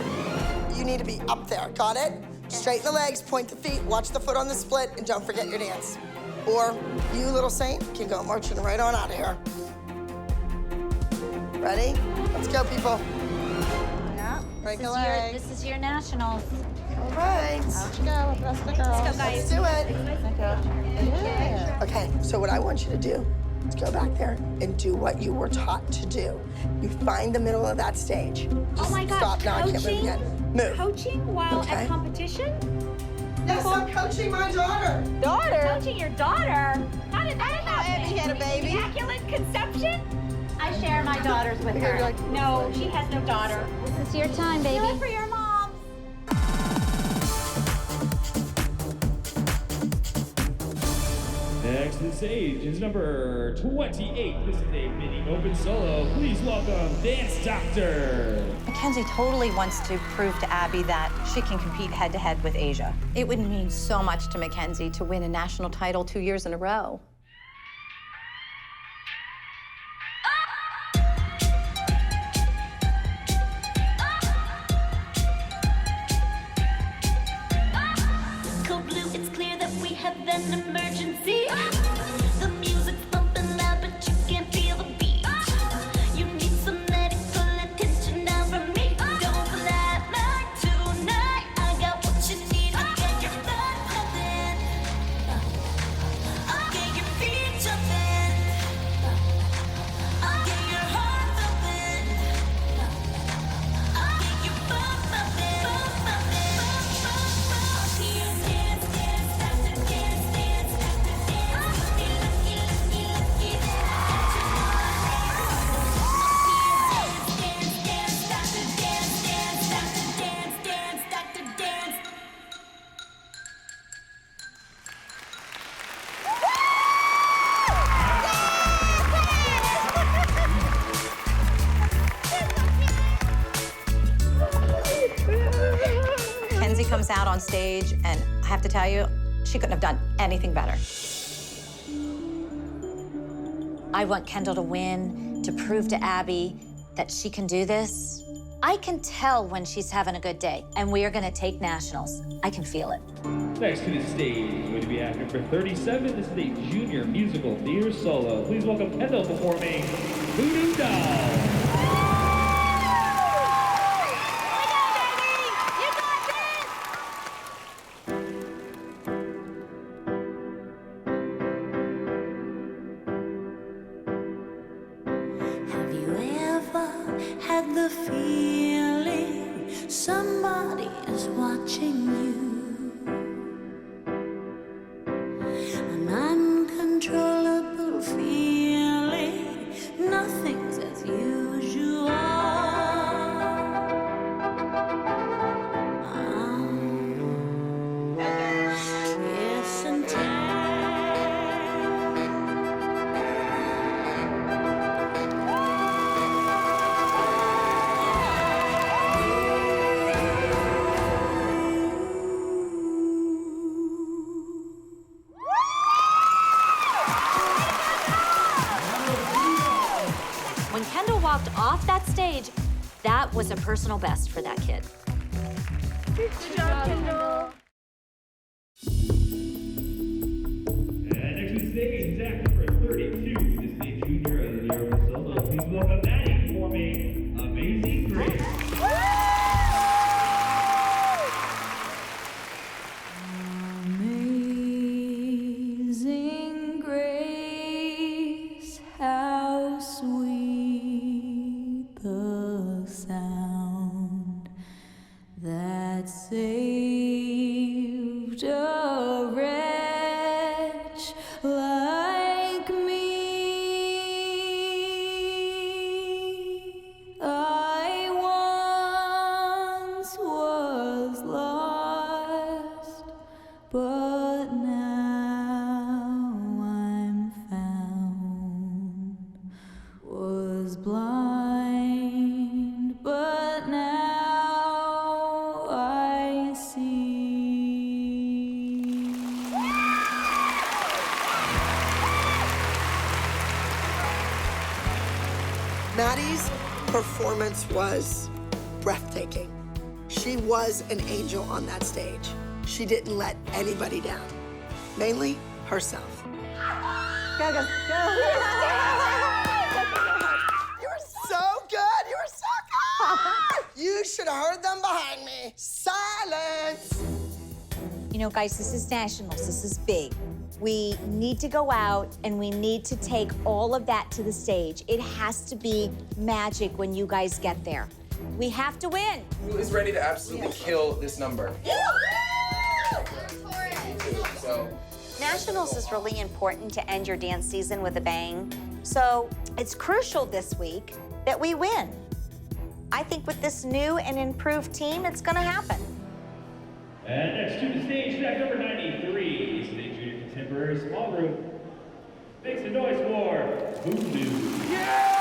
You need to be up there, got it? Straighten the legs, point the feet, watch the foot on the split, and don't forget your dance. Or you, little saint, can go marching right on out of here. Ready? Let's go, people. Yeah. Break a leg. This is your nationals. All right. Out you go with the rest of the girls. Let's go, guys. Let's do it. Yeah. Okay, so what I want you to do is go back there and do what you were taught to do. You find the middle of that stage. Oh my gosh, Stop now, I can't move again. Move. Coaching while Okay. at competition? Yes, I'm coaching my daughter. Coaching your daughter? How did that happen? Abby had a baby. Immaculate conception? I share my daughters with her. No, she has no daughter. This is your time, baby. Do it for your mom. Next to the stage is number 28. This is a mini open solo. Please welcome Dance Doctor. Mackenzie totally wants to prove to Abby that she can compete head-to-head with Asia. It would mean so much to Mackenzie to win a national title 2 years in a row. Code blue, it's clear that we have an emergency. The music's bumping loud, but you can't feel the beat. You need some medical attention now from me. Don't flat like tonight. I got what you need. I got your blood pumping. I get your feet jumping. I get your heart thumping. I get your bum bumping. Bum bumping. Bum bum bum. Here, dance, dance, doctor, dance, dance, doctor, dance. Lucky, lucky, lucky, lucky that I got you on. Here, dance, dance, dance, doctor, dance, dance, doctor, dance, dance, doctor, dance. Mackenzie comes out on stage, and I have to tell you, she couldn't have done anything better. I want Kendall to win, to prove to Abby that she can do this. I can tell when she's having a good day, and we are gonna take nationals. I can feel it. Next to the stage is going to be act number 37. This is a junior musical theater solo. Please welcome Kendall performing Voodoo Doll. Have you ever had the feeling somebody is watching you? An uncontrollable feeling, nothing's as usual. Yes, and When Kendall walked off that stage, that was a personal best for that kid. Good job, Kendall. And next to the stage is act number 32. This is a junior of the year open solo. Please welcome Maddie performing Amazing Grace. Amazing grace, how sweet the sound that saved a wretch like me. I once was lost, but now I'm found. Was blind, but now I see. Maddie's performance was breathtaking. She was an angel on that stage. She didn't let anybody down, mainly herself. Go, go, go. You were so good. You were so good. You should have heard them behind me. Silence. You know, guys, this is nationals. This is big. We need to go out and we need to take all of that to the stage. It has to be magic when you guys get there. We have to win. Who is ready to absolutely kill this number? So, Nationals is really important to end your dance season with a bang. So it's crucial this week that we win. I think with this new and improved team, it's gonna happen. And next to the stage, track number 93. This is a junior contemporary small group. Make some noise for Voodoo. Yeah!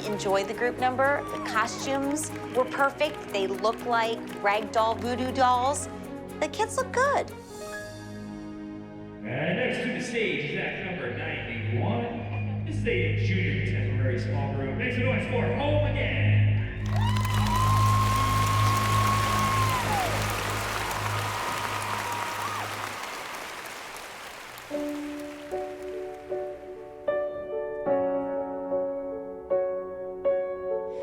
Enjoyed the group number. The costumes were perfect. They look like ragdoll voodoo dolls. The kids look good. And next to the stage is act number 91. This is a junior contemporary small group. Make some noise for Home Again.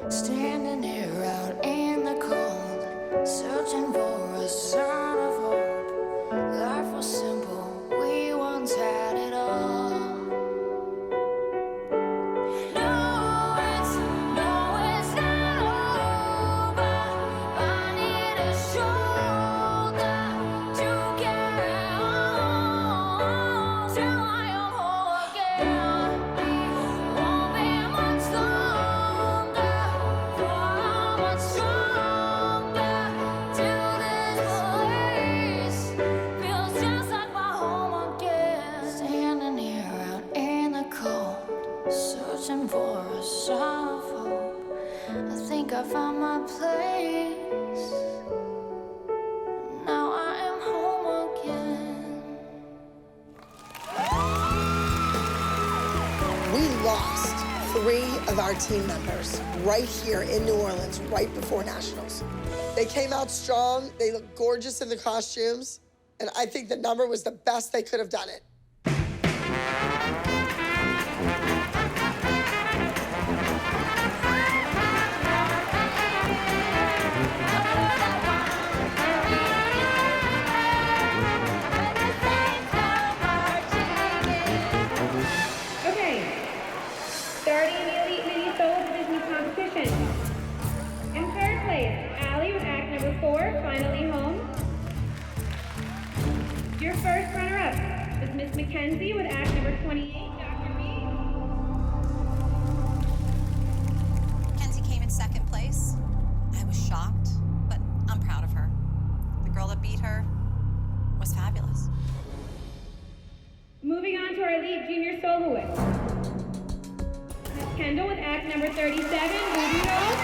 Standing here out in the cold, searching for a sign of hope. Life was simple, we once had it all. No, it's not over. I need a shoulder to carry on till I am whole again. Won't be much longer. Searching for a sign of hope. I think I found my place. Now I am home again. We lost 3 of our team members right here in New Orleans, right before Nationals. They came out strong, they looked gorgeous in the costumes, and I think the number was the best they could have done it. Starting the Elite Mini Solo Division competition. In third place, Allie with act number 4, Finally Home. Your first runner-up is Miss Mackenzie with act number 28, Dr. B. Mackenzie came in second place. I was shocked, but I'm proud of her. The girl that beat her was fabulous. Moving on to our Elite Junior Soloist. Kendall with act number 37, Voodoo Dolls.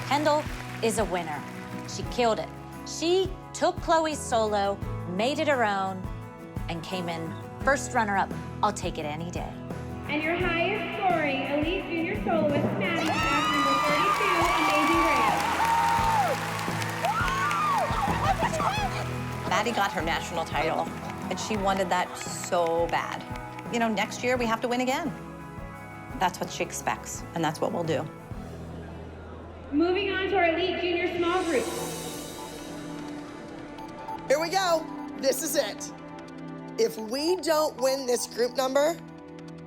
Kendall is a winner. She killed it. She took Chloe's solo, made it her own, and came in first runner-up. I'll take it any day. And your highest scoring Elite Junior Soloist, Maddie, with act number 32, Amazing Grace. Maddie got her national title, and she wanted that so bad. You know, next year we have to win again. That's what she expects, and that's what we'll do. Moving on to our Elite Junior Small Group. Here we go. This is it. If we don't win this group number,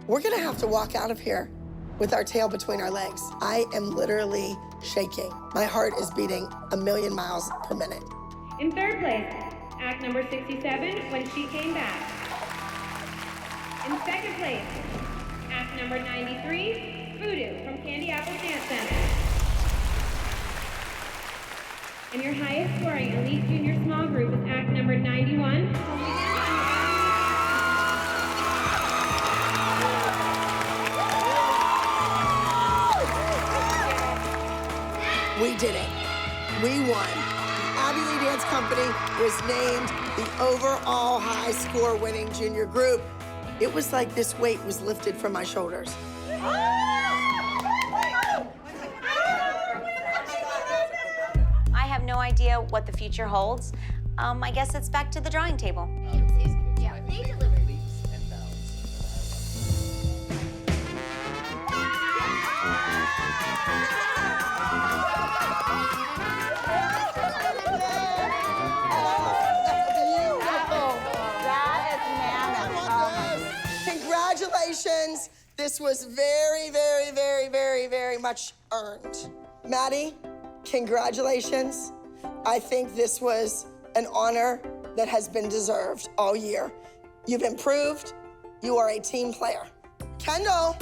we're gonna have to walk out of here with our tail between our legs. I am literally shaking. My heart is beating 1,000,000 miles per minute. In third place, act number 67, When She Came Back. In second place, act number 93, Voodoo from Candy Apple Dance Center. And your highest scoring elite junior small group is act number 91. We did it. We won. Abbey Lee Dance Company was named the overall high score winning junior group. It was like this weight was lifted from my shoulders. I have no idea what the future holds. I guess it's back to the drawing table. Yeah, they delivered. Congratulations. This was very, very, very, very, very much earned. Maddie, congratulations. I think this was an honor that has been deserved all year. You've improved. You are a team player. Kendall,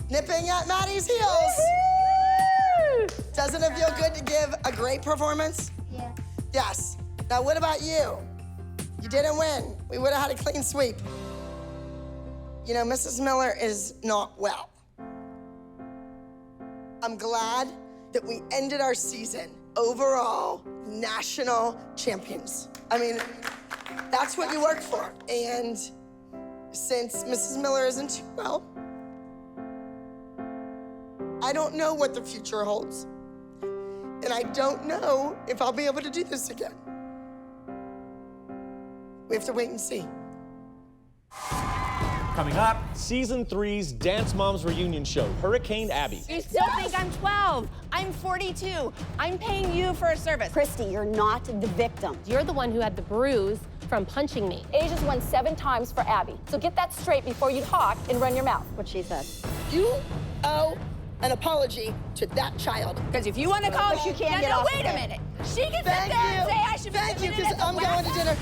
nipping at Maddie's heels. Doesn't it feel good to give a great performance? Yeah. Yes. Now, what about you? You didn't win. We would have had a clean sweep. You know, Mrs. Miller is not well. I'm glad that we ended our season overall national champions. I mean, that's what you work for. And since Mrs. Miller isn't too well, I don't know what the future holds. And I don't know if I'll be able to do this again. We have to wait and see. Coming up, Season 3's Dance Moms Reunion Show, Hurricane Abbey. You still think I'm 12. I'm 42. I'm paying you for a service. Christy, you're not the victim. You're the one who had the bruise from punching me. Asia's won 7 times for Abby. So get that straight before you talk and run your mouth. What she said. You owe an apology to that child. Because if you want to call, you can't get no, off wait the a bed. minute. She can sit there and say I should be Thank you, submitted because as a I'm going to weapon. dinner.